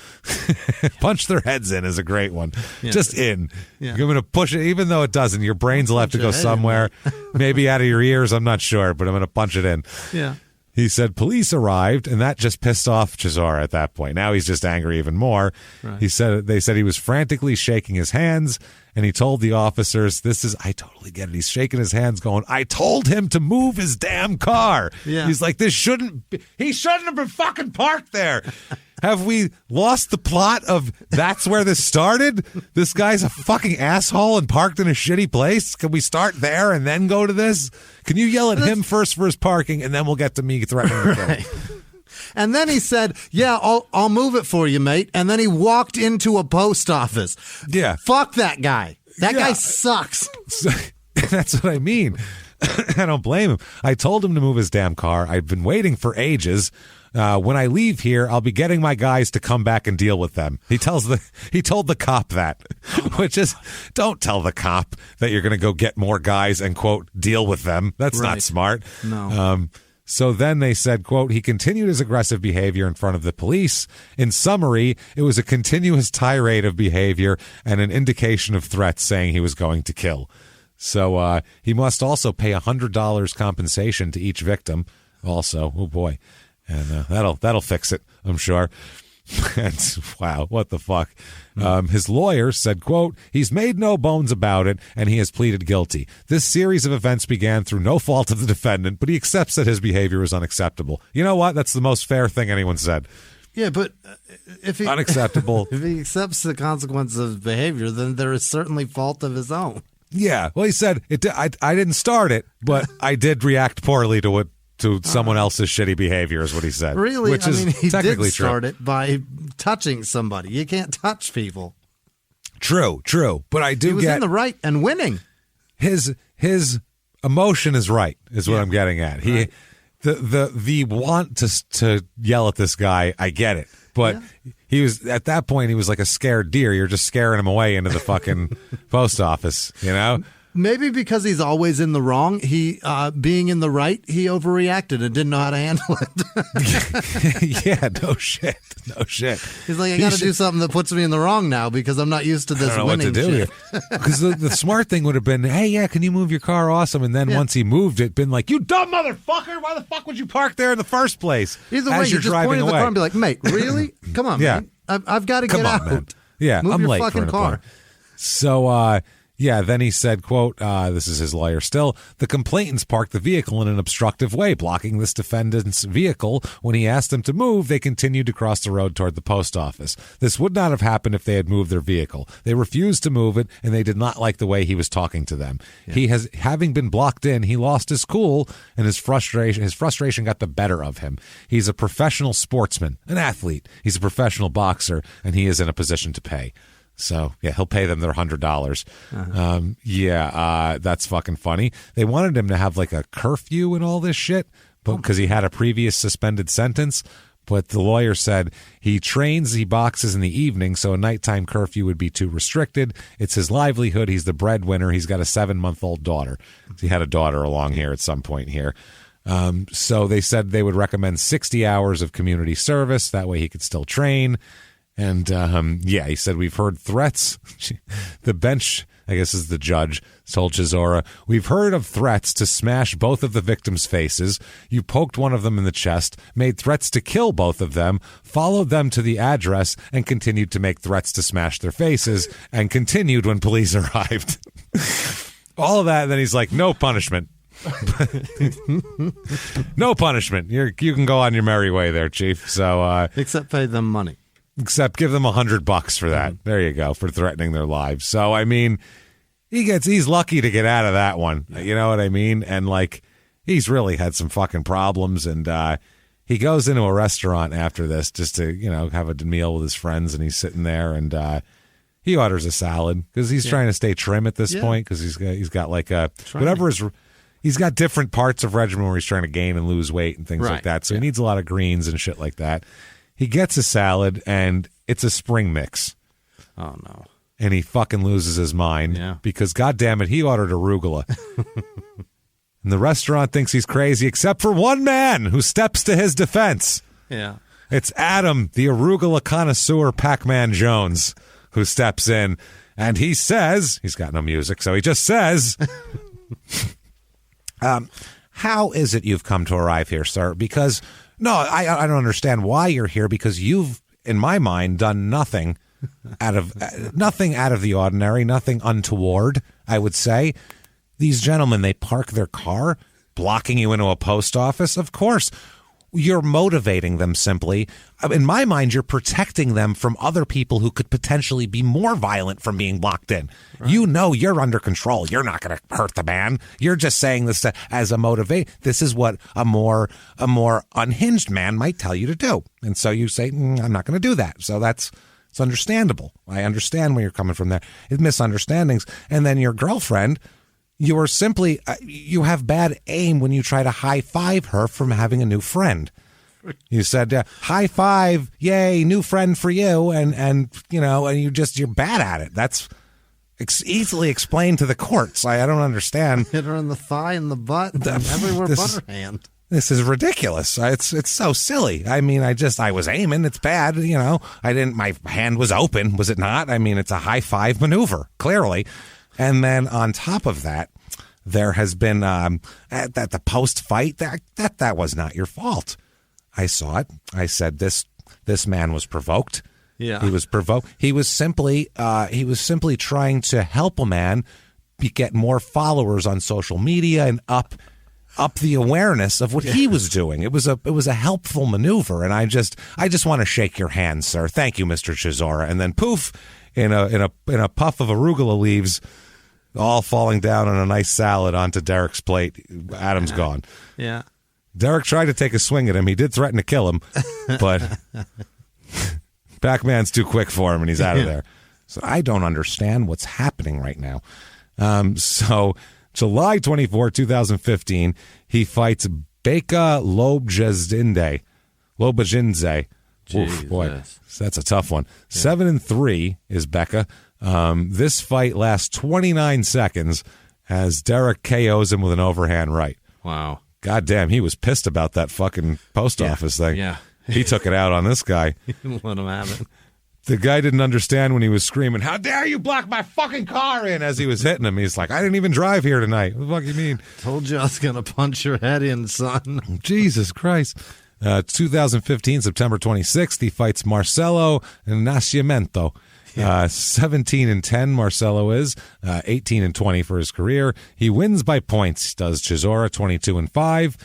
Punch their heads in is a great one. Yeah. Just in. Yeah. You're going to push it, even though it doesn't. Your brains will have to go somewhere, maybe out of your ears, I'm not sure, but I'm going to punch it in. Yeah. He said police arrived, and that just pissed off Chisora at that point. Now he's just angry even more. Right. They said he was frantically shaking his hands, and he told the officers, I totally get it. He's shaking his hands going, I told him to move his damn car. Yeah. He's like, he shouldn't have been fucking parked there. Have we lost the plot of that's where this started? This guy's a fucking asshole and parked in a shitty place? Can we start there and then go to this? Can you yell at him first for his parking, and then we'll get to me threatening to kill? And then he said, yeah, I'll move it for you, mate. And then he walked into a post office. Yeah. Fuck that guy. That guy sucks. That's what I mean. I don't blame him. I told him to move his damn car. I've been waiting for ages. When I leave here, I'll be getting my guys to come back and deal with them. He told the cop that, which is, don't tell the cop that you're going to go get more guys and, quote, deal with them. That's not smart. No. So then they said, quote, he continued his aggressive behavior in front of the police. In summary, it was a continuous tirade of behavior and an indication of threats, saying he was going to kill. So he must also pay $100 compensation to each victim also. Oh, boy. And that'll fix it, I'm sure. And, wow, what the fuck? His lawyer said, quote, he's made no bones about it, and he has pleaded guilty. This series of events began through no fault of the defendant, but he accepts that his behavior is unacceptable. You know what? That's the most fair thing anyone said. Yeah, but if he unacceptable. If he accepts the consequences of behavior, then there is certainly fault of his own. Yeah, well, he said, I didn't start it, but I did react poorly to someone else's shitty behavior, is what he said. Really? Which is he technically did start it by touching somebody. You can't touch people. True. But I do he was in the right and winning. His emotion is right, is what I'm getting at. He the want to yell at this guy, I get it. But he was, at that point, he was like a scared deer. You're just scaring him away into the fucking post office, you know? Maybe because he's always in the wrong, he being in the right, he overreacted and didn't know how to handle it. Yeah, no shit. He's like, I got to do something that puts me in the wrong now because I'm not used to this winning shit. Because the smart thing would have been, hey, yeah, can you move your car? Awesome. And then once he moved it, been like, you dumb motherfucker, why the fuck would you park there in the first place? Either way, you just point at the car and be like, mate, really? Come on, man. I've got to get out. Man. Yeah, move I'm your late fucking for an car. appointment. So, yeah, then he said, quote, this is his lawyer still, the complainants parked the vehicle in an obstructive way, blocking this defendant's vehicle. When he asked them to move, they continued to cross the road toward the post office. This would not have happened if they had moved their vehicle. They refused to move it, and they did not like the way he was talking to them. Yeah. Having been blocked in, he lost his cool, and his frustration got the better of him. He's a professional sportsman, an athlete. He's a professional boxer, and he is in a position to pay. So, yeah, he'll pay them their $100. That's fucking funny. They wanted him to have like a curfew and all this shit because he had a previous suspended sentence. But the lawyer said he boxes in the evening, so a nighttime curfew would be too restricted. It's his livelihood. He's the breadwinner. He's got a 7-month-old daughter. He had a daughter along here at some point here. So they said they would recommend 60 hours of community service. That way he could still train. And, he said, we've heard threats. The bench, I guess is the judge, told Chisora, we've heard of threats to smash both of the victims' faces. You poked one of them in the chest, made threats to kill both of them, followed them to the address, and continued to make threats to smash their faces, and continued when police arrived. All of that, and then he's like, no punishment. No punishment. You can go on your merry way there, Chief. So, except pay them money. Except give them $100 for that. There you go, for threatening their lives. So, I mean, he's lucky to get out of that one. You know what I mean? And, like, he's really had some fucking problems. And he goes into a restaurant after this just to, have a meal with his friends. And he's sitting there and he orders a salad because he's trying to stay trim at this point because he's got like he's got different parts of regimen where he's trying to gain and lose weight and things like that. So he needs a lot of greens and shit like that. He gets a salad, and it's a spring mix. Oh, no. and he fucking loses his mind because, goddamn it, he ordered arugula. And the restaurant thinks he's crazy, except for one man who steps to his defense. Yeah. It's Adam, the arugula connoisseur, Pac-Man Jones, who steps in, and he says, he's got no music, so he just says, how is it you've come to arrive here, sir? Because, no, I don't understand why you're here, because you've, in my mind, done nothing out of the ordinary, nothing untoward, I would say. These gentlemen, they park their car, blocking you into a post office. Of course, you're motivating them simply. In my mind, you're protecting them from other people who could potentially be more violent from being blocked in. Right. You know you're under control. You're not going to hurt the man. You're just saying this as a motivate. This is what a more unhinged man might tell you to do. And so you say, I'm not going to do that. So it's understandable. I understand where you're coming from there. It's misunderstandings. And then your girlfriend, you are simply, you have bad aim when you try to high five her from having a new friend. You said, high five, yay, new friend for you. And you're bad at it. That's easily explained to the courts. I don't understand. Hit her in the thigh and the butt and everywhere but her hand. This is ridiculous. It's so silly. I mean, I was aiming. It's bad. My hand was open. Was it not? I mean, it's a high five maneuver, clearly. And then on top of that, there has been at the post fight that was not your fault. I saw it. I said this man was provoked. Yeah, he was provoked. He was simply trying to help a man get more followers on social media and up the awareness of what he was doing. It was a helpful maneuver, and I just want to shake your hand, sir. Thank you, Mr. Chisora. And then poof, in a puff of arugula leaves, all falling down on a nice salad onto Dereck's plate. Adam's gone. Yeah. Dereck tried to take a swing at him. He did threaten to kill him, but Pac-Man's too quick for him, and he's out of there. So I don't understand what's happening right now. So July 24, 2015, he fights Beka Lobajinze. Oof, boy, that's a tough one. Yeah. 7-3 is Beka. This fight lasts 29 seconds as Dereck KOs him with an overhand right. Wow. God damn, he was pissed about that fucking post office thing. Yeah. He took it out on this guy. He didn't let him have it. The guy didn't understand when he was screaming, "How dare you block my fucking car in," as he was hitting him. He's like, "I didn't even drive here tonight. What the fuck you mean?" Told you I was going to punch your head in, son. Jesus Christ. 2015, September 26th, he fights Marcelo Nascimento. 17-10 Marcelo is 18-20 for his career. He wins by points, does Chisora, 22-5.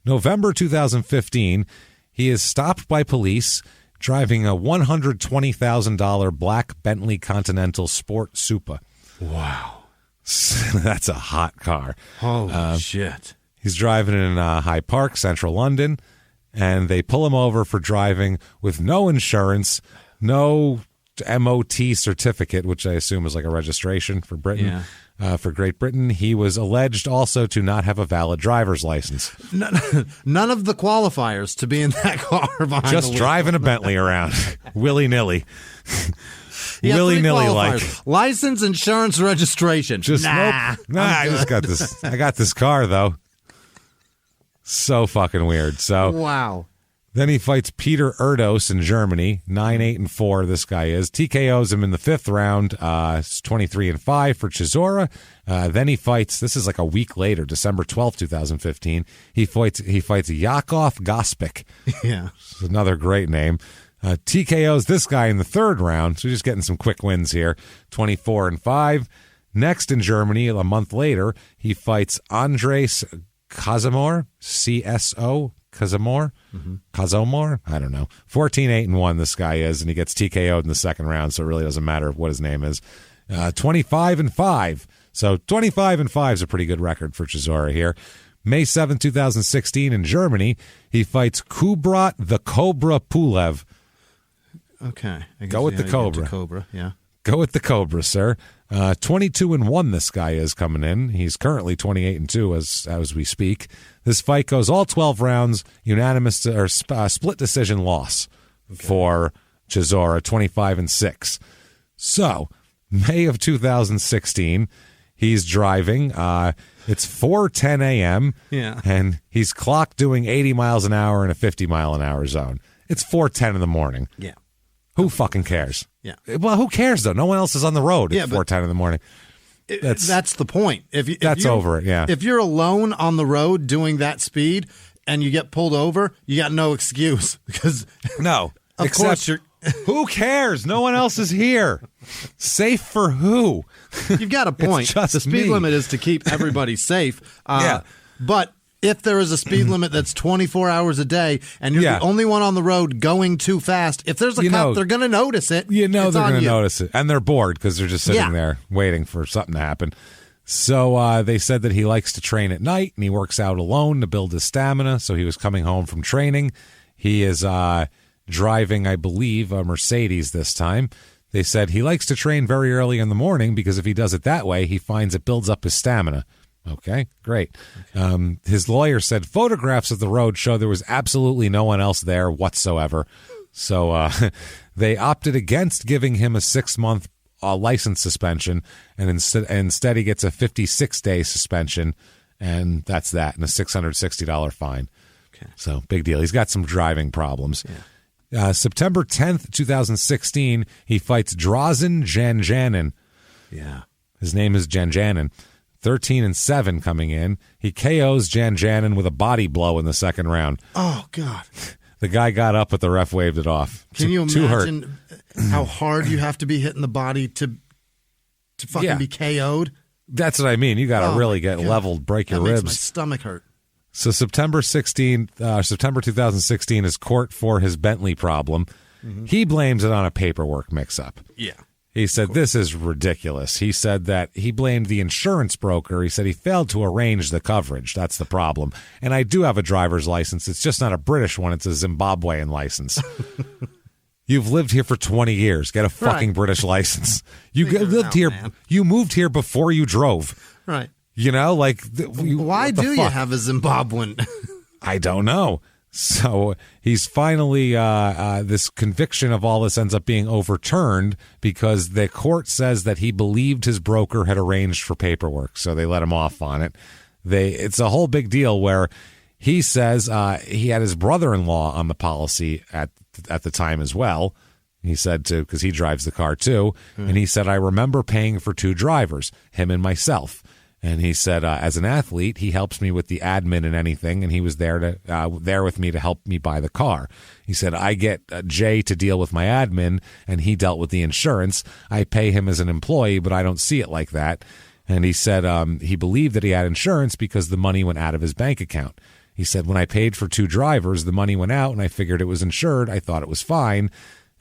November 2015, he is stopped by police driving a $120,000 black Bentley Continental Sport Super. Wow. That's a hot car. Holy shit. He's driving in Hyde Park, central London, and they pull him over for driving with no insurance, no MOT certificate, which I assume is like a registration for Britain. Yeah. For Great Britain. He was alleged also to not have a valid driver's license. None of the qualifiers to be in that car behind just driving a Bentley around willy-nilly. Willy-nilly like. License, insurance, registration. Just nah. Nope. I just got this. I got this car though. So fucking weird. So wow. Then he fights Peter Erdos in Germany, 9-8-4. This guy is TKOs him in the 5th round. It's 23-5 for Chisora. Then he fights. This is like a week later, December 12th, 2015. He fights Yakov Gospic. Yeah, another great name. TKOs this guy in the 3rd round. So just getting some quick wins here, 24-5. Next in Germany, a month later, he fights Andres Kazamor, CSO. Kazamor? Mm-hmm. Kazomor? I don't know. 14-8-1 this guy is, and he gets TKO'd in the 2nd round, so it really doesn't matter what his name is. 25-5. So 25-5 is a pretty good record for Chisora here. May 7, 2016 in Germany, he fights Kubrat the Cobra Pulev. Okay. Go with the Cobra. Cobra, yeah. Go with the Cobra, sir. 22-1 this guy is coming in. He's currently 28-2 as we speak. This fight goes all 12 rounds, unanimous or split decision loss for Chisora, 25-6. So May of 2016, he's driving. It's 4:10 a.m. Yeah. And he's clocked doing 80 miles an hour in a 50 mile an hour zone. It's 4:10 in the morning. Yeah. Who fucking cares? Yeah. Well, who cares, though? No one else is on the road at 4:10 in the morning. That's the point. That's over it, yeah. If you're alone on the road doing that speed and you get pulled over, you got no excuse. Because no. Of course you're... Who cares? No one else is here. Safe for who? You've got a point. It's just the speed me. limit is to keep everybody safe. Yeah. But if there is a speed limit that's 24 hours a day and you're the only one on the road going too fast, if there's a cop, they're going to notice it. They're going to notice it. And they're bored because they're just sitting there waiting for something to happen. So they said that he likes to train at night and he works out alone to build his stamina. So he was coming home from training. He is driving, I believe, a Mercedes this time. They said he likes to train very early in the morning because if he does it that way, he finds it builds up his stamina. Okay, great. Okay. His lawyer said photographs of the road show there was absolutely no one else there whatsoever. So they opted against giving him a 6-month license suspension, and instead he gets a 56-day suspension, and that's that, and a $660 fine. Okay. So big deal. He's got some driving problems. Yeah. September 10th, 2016, he fights Drazen Janjanin. Yeah. His name is Janjanin. 13-7 coming in. He KOs Janjanin with a body blow in the second round. Oh, God. The guy got up, but the ref waved it off. Can you imagine how hard you have to be hitting the body to fucking be KO'd? That's what I mean. You got to really get leveled, break your ribs. Makes my stomach hurt. So September 2016 is court for his Bentley problem. Mm-hmm. He blames it on a paperwork mix-up. Yeah. He said, this is ridiculous. He said that he blamed the insurance broker. He said he failed to arrange the coverage. That's the problem. And I do have a driver's license. It's just not a British one. It's a Zimbabwean license. You've lived here for 20 years. Get a fucking British license. You lived here. Man. You moved here before you drove. Right. You know, like... Why do you have a Zimbabwean? I don't know. So he's finally, this conviction of all this ends up being overturned because the court says that he believed his broker had arranged for paperwork. So they let him off on it. It's a whole big deal where he says he had his brother-in-law on the policy at the time as well. He said because he drives the car too. Mm. And he said, I remember paying for 2 drivers, him and myself. And he said, as an athlete, he helps me with the admin and anything, and he was there with me to help me buy the car. He said, I get Jay to deal with my admin, and he dealt with the insurance. I pay him as an employee, but I don't see it like that. And he said he believed that he had insurance because the money went out of his bank account. He said, when I paid for 2 drivers, the money went out, and I figured it was insured. I thought it was fine.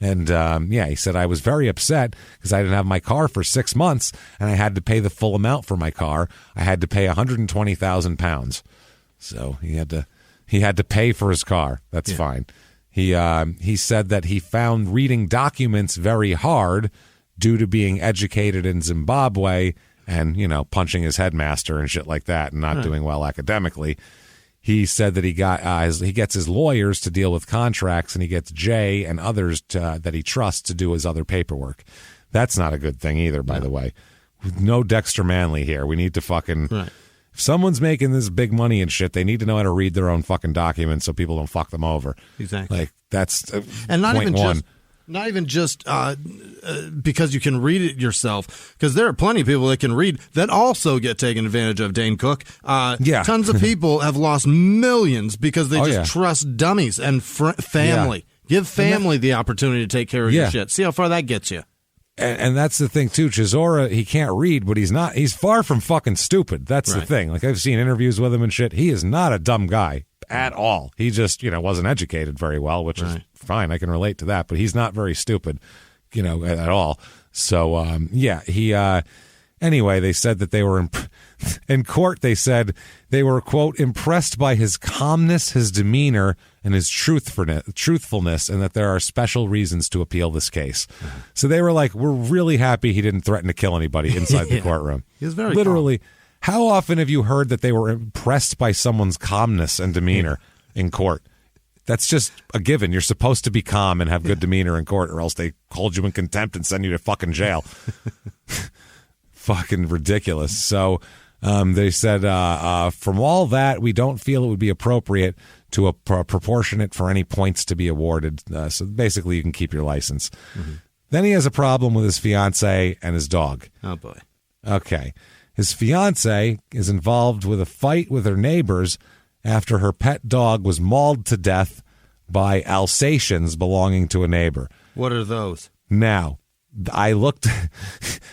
And, he said, I was very upset because I didn't have my car for 6 months and I had to pay the full amount for my car. I had to pay £120,000. So he had to pay for his car. That's fine. He said that he found reading documents very hard due to being educated in Zimbabwe and, punching his headmaster and shit like that and not doing well academically. He said that he gets his lawyers to deal with contracts, and he gets Jay and others that he trusts to do his other paperwork. That's not a good thing either, by the way. No Dexter Manley here. We need to fucking... Right. If someone's making this big money and shit, they need to know how to read their own fucking documents so people don't fuck them over. Exactly. Like, that's and not point even one. Not even just because you can read it yourself, because there are plenty of people that can read that also get taken advantage of, Dane Cook. Tons of people have lost millions because they trust dummies and family. Yeah. Give family the opportunity to take care of your shit. See how far that gets you. And that's the thing, too. Chisora, he can't read, but he's far from fucking stupid. That's the thing. Like, I've seen interviews with him and shit. He is not a dumb guy at all. He just, wasn't educated very well, which is fine. I can relate to that, but he's not very stupid, at all. So, anyway, they said that they were in court. They said they were, quote, impressed by his calmness, his demeanor, and his truthfulness, and that there are special reasons to appeal this case. Mm-hmm. So they were like, we're really happy he didn't threaten to kill anybody inside the courtroom. He was very literally calm. How often have you heard that they were impressed by someone's calmness and demeanor in court? That's just a given. You're supposed to be calm and have good demeanor in court, or else they hold you in contempt and send you to fucking jail. Fucking ridiculous. So they said, from all that, we don't feel it would be appropriate to proportionate for any points to be awarded. So basically, you can keep your license. Mm-hmm. Then he has a problem with his fiance and his dog. Oh, boy. Okay. His fiance is involved with a fight with her neighbors after her pet dog was mauled to death by Alsatians belonging to a neighbor. What are those? Now, I looked,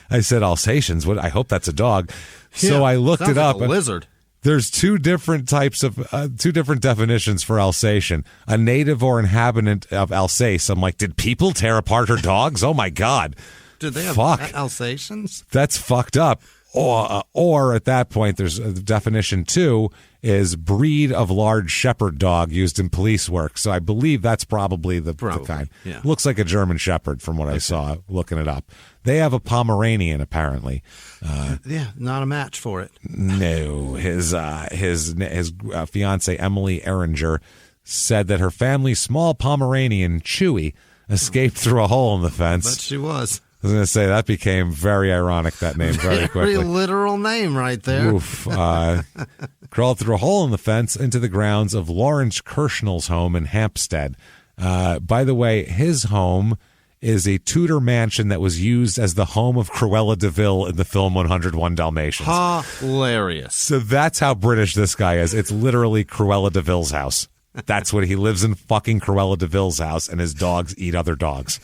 I said Alsatians. What? I hope that's a dog. So I looked it up. Like a lizard. There's two different types of, two different definitions for Alsatian. A native or inhabitant of Alsace. I'm like, did people tear apart her dogs? Oh, my God. Did they have Alsatians? That's fucked up. Or at that point, there's definition 2 is breed of large shepherd dog used in police work. So I believe that's probably the kind. Yeah. Looks like a German shepherd from what I saw looking it up. They have a Pomeranian apparently. Yeah, not a match for it. No, his fiance Emily Ehringer said that her family's small Pomeranian Chewy escaped through a hole in the fence. But she was. I was going to say that became very ironic, that name, very quickly. Very literal name right there. Oof. Crawled through a hole in the fence into the grounds of Lawrence Kirshnell's home in Hampstead. By the way, his home is a Tudor mansion that was used as the home of Cruella de Vil in the film 101 Dalmatians. Hilarious. So that's how British this guy is. It's literally Cruella de Vil's house. That's what he lives in, fucking Cruella de Vil's house, and his dogs eat other dogs.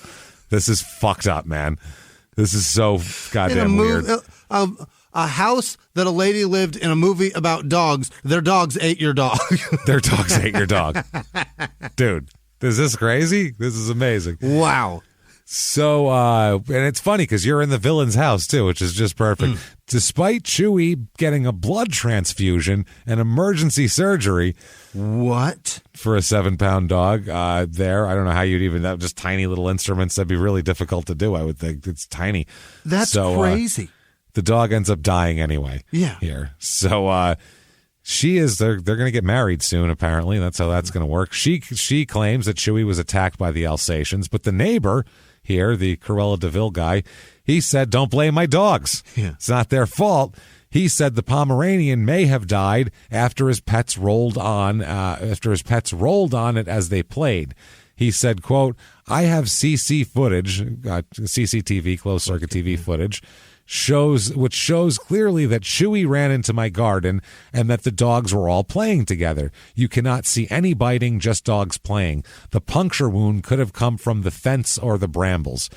This is fucked up, man. This is so goddamn weird. A house that a lady lived in a movie about dogs. Their dogs ate your dog. Their dogs ate your dog. Dude, is this crazy? This is amazing. Wow. So, and it's funny because you're in the villain's house, too, which is just perfect. Despite Chewy getting a blood transfusion and emergency surgery. What? For a 7-pound dog there. I don't know how you'd even, that just tiny little instruments. That'd be really difficult to do, I would think. It's tiny. That's crazy. The dog ends up dying anyway. Yeah. Here. So, they're going to get married soon, apparently. That's how that's going to work. She claims that Chewy was attacked by the Alsatians, but the neighbor here, the Cruella de Vil guy, he said, don't blame my dogs. Yeah. It's not their fault. He said the Pomeranian may have died after his pets rolled on it as they played. He said, quote, I have CCTV, closed circuit TV footage, which shows clearly that Chewy ran into my garden and that the dogs were all playing together. You cannot see any biting, just dogs playing. The puncture wound could have come from the fence or the brambles.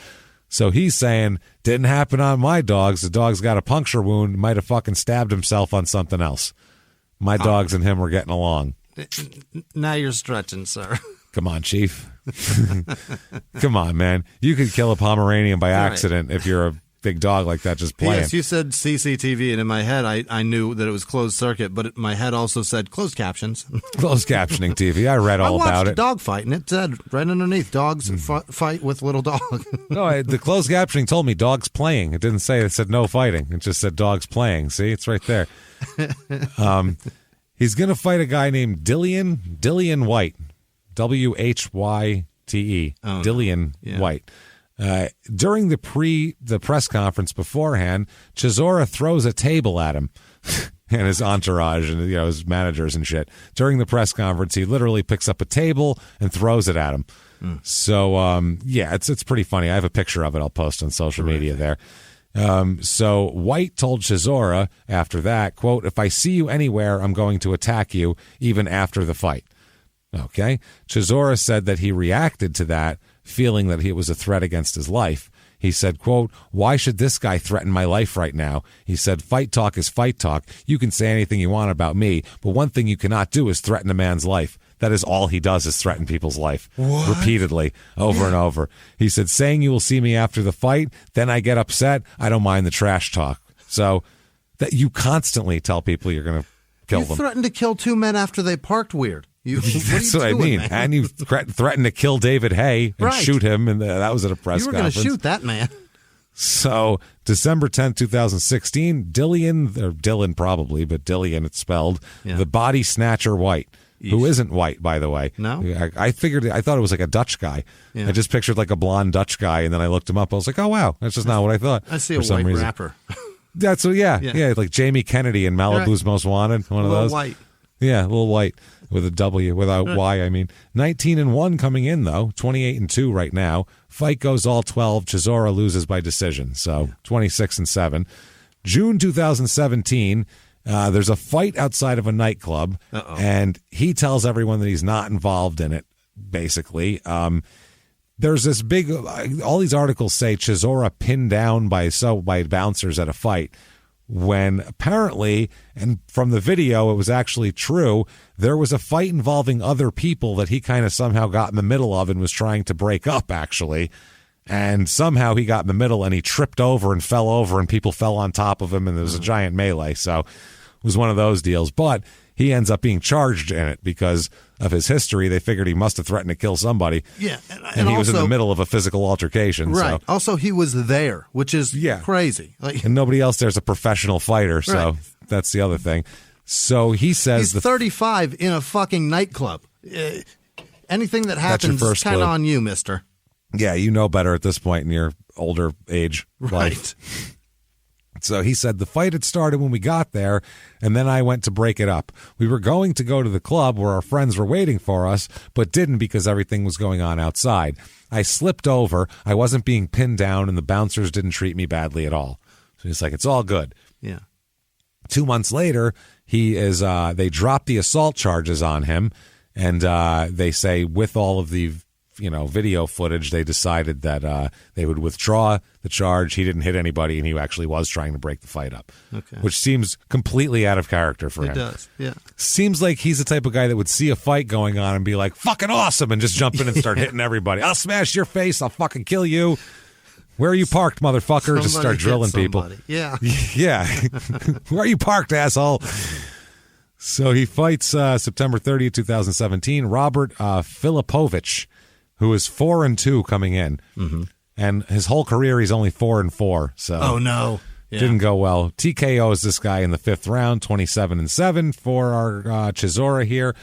So he's saying, didn't happen on my dogs. The dog's got a puncture wound, might have fucking stabbed himself on something else. My dogs and him were getting along. Now you're stretching, sir. Come on, Chief. Come on, man. You could kill a Pomeranian by accident if you're a big dog like that just playing. Yes, you said CCTV, and in my head, I knew that it was closed circuit, but my head also said closed captions. Closed captioning TV. I read all about it. I watched a dog fight, and it said right underneath, dogs fight with little dog. No, the closed captioning told me dogs playing. It didn't say, it said no fighting. It just said dogs playing. See, it's right there. He's going to fight a guy named Dillian White. Whyte. Oh, Dillian White. During the press conference beforehand, Chisora throws a table at him and his entourage and his managers and shit. During the press conference, he literally picks up a table and throws it at him. So it's pretty funny. I have a picture of it. I'll post on social media there. So White told Chisora after that, quote, if I see you anywhere, I'm going to attack you even after the fight. Okay. Chisora said that he reacted to that, feeling that it was a threat against his life. He said, quote, why should this guy threaten my life right now? He said, fight talk is fight talk. You can say anything you want about me, but one thing you cannot do is threaten a man's life. That is all he does, is threaten people's life. What? Repeatedly, over and over. He said, saying you will see me after the fight, then I get upset. I don't mind the trash talk. So that you constantly tell people you're going to kill them. You threatened to kill 2 men after they parked weird. That's what I mean. Man? And you threatened to kill David Hay and shoot him, and that was at a press conference. You were going to shoot that man. So, December 10th, 2016, Dillian probably, but Dillian it's spelled, the body snatcher White. who isn't white, by the way. No? I thought it was like a Dutch guy. Yeah. I just pictured like a blonde Dutch guy, and then I looked him up. I was like, oh, wow, that's just not what I thought. I see a white rapper. That's yeah, like Jamie Kennedy in Malibu's Most Wanted, one of those. White. Yeah, a little white with a W, without Y, I mean. 19-1 coming in, though. 28-2 right now. Fight goes all 12. Chisora loses by decision, so 26-7. June 2017, there's a fight outside of a nightclub, and he tells everyone that he's not involved in it, basically. There's this big, all these articles say Chisora pinned down by bouncers at a fight, when apparently, and from the video it was actually true, there was a fight involving other people that he kind of somehow got in the middle of and was trying to break up, actually. And somehow he got in the middle and he tripped over and fell over and people fell on top of him and there was a giant melee. So it was one of those deals. But he ends up being charged in it because of his history. They figured he must have threatened to kill somebody. Yeah. And he was in the middle of a physical altercation. Right. So. Also, he was there, which is crazy. And nobody else there's a professional fighter. So that's the other thing. So he says... He's 35 in a fucking nightclub. Anything that happens is kind of on you, mister. Yeah, you know better at this point in your older age life. So he said the fight had started when we got there, and then I went to break it up. We were going to go to the club where our friends were waiting for us, but didn't because everything was going on outside. I slipped over. I wasn't being pinned down, and the bouncers didn't treat me badly at all. So he's like, it's all good. Yeah. 2 months later, they dropped the assault charges on him, and they say with all of the video footage, they decided that they would withdraw the charge. He didn't hit anybody, and he actually was trying to break the fight up, which seems completely out of character for him. It does, yeah. Seems like he's the type of guy that would see a fight going on and be like, fucking awesome, and just jump in and start hitting everybody. I'll smash your face. I'll fucking kill you. Where are you parked, motherfucker? Just start drilling people. Yeah. Yeah. Where are you parked, asshole? So he fights September 30th, 2017, Robert Filipovich, who is 4-2 coming in, and his whole career he's only 4-4. So oh no, didn't go well. TKOs this guy in the 5th round, 27-7 for our Chisora here.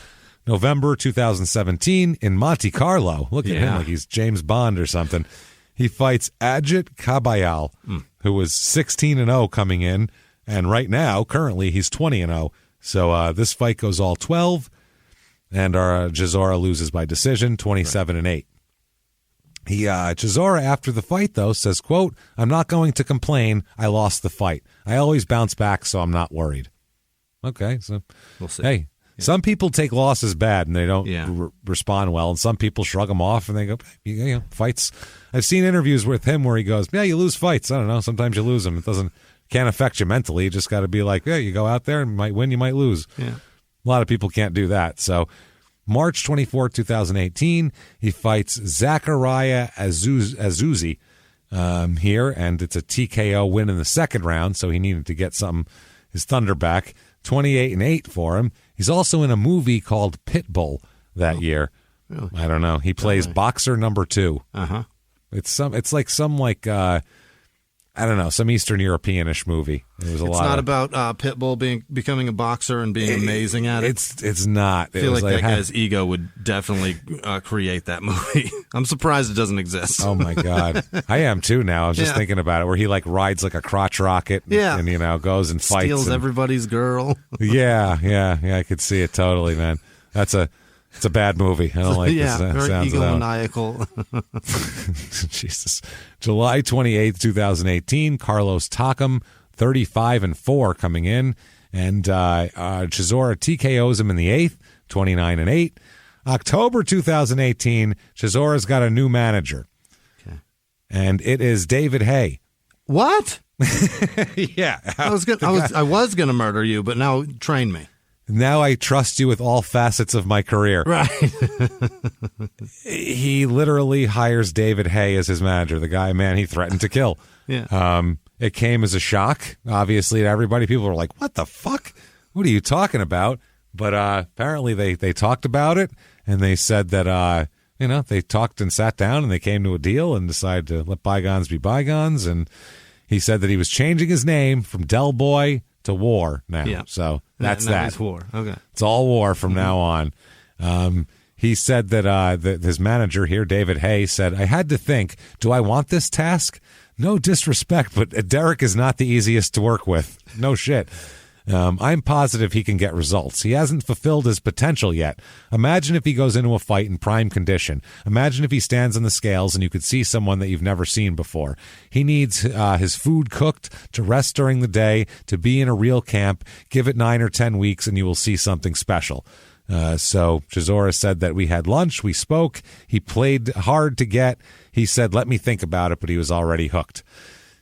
November 2017 in Monte Carlo. Look at him like he's James Bond or something. He fights Ajit Kabayal, who was 16-0 coming in, and right now, currently, he's 20-0. So this fight goes all 12. And our Chisora loses by decision, 27-8. Chisora, after the fight, though, says, quote, I'm not going to complain. I lost the fight. I always bounce back, so I'm not worried. Okay, so we'll see. Hey, some people take losses bad and they don't respond well, and some people shrug them off and they go, fights. I've seen interviews with him where he goes, yeah, you lose fights. I don't know. Sometimes you lose them. It can't affect you mentally. You just got to be like, yeah, you go out there and you might win, you might lose. Yeah. A lot of people can't do that. So March 24, 2018, he fights Zachariah Azuzi here, and it's a TKO win in the 2nd round, so he needed to get his thunder back. 28-8 for him. He's also in a movie called Pitbull that year. Really? I don't know. He plays boxer number 2. Uh-huh. It's like some I don't know, some Eastern European-ish movie. It's not about Pitbull becoming a boxer and being amazing at it. It's not. I feel like that guy's ego would definitely create that movie. I'm surprised it doesn't exist. Oh my God, I am too now. I was just thinking about it, where he rides like a crotch rocket, and goes and fights, steals everybody's girl. Yeah. I could see it totally, man. It's a bad movie. I don't like this. Very sounds egomaniacal. Jesus. July 28th, 2018, Carlos Takam, 35-4 coming in. And Chisora TKOs him in the 8th, 29-8. October 2018, Chisora's got a new manager. Okay. And it is David Hay. What? Yeah. I was gonna murder you, but now train me. Now I trust you with all facets of my career. Right. He literally hires David Hay as his manager, the guy, man, he threatened to kill. Yeah. It came as a shock, obviously, to everybody. People were like, what the fuck? What are you talking about? But apparently they talked about it, and they said that, they talked and sat down, and they came to a deal and decided to let bygones be bygones. And he said that he was changing his name from Del Boy to War now. Yeah. So That's that. It's war. Okay. It's all war from now on. He said that his manager here, David Hay, said, I had to think, do I want this task? No disrespect, but Dereck is not the easiest to work with. No shit. I'm positive he can get results. He hasn't fulfilled his potential yet. Imagine if he goes into a fight in prime condition. Imagine if he stands on the scales and you could see someone that you've never seen before. He needs his food cooked, to rest during the day, to be in a real camp. Give it 9 or 10 weeks and you will see something special. So Chisora said that we had lunch, we spoke, he played hard to get. He said, let me think about it, but he was already hooked.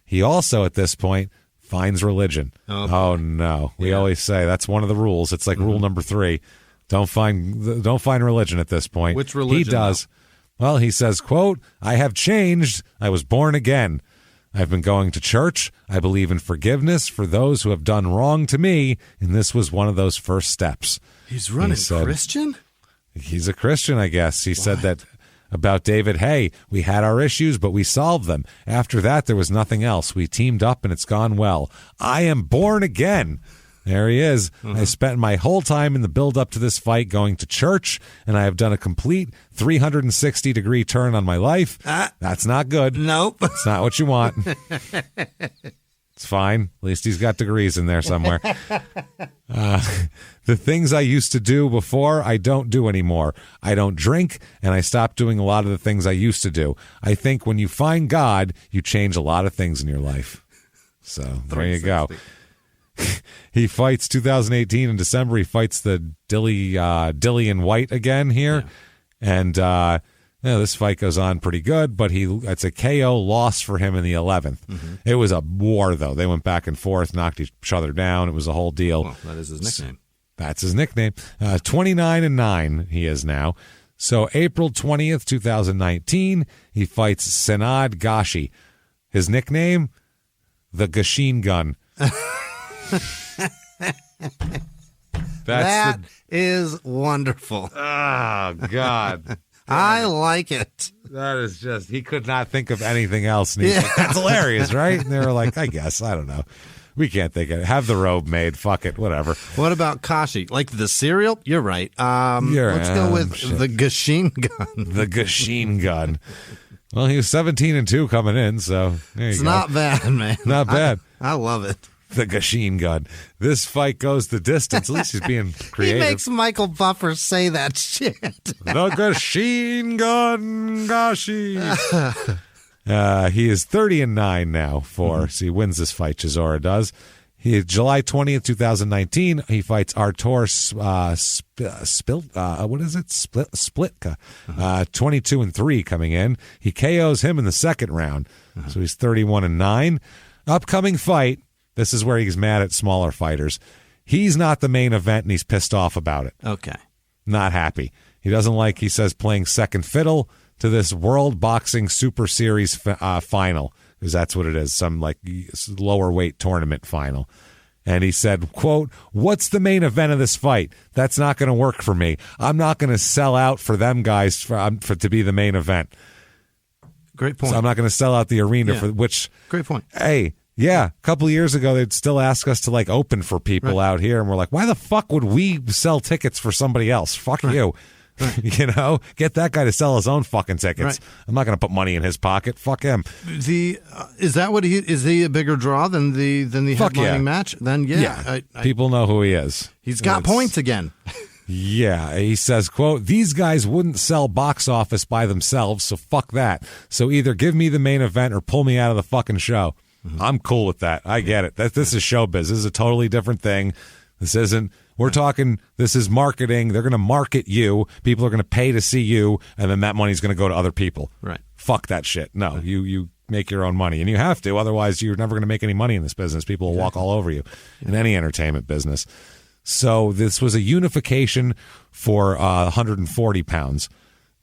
He also, at this point, finds religion. Oh no. We always say that's one of the rules. It's like rule number 3. Don't find religion at this point. Which religion? He does. Well, he says, quote, I have changed. I was born again. I've been going to church. I believe in forgiveness for those who have done wrong to me, and this was one of those first steps. He's running Christian? He's a Christian, I guess. He said that about David Hay, we had our issues, but we solved them. After that, there was nothing else. We teamed up, and it's gone well. I am born again. There he is. I spent my whole time in the build-up to this fight going to church, and I have done a complete 360-degree turn on my life. That's not good. Nope. It's not what you want. It's fine. At least he's got degrees in there somewhere. The things I used to do before, I don't do anymore. I don't drink, and I stopped doing a lot of the things I used to do. I think when you find God, you change a lot of things in your life. So there you go. He fights 2018 in December. He fights the Dillian White again here. Yeah. And this fight goes on pretty good, but it's a KO loss for him in the 11th. It was a war, though. They went back and forth, knocked each other down. It was a whole deal. Well, that is his nickname. That's his nickname. 29-9 he is now. So April 20th, 2019, he fights Senad Gashi. His nickname, the Gashin Gun. That is wonderful. Oh, God. I like it. That is just, he could not think of anything else. And he's like, that's hilarious, right? And they were like, I guess, I don't know. We can't think of it. Have the robe made. Fuck it. Whatever. What about Kashi? Like the cereal? You're right. Let's go with the Gashin Gun. The Gashin Gun. Well, he was 17-2 coming in, so there you go. It's not bad, man. Not bad. I love it. The Gashin Gun. This fight goes the distance. At least he's being creative. He makes Michael Buffer say that shit. The Gashin Gun, Gashi. He is 30-9 now so he wins this fight, Chisora does. July 20th, 2019, he fights Artur Splitka. 22-3 coming in. He KOs him in the second round. So he's 31-9. Upcoming fight, this is where he's mad at smaller fighters. He's not the main event, and he's pissed off about it. Okay. Not happy. He doesn't like, he says, playing second fiddle to this World Boxing Super Series final, because that's what it is, some like lower weight tournament final. And he said, quote, what's the main event of this fight? That's not going to work for me. I'm not going to sell out for them guys to be the main event. Great point. So I'm not going to sell out the arena for which. Great point. Hey, yeah, a couple of years ago, they'd still ask us to like open for people out here. And we're like, why the fuck would we sell tickets for somebody else? Fuck you. Right. You know, get that guy to sell his own fucking tickets. Right. I'm not going to put money in his pocket. Fuck him. Is that what is he a bigger draw than the headlining match? Then people know who he is. He's got points again. Yeah, he says, quote, these guys wouldn't sell box office by themselves, so fuck that. So either give me the main event or pull me out of the fucking show. I'm cool with that. I get it. This is showbiz. This is a totally different thing. This isn't. We're talking, this is marketing. They're going to market you. People are going to pay to see you, and then that money's going to go to other people. Right. Fuck that shit. No, you make your own money, and you have to. Otherwise, you're never going to make any money in this business. People will walk all over you in any entertainment business. So this was a unification for 140 pounds.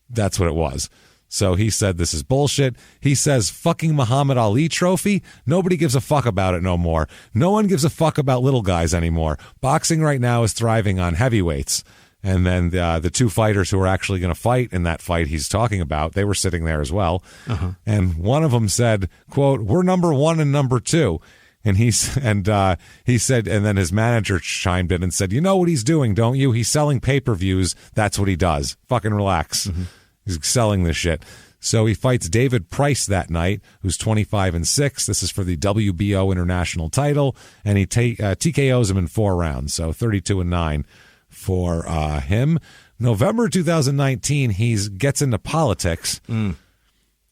That's what it was. So he said this is bullshit. He says fucking Muhammad Ali trophy. Nobody gives a fuck about it no more. No one gives a fuck about little guys anymore. Boxing right now is thriving on heavyweights. And then the two fighters who are actually going to fight in that fight he's talking about, they were sitting there as well. And one of them said, quote, we're number one and number two. And he said, and then his manager chimed in and said, "You know what he's doing, don't you? He's selling pay-per-views. That's what he does. Fucking relax. He's selling this shit." So he fights David Price that night, who's 25-6. This is for the WBO international title, and he TKOs him in 4 rounds. So 32-9 for him. November 2019, he gets into politics,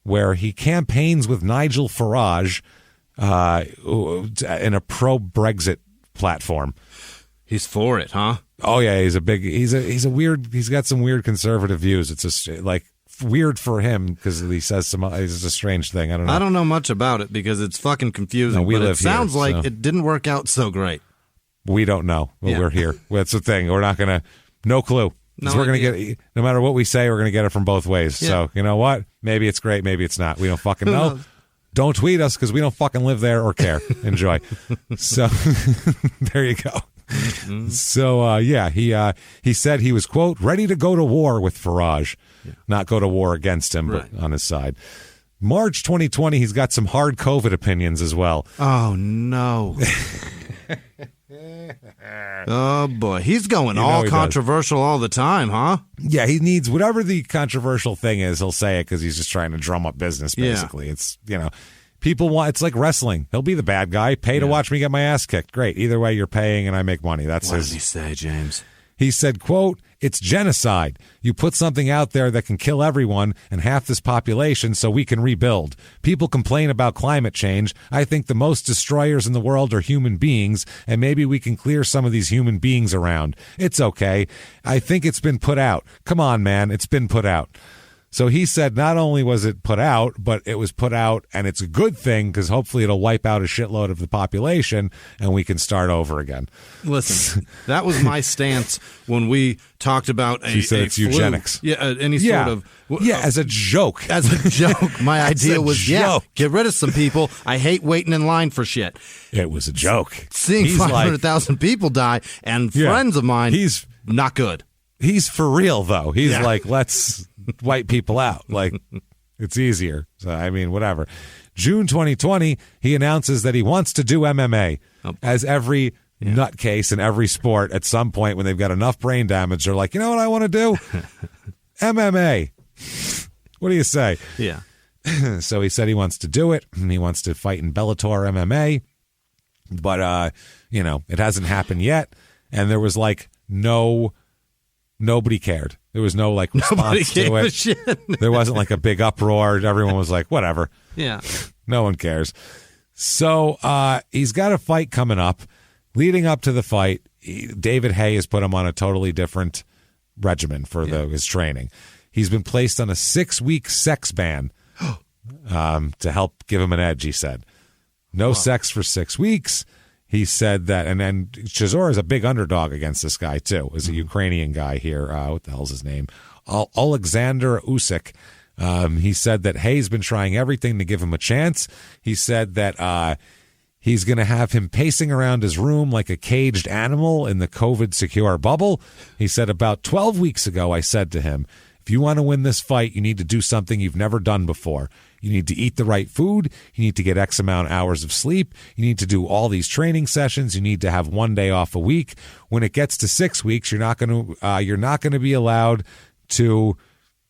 where he campaigns with Nigel Farage in a pro-Brexit platform. He's for it, huh? Oh yeah, he's got some weird conservative views. It's just like weird for him because he says it's a strange thing. I don't know much about it because it's fucking confusing. No, we live it sounds here, like it didn't work out so great. We don't know. We're here. That's the thing. We're not gonna. No clue. No, we're going to get, no matter what we say, we're going to get it from both ways. Yeah. So, you know what? Maybe it's great. Maybe it's not. We don't fucking know. Don't tweet us because we don't fucking live there or care. Enjoy. So, there you go. So, he said he was, quote, ready to go to war with Farage. Not go to war against him, but on his side. March 2020, he's got some hard COVID opinions as well. Oh, no. Oh, boy. He's going all controversial all the time, huh? Yeah, he needs whatever the controversial thing is, he'll say it because he's just trying to drum up business, basically. Yeah. It's, people want, it's like wrestling. He'll be the bad guy. Pay to watch me get my ass kicked. Great. Either way, you're paying and I make money. That's what does he say, James? He said, quote, it's genocide. You put something out there that can kill everyone and half this population so we can rebuild. People complain about climate change. I think the most destroyers in the world are human beings, and maybe we can clear some of these human beings around. It's okay. I think it's been put out. Come on, man. It's been put out. So he said not only was it put out, but it was put out, and it's a good thing because hopefully it'll wipe out a shitload of the population and we can start over again. Listen, that was my stance when we talked about it's eugenics. Yeah, any sort of... as a joke. As a joke. My idea was, get rid of some people. I hate waiting in line for shit. It was a joke. Seeing 500,000 people die and friends of mine, he's not good. He's for real, though. He's like, let's wipe people out. Like, it's easier. So, I mean, whatever. June 2020, he announces that he wants to do MMA. As every nutcase in every sport, at some point when they've got enough brain damage, they're like, you know what I want to do? MMA. What do you say? Yeah. So he said he wants to do it. He wants to fight in Bellator MMA. But, it hasn't happened yet. And there was like nobody cared. There was no like response to it. Shit. There wasn't like a big uproar. Everyone was like, whatever. Yeah. No one cares. So he's got a fight coming up. Leading up to the fight, David Haye has put him on a totally different regimen for his training. He's been placed on a 6-week sex ban to help give him an edge, he said. No sex for 6 weeks. He said that, and then Chisora is a big underdog against this guy, too. Is a Ukrainian guy here. What the hell's his name? Alexander Usyk. He said that Hayes been trying everything to give him a chance. He said that he's going to have him pacing around his room like a caged animal in the COVID-secure bubble. He said, about 12 weeks ago, I said to him, if you want to win this fight, you need to do something you've never done before. You need to eat the right food. You need to get X amount of hours of sleep. You need to do all these training sessions. You need to have 1 day off a week. When it gets to 6 weeks, you're not going to be allowed to.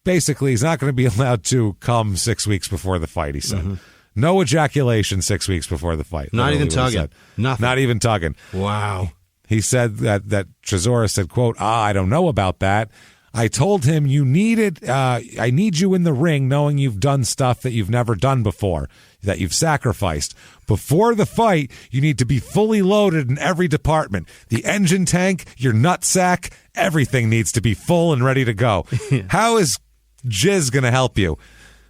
Basically, he's not going to be allowed to come 6 weeks before the fight. He said, no ejaculation 6 weeks before the fight. Not even tugging. Nothing. Not even tugging. Wow. He said that Chisora said, quote, I don't know about that. I told him I need you in the ring knowing you've done stuff that you've never done before, that you've sacrificed. Before the fight, you need to be fully loaded in every department. The engine tank, your nutsack, everything needs to be full and ready to go. How is jizz going to help you?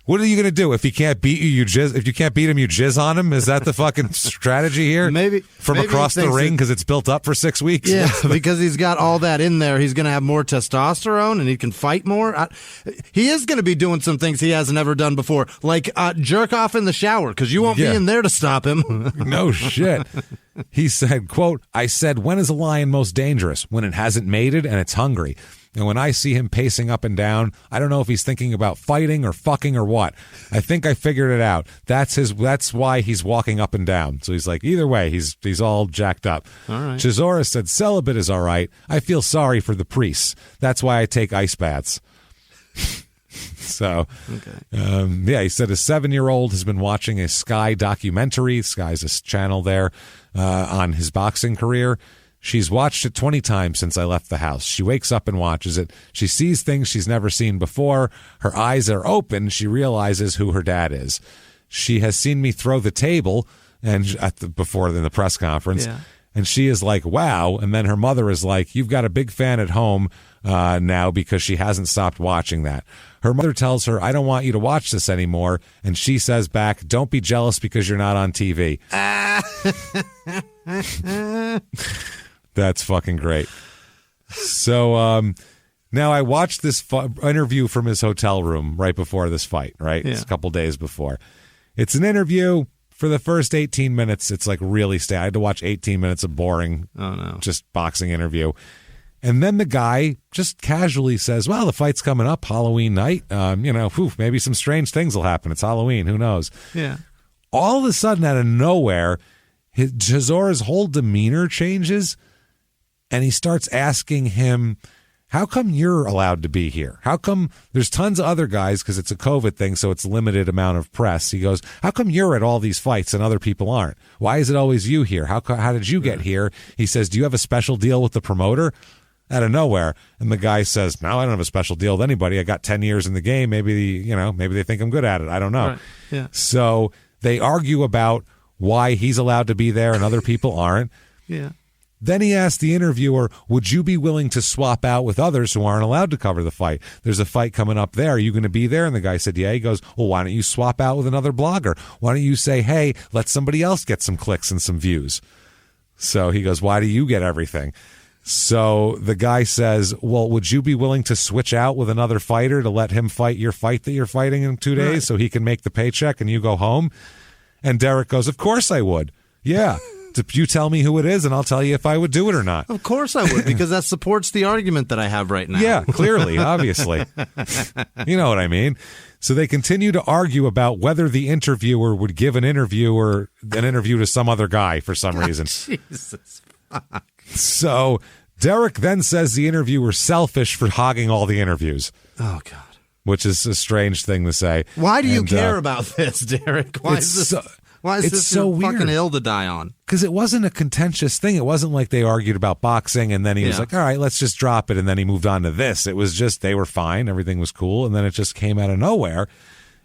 What are you going to do if he can't beat you? You jizz. If you can't beat him, you jizz on him. Is that the fucking strategy here? Maybe across the ring because it's built up for 6 weeks. Yeah, because he's got all that in there. He's going to have more testosterone and he can fight more. He is going to be doing some things he hasn't ever done before, like jerk off in the shower because you won't be in there to stop him. No shit. He said, quote, I said, when is a lion most dangerous? When it hasn't mated and it's hungry. And when I see him pacing up and down, I don't know if he's thinking about fighting or fucking or what. I think I figured it out. That's why he's walking up and down. So he's like, either way, he's all jacked up. All right. Chisora said, celibate is all right. I feel sorry for the priests. That's why I take ice baths. So, yeah, he said a 7-year-old has been watching a Sky documentary. Sky's a channel there on his boxing career. She's watched it 20 times since I left the house. She wakes up and watches it. She sees things she's never seen before. Her eyes are open. She realizes who her dad is. She has seen me throw the table before in the press conference. Yeah. And she is like, wow. And then her mother is like, you've got a big fan at home now because she hasn't stopped watching that. Her mother tells her, I don't want you to watch this anymore. And she says back, don't be jealous because you're not on TV. That's fucking great. So now I watched this interview from his hotel room right before this fight, right? Yeah. It's a couple days before. It's an interview. For the first 18 minutes, it's like really I had to watch 18 minutes of boring, just boxing interview. And then the guy just casually says, well, the fight's coming up, Halloween night. Maybe some strange things will happen. It's Halloween. Who knows? Yeah. All of a sudden, out of nowhere, Chisora's whole demeanor changes, and he starts asking him, how come you're allowed to be here? How come there's tons of other guys, because it's a COVID thing, so it's a limited amount of press. He goes, how come you're at all these fights and other people aren't? Why is it always you here? How did you get here? He says, do you have a special deal with the promoter? Out of nowhere. And the guy says, no, I don't have a special deal with anybody. I got 10 years in the game. Maybe they think I'm good at it. I don't know. Right. Yeah. So they argue about why he's allowed to be there and other people aren't. Yeah. Then he asked the interviewer, would you be willing to swap out with others who aren't allowed to cover the fight? There's a fight coming up there. Are you going to be there? And the guy said, yeah. He goes, well, why don't you swap out with another blogger? Why don't you say, hey, let somebody else get some clicks and some views? So he goes, why do you get everything? So the guy says, well, would you be willing to switch out with another fighter to let him fight your fight that you're fighting in 2 days so he can make the paycheck and you go home? And Dereck goes, of course I would. Yeah. You tell me who it is, and I'll tell you if I would do it or not. Of course I would, because that supports the argument that I have right now. Yeah, clearly, obviously. You know what I mean? So they continue to argue about whether the interviewer would give an interview to some other guy for some reason. Jesus fuck. So Dereck then says the interviewer's selfish for hogging all the interviews. Oh, God. Which is a strange thing to say. Why do you care about this, Dereck? Why is this so weird. Fucking hill to die on? Because it wasn't a contentious thing. It wasn't like they argued about boxing and then he was like, all right, let's just drop it. And then he moved on to this. It was just they were fine. Everything was cool. And then it just came out of nowhere.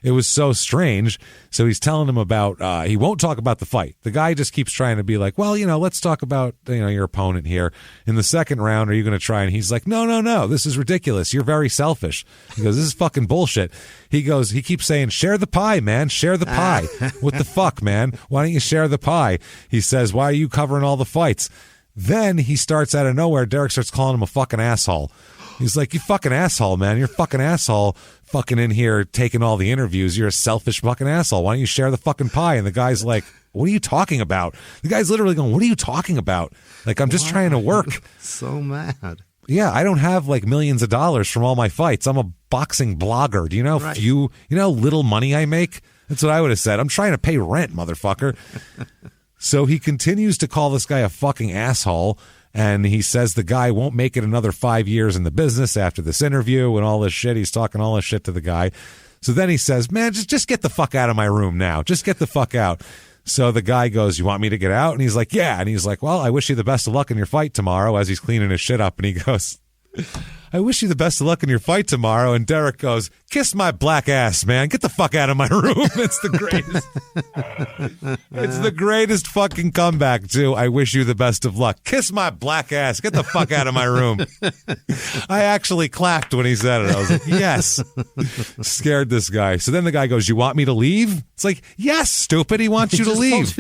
It was so strange. So he's telling him about, he won't talk about the fight. The guy just keeps trying to be like, well, let's talk about, your opponent here. In the second round, are you going to try? And he's like, no, this is ridiculous. You're very selfish. He goes, this is fucking bullshit. He keeps saying, share the pie, man. Share the pie. What the fuck, man? Why don't you share the pie? He says, why are you covering all the fights? Then he starts out of nowhere. Dereck starts calling him a fucking asshole. He's like, you fucking asshole, man. You're a fucking asshole fucking in here taking all the interviews. You're a selfish fucking asshole. Why don't you share the fucking pie? And the guy's like, what are you talking about? The guy's literally going, what are you talking about? Like, I'm just trying to work. So mad. Yeah, I don't have like millions of dollars from all my fights. I'm a boxing blogger. Do you know how little money I make? That's what I would have said. I'm trying to pay rent, motherfucker. So he continues to call this guy a fucking asshole. And he says the guy won't make it another 5 years in the business after this interview and all this shit. He's talking all this shit to the guy. So then he says, man, just get the fuck out of my room now. Just get the fuck out. So the guy goes, you want me to get out? And he's like, yeah. And he's like, well, I wish you the best of luck in your fight tomorrow, as he's cleaning his shit up. And he goes, I wish you the best of luck in your fight tomorrow. And Dereck goes, kiss my black ass, man. Get the fuck out of my room. It's the greatest. It's the greatest fucking comeback, too. I wish you the best of luck. Kiss my black ass. Get the fuck out of my room. I actually clapped when he said it. I was like, yes. Scared this guy. So then the guy goes, you want me to leave? It's like, yes, stupid. He wants you to leave.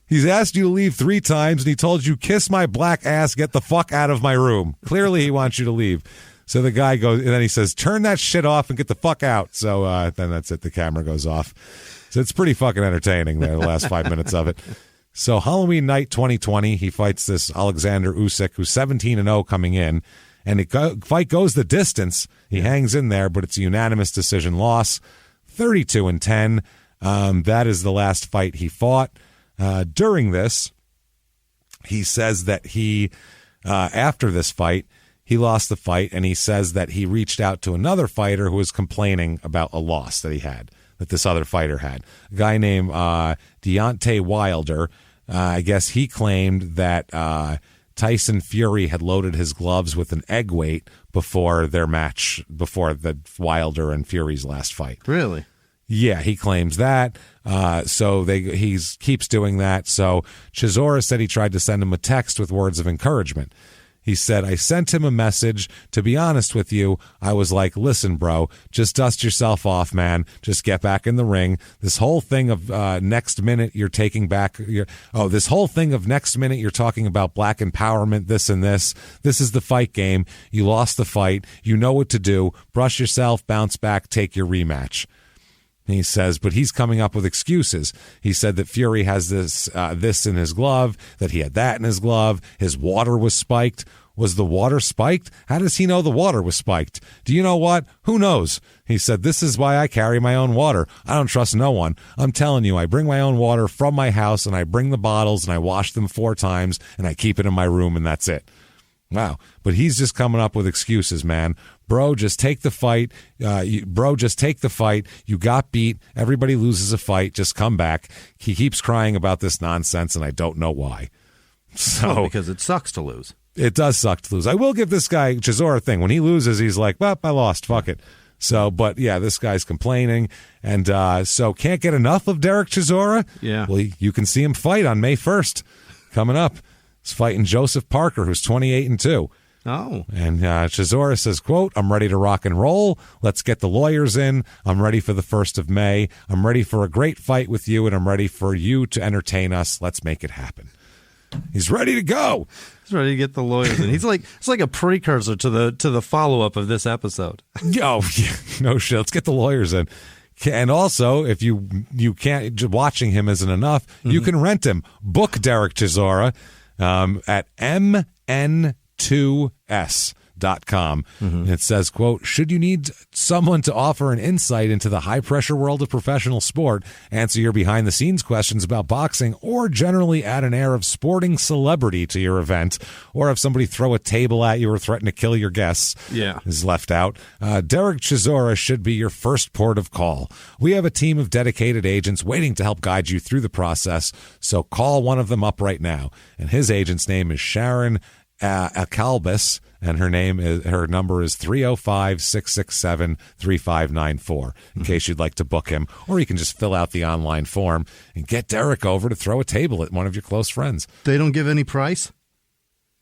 He's asked you to leave 3 times, and he told you, kiss my black ass, get the fuck out of my room. Clearly, he wants you to leave. So the guy goes, and then he says, turn that shit off and get the fuck out. So then that's it. The camera goes off. So it's pretty fucking entertaining there, the last 5 minutes of it. So Halloween night 2020, he fights this Alexander Usyk, who's 17-0 coming in. And fight goes the distance. He hangs in there, but it's a unanimous decision loss, 32-10. That is the last fight he fought. During this, he says that after this fight, he lost the fight, and he says that he reached out to another fighter who was complaining about a loss that he had, that this other fighter had. A guy named Deontay Wilder. I guess he claimed that Tyson Fury had loaded his gloves with an egg weight before their match, before the Wilder and Fury's last fight. Really? Yeah, he claims that. So he keeps doing that. So Chisora said he tried to send him a text with words of encouragement. He said, I sent him a message. To be honest with you, I was like, listen, bro, just dust yourself off, man. Just get back in the ring. This whole thing of next minute you're taking back this whole thing of next minute you're talking about black empowerment, this and this. This is the fight game. You lost the fight. You know what to do. Brush yourself, bounce back, take your rematch. He says, but he's coming up with excuses. He said that Fury has this in his glove, that he had that in his glove. His water was spiked. Was the water spiked? How does he know the water was spiked? Do you know what? Who knows? He said, this is why I carry my own water. I don't trust no one. I'm telling you, I bring my own water from my house, and I bring the bottles, and I wash them 4 times, and I keep it in my room, and that's it. Wow. But he's just coming up with excuses, man. Bro, just take the fight. Just take the fight. You got beat. Everybody loses a fight. Just come back. He keeps crying about this nonsense, and I don't know why. So because it sucks to lose. It does suck to lose. I will give this guy Chisora a thing. When he loses, he's like, well, I lost. Fuck it. So, but yeah, this guy's complaining. And so can't get enough of Dereck Chisora. Yeah. Well, you can see him fight on May 1st coming up. He's fighting Joseph Parker, who's 28-2. Oh. And Chisora says, quote, I'm ready to rock and roll. Let's get the lawyers in. I'm ready for the 1st of May. I'm ready for a great fight with you, and I'm ready for you to entertain us. Let's make it happen. He's ready to go. He's ready to get the lawyers in. It's like a precursor to the follow-up of this episode. Oh, yeah, no shit. Let's get the lawyers in. And also, if you can't, watching him isn't enough, you can rent him. Book Dereck Chisora at mn2s.com. It says, quote, should you need someone to offer an insight into the high-pressure world of professional sport, answer your behind-the-scenes questions about boxing, or generally add an air of sporting celebrity to your event, or have somebody throw a table at you or threaten to kill your guests, is left out, Dereck Chisora should be your first port of call. We have a team of dedicated agents waiting to help guide you through the process, so call one of them up right now. And his agent's name is Sharon Akalbis, and her number is 305-667-3594 in case you'd like to book him, or you can just fill out the online form and get Dereck over to throw a table at one of your close friends. They don't give any price?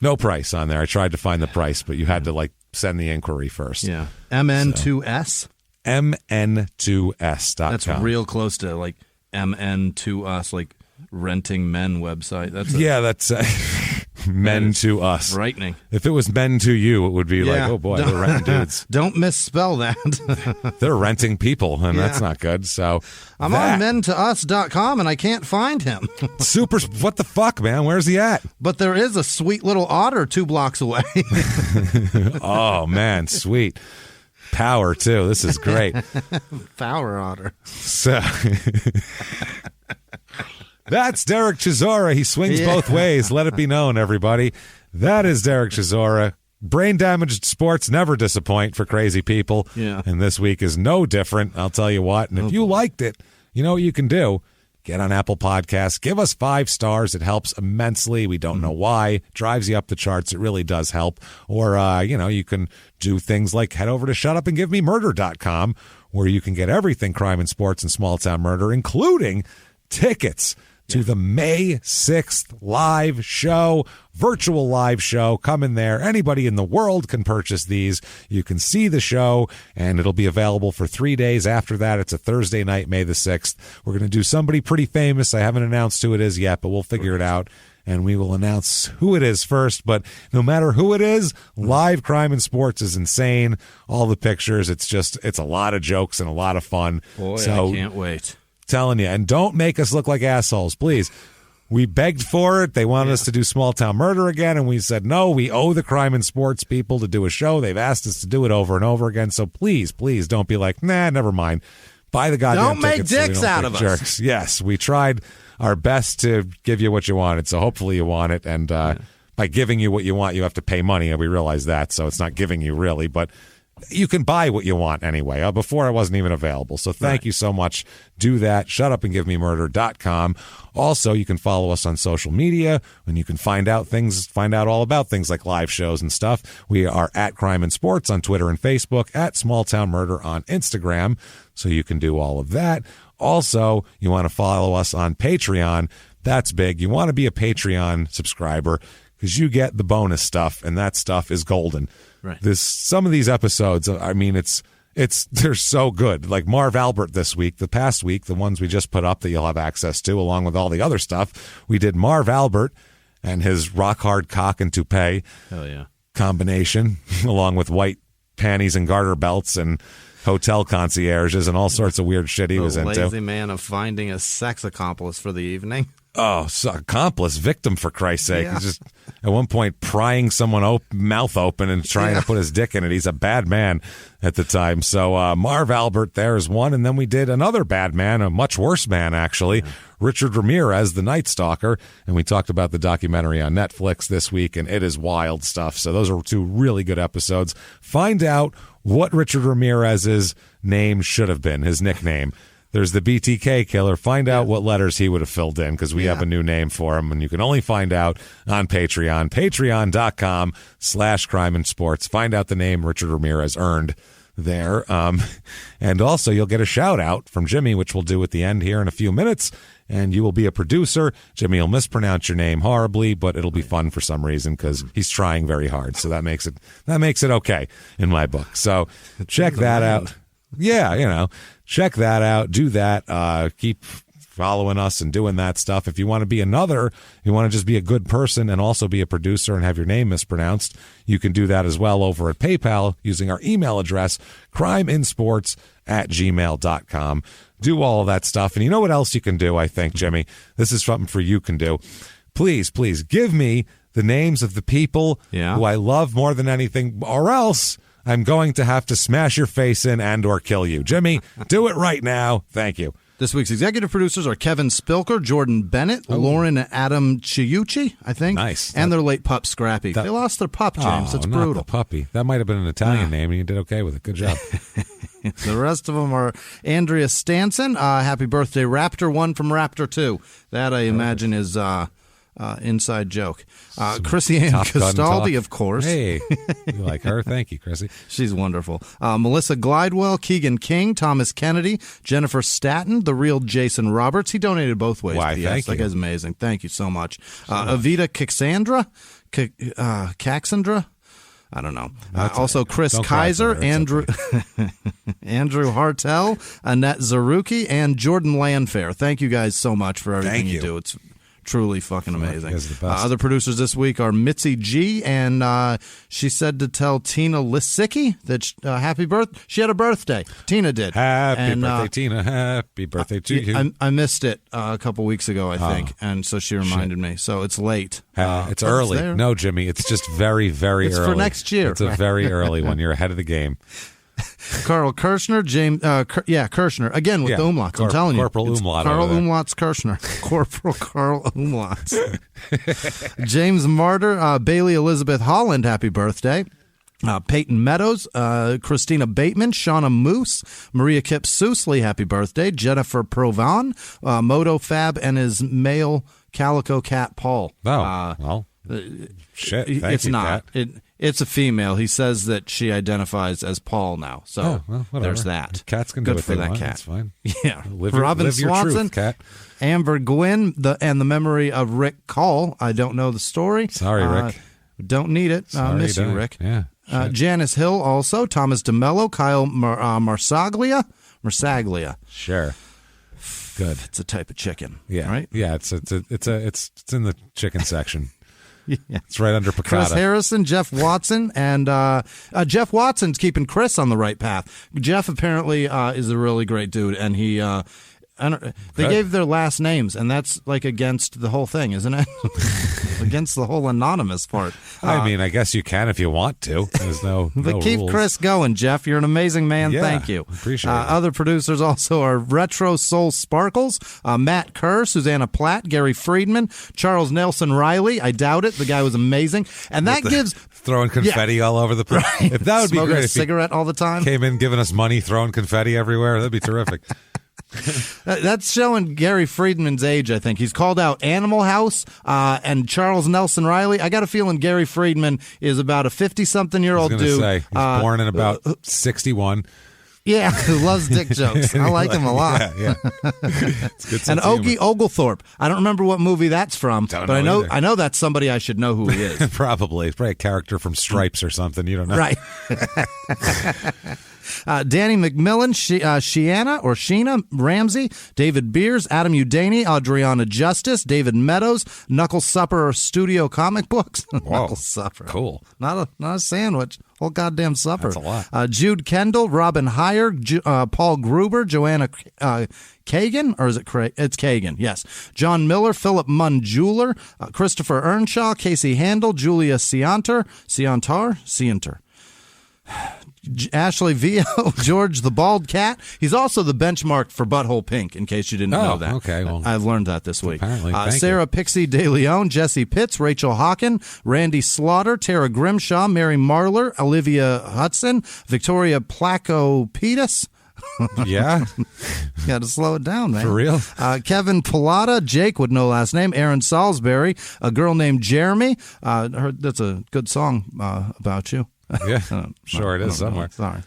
No price on there. I tried to find the price, but you had to send the inquiry first. Yeah. MN2S? MN2S.com. That's real close to MN2Us, like renting men website. That's men to us. Frightening. If it was men to you, it would be like, oh boy, they're renting dudes. Don't misspell that. They're renting people, and that's not good. So I'm on mentous.com, and I can't find him. Super. What the fuck, man? Where's he at? But there is a sweet little otter 2 blocks away. Oh, man. Sweet. Power, too. This is great. Power otter. So... That's Dereck Chisora. He swings both ways. Let it be known, everybody. That is Dereck Chisora. Brain-damaged sports never disappoint for crazy people. Yeah. And this week is no different, I'll tell you what. And if you liked it, you know what you can do. Get on Apple Podcasts. Give us 5 stars. It helps immensely. We don't know why. Drives you up the charts. It really does help. Or, you can do things like head over to shutupandgivememurder.com, where you can get everything crime and sports and small-town murder, including tickets to the May 6th live show, virtual live show. Come in there. Anybody in the world can purchase these. You can see the show, and it'll be available for 3 days after that. It's a Thursday night, May the 6th. We're going to do somebody pretty famous. I haven't announced who it is yet, but we'll figure it out, and we will announce who it is first. But no matter who it is, live crime and sports is insane. All the pictures, it's a lot of jokes and a lot of fun. Boy, I can't wait. Telling you, and don't make us look like assholes, please. We begged for it. They wanted us to do Small Town Murder again, and we said, no, we owe the Crime and Sports people to do a show. They've asked us to do it over and over again, so please don't be like, nah, never mind. Buy the goddamn tickets. Don't make dicks out of us. Jerks. Yes, we tried our best to give you what you wanted, so hopefully you want it, and by giving you what you want, you have to pay money, and we realize that, so it's not giving you really, but you can buy what you want anyway. Before, it wasn't even available. So thank you so much. Do that. ShutUpAndGiveMeMurder.com. Also, you can follow us on social media, and you can find out all about things like live shows and stuff. We are at Crime and Sports on Twitter and Facebook, at Small Town Murder on Instagram. So you can do all of that. Also, you want to follow us on Patreon. That's big. You want to be a Patreon subscriber because you get the bonus stuff, and that stuff is golden. Right. Some of these episodes, I mean, they're so good. Like Marv Albert this week, the past week, the ones we just put up that you'll have access to, along with all the other stuff. We did Marv Albert and his rock hard cock and toupee combination, along with white panties and garter belts and hotel concierges and all sorts of weird shit he was into. Lazy man of finding a sex accomplice for the evening. Oh, accomplice, victim, for Christ's sake. Yeah. He's just, at one point, prying someone mouth open and trying to put his dick in it. He's a bad man at the time. So Marv Albert, there's one. And then we did another bad man, a much worse man, actually, Richard Ramirez, the Night Stalker. And we talked about the documentary on Netflix this week, and it is wild stuff. So those are two really good episodes. Find out what Richard Ramirez's name should have been, his nickname. There's the BTK killer. Find out what letters he would have filled in, because we have a new name for him, and you can only find out on Patreon, patreon.com/crime and sports. Find out the name Richard Ramirez earned there. And also you'll get a shout out from Jimmie, which we'll do at the end here in a few minutes. And you will be a producer. Jimmie will mispronounce your name horribly, but it'll be fun for some reason because he's trying very hard. So that makes it okay in my book. So check that out. Yeah, check that out. Do that. Keep following us and doing that stuff. If you want to be you want to just be a good person and also be a producer and have your name mispronounced, you can do that as well over at PayPal using our email address, crimeinsports@gmail.com. Do all of that stuff. And you know what else you can do, I think, Jimmie? This is something for you can do. Please give me the names of the people who I love more than anything, or else I'm going to have to smash your face in and or kill you. Jimmie, do it right now. Thank you. This week's executive producers are Kevin Spilker, Jordan Bennett, Lauren and Adam Chiucci, I think. Nice. And their late pup, Scrappy. They lost their pup, James. It's brutal. Not the puppy. That might have been an Italian name, and you did okay with it. Good job. The rest of them are Andrea Stanson. Happy birthday, Raptor 1 from Raptor 2. That, I imagine, is... inside joke. Chrissy Ann Castaldi, of course. Hey, you like her? Thank you, Chrissy. She's wonderful. Melissa Glidewell, Keegan King, Thomas Kennedy, Jennifer Staton, the real Jason Roberts. He donated both ways. Why, thank you. That guy's amazing. Thank you so much. Avita Caxandra. I don't know. Also, Chris Kaiser, Andrew Andrew Hartel, Annette Zaruki, and Jordan Landfair. Thank you guys so much for everything you do. It's truly fucking amazing. Other producers this week are Mitzi G, and she said to tell Tina Lisicki that happy birthday. She had a birthday. Tina did. Happy birthday, Tina. Happy birthday to you. I missed it a couple weeks ago, I think, and so she reminded me. So it's late. It's early. No, Jimmie, it's just very, very it's early. It's for next year. It's a very early one. You're ahead of the game. Carl Kirshner, James, Kirshner, again with the umlauts. I'm telling you. Corporal Umlaut. Carl Umlauts Kirshner. Corporal Carl Umlauts. James Martyr, Bailey Elizabeth Holland, happy birthday. Peyton Meadows, Christina Bateman, Shauna Moose, Maria Kip Sousley, happy birthday. Jennifer Provan, Moto Fab, and his male calico cat, Paul. Well, shit. Thank you, not. Cat. It's a female. He says that she identifies as Paul now. So there's that. Cats can do Good what for they that want. cat. That's fine. Yeah. Robin Swanson, your truth, Cat. Amber Gwynn, and the memory of Rick Call. I don't know the story. Sorry, Rick. Don't need it. Miss you, Rick. Yeah. Janice Hill also. Thomas DeMello, Kyle Marsaglia. Sure. Good. It's a type of chicken. Yeah. Right. Yeah. It's in the chicken section. Yeah. It's right under piccata. Chris Harrison, Jeff Watson, and Jeff Watson's keeping Chris on the right path. Jeff apparently is a really great dude, and he They gave their last names, and that's like against the whole thing, isn't it? Against the whole anonymous part. I mean, I guess you can if you want to. There's no But keep rules. Chris going, Jeff. You're an amazing man. Yeah, Thank you. Appreciate it. Other producers also are Retro Soul Sparkles, Matt Kerr, Susanna Platt, Gary Friedman, Charles Nelson Riley. I doubt it. The guy was amazing. And that gives... Throwing confetti all over the place. Right. If that would be Smoking great. a cigarette all the time. Came in giving us money, throwing confetti everywhere. That'd be terrific. That's showing Gary Friedman's age, I think. He's called out Animal House and Charles Nelson Riley. I got a feeling Gary Friedman is about a 50-something-year-old dude. He's born in about 61. Yeah, who loves dick jokes. I like him a lot. Yeah. It's good and Ogie Oglethorpe. I don't remember what movie that's from, but I know that's somebody I should know who he is. Probably. It's probably a character from Stripes or something. You don't know. Right. Danny McMillan, Sheena Ramsey, David Beers, Adam Udany, Adriana Justice, David Meadows, Knuckle Supper Studio Comic Books. Knuckle Supper. Cool. Not a sandwich. Whole goddamn supper. That's a lot. Jude Kendall, Robin Heyer, Paul Gruber, Joanna Kagan, or is it it's Kagan, yes. John Miller, Philip Munn Jeweler, Christopher Earnshaw, Casey Handel, Julia Cianter. Ashley Vio, George the Bald Cat. He's also the benchmark for Butthole Pink, in case you didn't know that. Okay, well, I've learned that this week. Apparently, Sarah Pixie De Leon, Jesse Pitts, Rachel Hawken, Randy Slaughter, Tara Grimshaw, Mary Marler, Olivia Hudson, Victoria Plakopetis. Yeah. Got to slow it down, man. For real? Kevin Pilata, Jake with no last name, Aaron Salisbury, a girl named Jeremy. That's a good song about you. Yeah, sure it is somewhere. Sorry.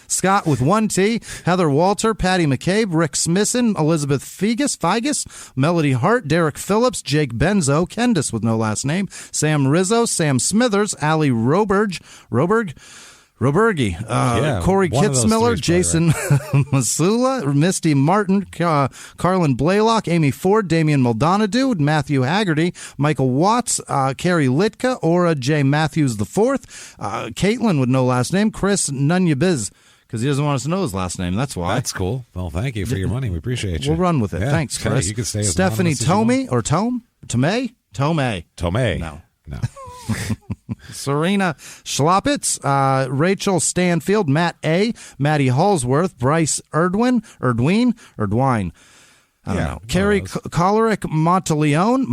Scott with 1 T, Heather Walter, Patty McCabe, Rick Smisson, Elizabeth Figus, Melody Hart, Derek Phillips, Jake Benzo, Kendis with no last name, Sam Rizzo, Sam Smithers, Ali Robergi, Corey Kitzmiller, Jason Masula, Misty Martin, Carlin Blaylock, Amy Ford, Damian Maldonado, Matthew Haggerty, Michael Watts, Carrie Litka, Ora J. Matthews IV, Caitlin with no last name, Chris Nunyabiz, because he doesn't want us to know his last name. That's why. That's cool. Well, thank you for your money. We appreciate you. We'll run with it. Yeah. Thanks, Chris. Okay, you can stay as Stephanie Tomei or Tomei? No. Serena Schlappitz, Rachel Stanfield, Matt A., Maddie Hallsworth, Bryce Erdwine. I don't know. Carrie Colerick, Monteleone.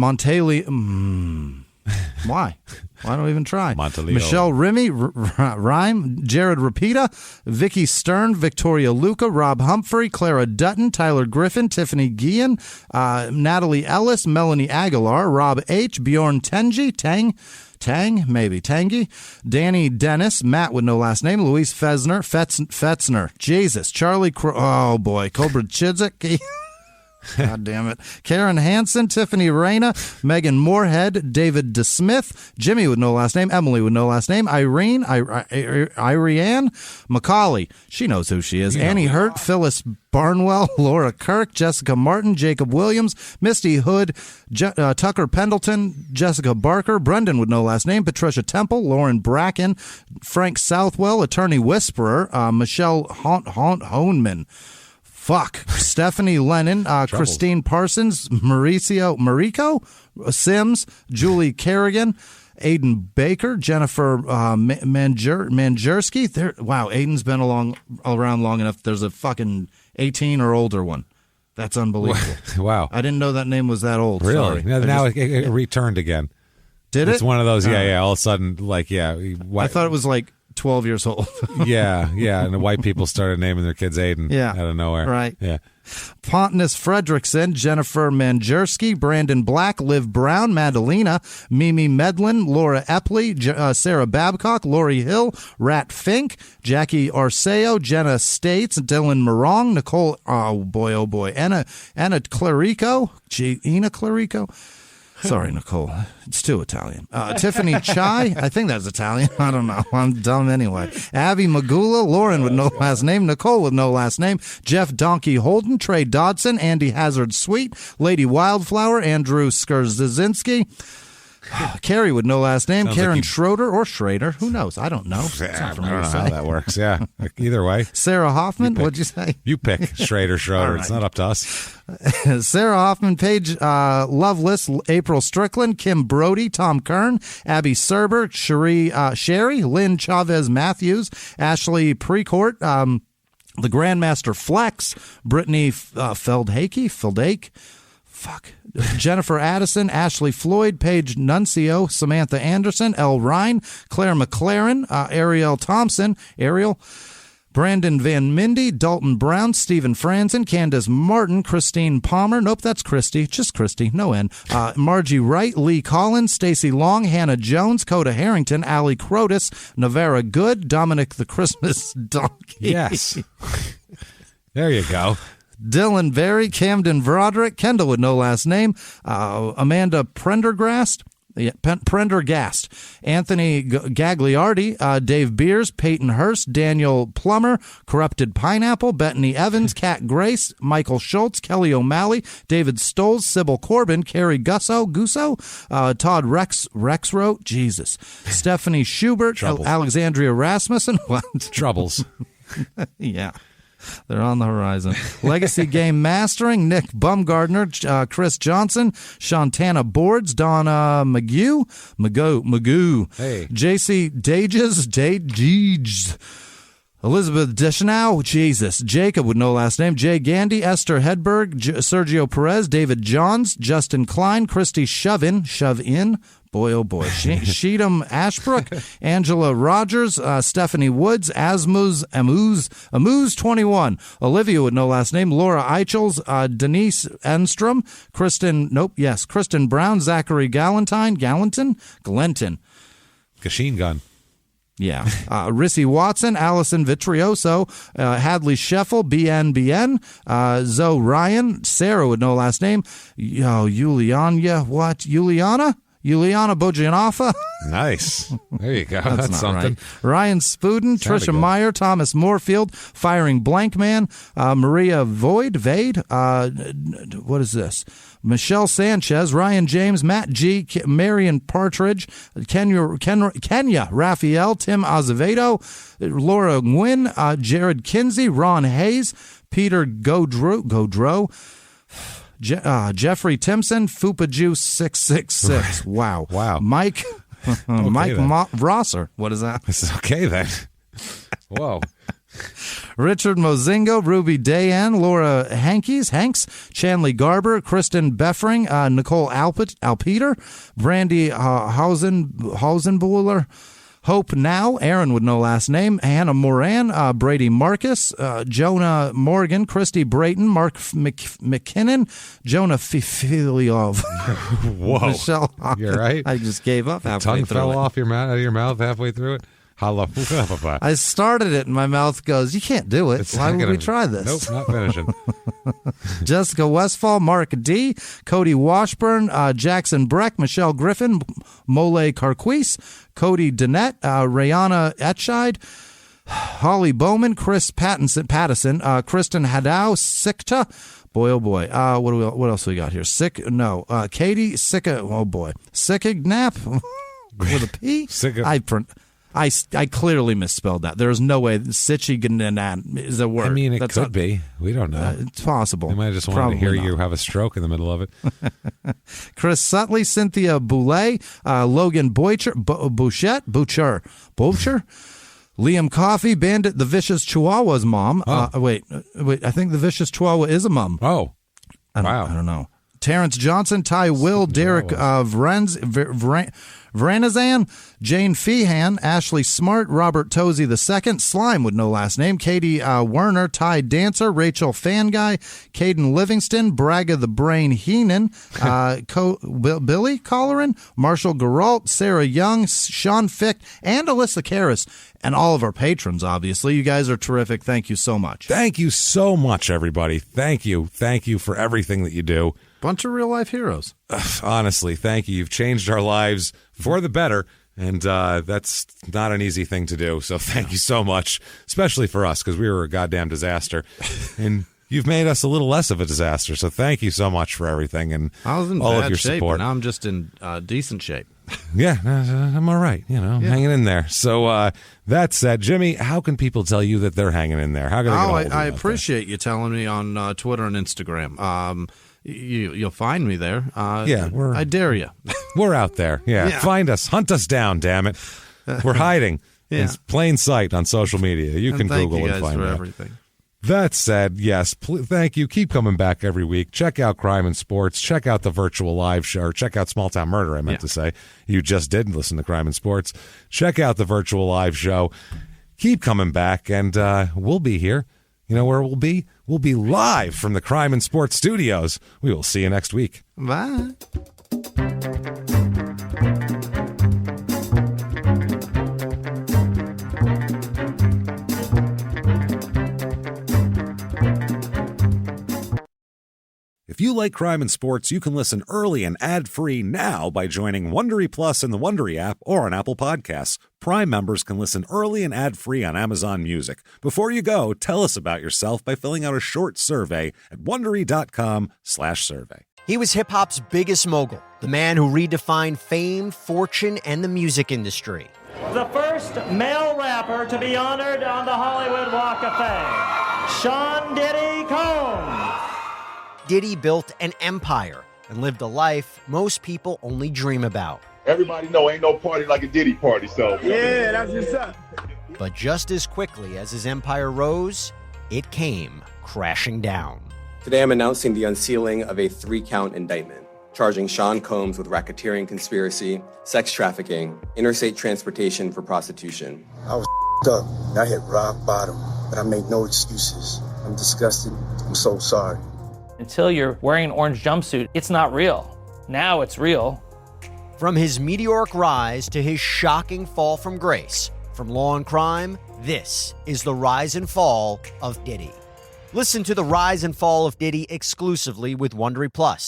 Why? Why don't we even try? Michelle Remy, Rhyme, Jared Rapita, Vicky Stern, Victoria Luca, Rob Humphrey, Clara Dutton, Tyler Griffin, Tiffany Guillen, Natalie Ellis, Melanie Aguilar, Rob H., Bjorn Tangi, Tangy, Danny Dennis, Matt with no last name, Luis Fetzner, Jesus, Charlie, oh boy, Cobra Chizik. God damn it. Karen Hansen, Tiffany Reyna, Megan Moorhead, David DeSmith, Jimmie with no last name, Emily with no last name, Irene, Irianne, Macaulay, she knows who she is, Annie Hurt, Phyllis Barnwell, Laura Kirk, Jessica Martin, Jacob Williams, Misty Hood, Tucker Pendleton, Jessica Barker, Brendan with no last name, Patricia Temple, Lauren Bracken, Frank Southwell, Attorney Whisperer, Michelle Honeman, Stephanie Lennon, Christine Parsons, Mariko Sims, Julie Kerrigan, Aiden Baker, Jennifer Manjerski. Wow, Aiden's been around long enough. There's a fucking 18 or older one. That's unbelievable. Wow. I didn't know that name was that old. Really? Sorry. Now it returned again. Did it? It's one of those, yeah. All of a sudden, like, yeah. I thought it was like 12 years old. yeah, and the white people started naming their kids Aiden out of nowhere. Right. Yeah. Pontus Fredrickson, Jennifer Manjerski, Brandon Black, Liv Brown, Madalena, Mimi Medlin, Laura Epley, Sarah Babcock, Lori Hill, Rat Fink, Jackie Arceo, Jenna States, Dylan Morong, Nicole, oh boy, Anna Clarico, Ina Clarico. Sorry, Nicole. It's too Italian. Tiffany Chai. I think that's Italian. I don't know. I'm dumb anyway. Abby Magula. Lauren with no last name. Nicole with no last name. Jeff Donkey Holden. Trey Dodson. Andy Hazard Sweet. Lady Wildflower. Andrew Skurzinski. Carrie with no last name. Sounds Karen like Schroeder or Schrader. Who knows? I don't know. I don't know how that works. Yeah. Either way. Sarah Hoffman. What'd you say? You pick Schroeder. Right. It's not up to us. Sarah Hoffman, Paige Loveless, April Strickland, Kim Brody, Tom Kern, Abby Serber, Sherry, Lynn Chavez Matthews, Ashley Precourt, the Grandmaster Flex, Brittany Feldake, Jennifer Addison, Ashley Floyd, Paige Nuncio, Samantha Anderson, Elle Ryan, Claire McLaren, Ariel Thompson, Brandon Van Mindy, Dalton Brown, Stephen Franzen, Candace Martin, Christine Palmer. Nope, that's Christy. Just Christy. No N. Margie Wright, Lee Collins, Stacy Long, Hannah Jones, Coda Harrington, Allie Crotus, Navarra Good, Dominic the Christmas Donkey. Yes. There you go. Dylan Berry, Camden Broderick, Kendall with no last name, Amanda Prendergast, Anthony Gagliardi, Dave Beers, Peyton Hurst, Daniel Plummer, Corrupted Pineapple, Bethany Evans, Kat Grace, Michael Schultz, Kelly O'Malley, David Stoles, Sybil Corbin, Carrie Gusso, Todd Rexroth, Jesus, Stephanie Schubert, Alexandria Rasmussen, what? Troubles. Yeah. They're on the horizon. Legacy Game Mastering, Nick Bumgardner, Chris Johnson, Shantana Boards, Donna Magoo, hey. JC Dages, Elizabeth Deschanel, Jesus, Jacob with no last name, Jay Gandy, Esther Hedberg, Sergio Perez, David Johns, Justin Klein, Christy Shove In, boy oh boy, Sheedham Ashbrook, Angela Rogers, Stephanie Woods, Amuz 21, Olivia with no last name, Laura Eichels, Denise Enstrom, Kristen Brown, Zachary Glenton, Machine gun. Yeah. Rissy Watson, Allison Vitrioso, Hadley Scheffel, BNBN, Zoe Ryan, Sarah with no last name, Juliana Bojanofa. Nice. There you go. That's something. Right. Ryan Spuden, Trisha Meyer, Thomas Moorfield, Firing Blank Man, Maria Vade, what is this? Michelle Sanchez, Ryan James, Matt G, Marion Partridge, Kenya Raphael, Tim Azevedo, Laura Nguyen, Jared Kinsey, Ron Hayes, Peter Godreau, Jeffrey Timpson, Fupa Juice 666. Wow. Mike Rosser. What is that? It's okay then. Whoa. Richard Mozingo, Ruby Dayan, Laura Hanks, Chanley Garber, Kristen Beffering, Nicole Alpeter, Brandy Hausenbuhler, Hope Now, Aaron with no last name, Hannah Moran, Brady Marcus, Jonah Morgan, Christy Brayton, Mark McKinnon, Jonah Filiov. Whoa. Michelle, you're right. I just gave up halfway through. Tongue fell off out of your mouth halfway through it. I started it and my mouth goes, you can't do it. Why would we try this? Nope, not finishing. Jessica Westfall, Mark D, Cody Washburn, Jackson Breck, Michelle Griffin, Mole Carquise, Cody Danette, Rayana Etchide, Holly Bowman, Chris Pattison, Kristen Hadow, Sikta. Boy, oh boy. What else we got here? Katie Sicka. Oh boy. Sickignap with a P. I clearly misspelled that. There's no way Sitchiganan is a word. I mean, it could be. We don't know. It's possible. They might have just wanted to hear you have a stroke in the middle of it. Chris Sutley, Cynthia Boulay, Logan Boucher, Liam Coffey, Bandit the Vicious Chihuahua's mom. Wait, I think the Vicious Chihuahua is a mom. Oh, wow. I don't know. Terrence Johnson, Ty Will, Derek Vranazan, Jane Feehan, Ashley Smart, Robert Tozy II, Slime with no last name, Katie Werner, Ty Dancer, Rachel Fanguy, Caden Livingston, Braga the Brain Heenan, Billy Colleran, Marshall Geralt, Sarah Young, Sean Fick, and Alyssa Karras, and all of our patrons, obviously. You guys are terrific. Thank you so much. Thank you so much, everybody. Thank you. Thank you for everything that you do. Bunch of real-life heroes. Honestly, thank you. You've changed our lives for the better, and that's not an easy thing to do. So thank you so much, especially for us, because we were a goddamn disaster. And you've made us a little less of a disaster, so thank you so much for everything and I was in all bad of your shape, support. Now I'm just in decent shape. Yeah, I'm all right. Hanging in there. So that said, Jimmie, how can people tell you that they're hanging in there? How can they get a hold of you? I appreciate you telling me on Twitter and Instagram. You'll find me there. I dare you. We're out there. Yeah. Find us. Hunt us down, damn it. We're hiding. It's plain sight on social media. You can Google and find out everything. That said, yes, thank you. Keep coming back every week. Check out Crime and Sports. Check out the virtual live show. Or check out Small Town Murder, I meant to say. You just did listen to Crime and Sports. Check out the virtual live show. Keep coming back, and we'll be here. You know where we'll be? We'll be live from the Crime and Sports studios. We will see you next week. Bye. If you like Crime and Sports, you can listen early and ad-free now by joining Wondery Plus in the Wondery app or on Apple Podcasts. Prime members can listen early and ad-free on Amazon Music. Before you go, tell us about yourself by filling out a short survey at Wondery.com/survey. He was hip-hop's biggest mogul, the man who redefined fame, fortune, and the music industry. The first male rapper to be honored on the Hollywood Walk of Fame, Sean Diddy Combs. Diddy built an empire and lived a life most people only dream about. Everybody know ain't no party like a Diddy party, so. Yeah, that's what's up. But just as quickly as his empire rose, it came crashing down. Today I'm announcing the unsealing of a 3-count indictment, charging Sean Combs with racketeering conspiracy, sex trafficking, interstate transportation for prostitution. I was up. I hit rock bottom, but I make no excuses. I'm disgusted. I'm so sorry. Until you're wearing an orange jumpsuit, it's not real. Now it's real. From his meteoric rise to his shocking fall from grace, from law and crime, this is the rise and fall of Diddy. Listen to the rise and fall of Diddy exclusively with Wondery Plus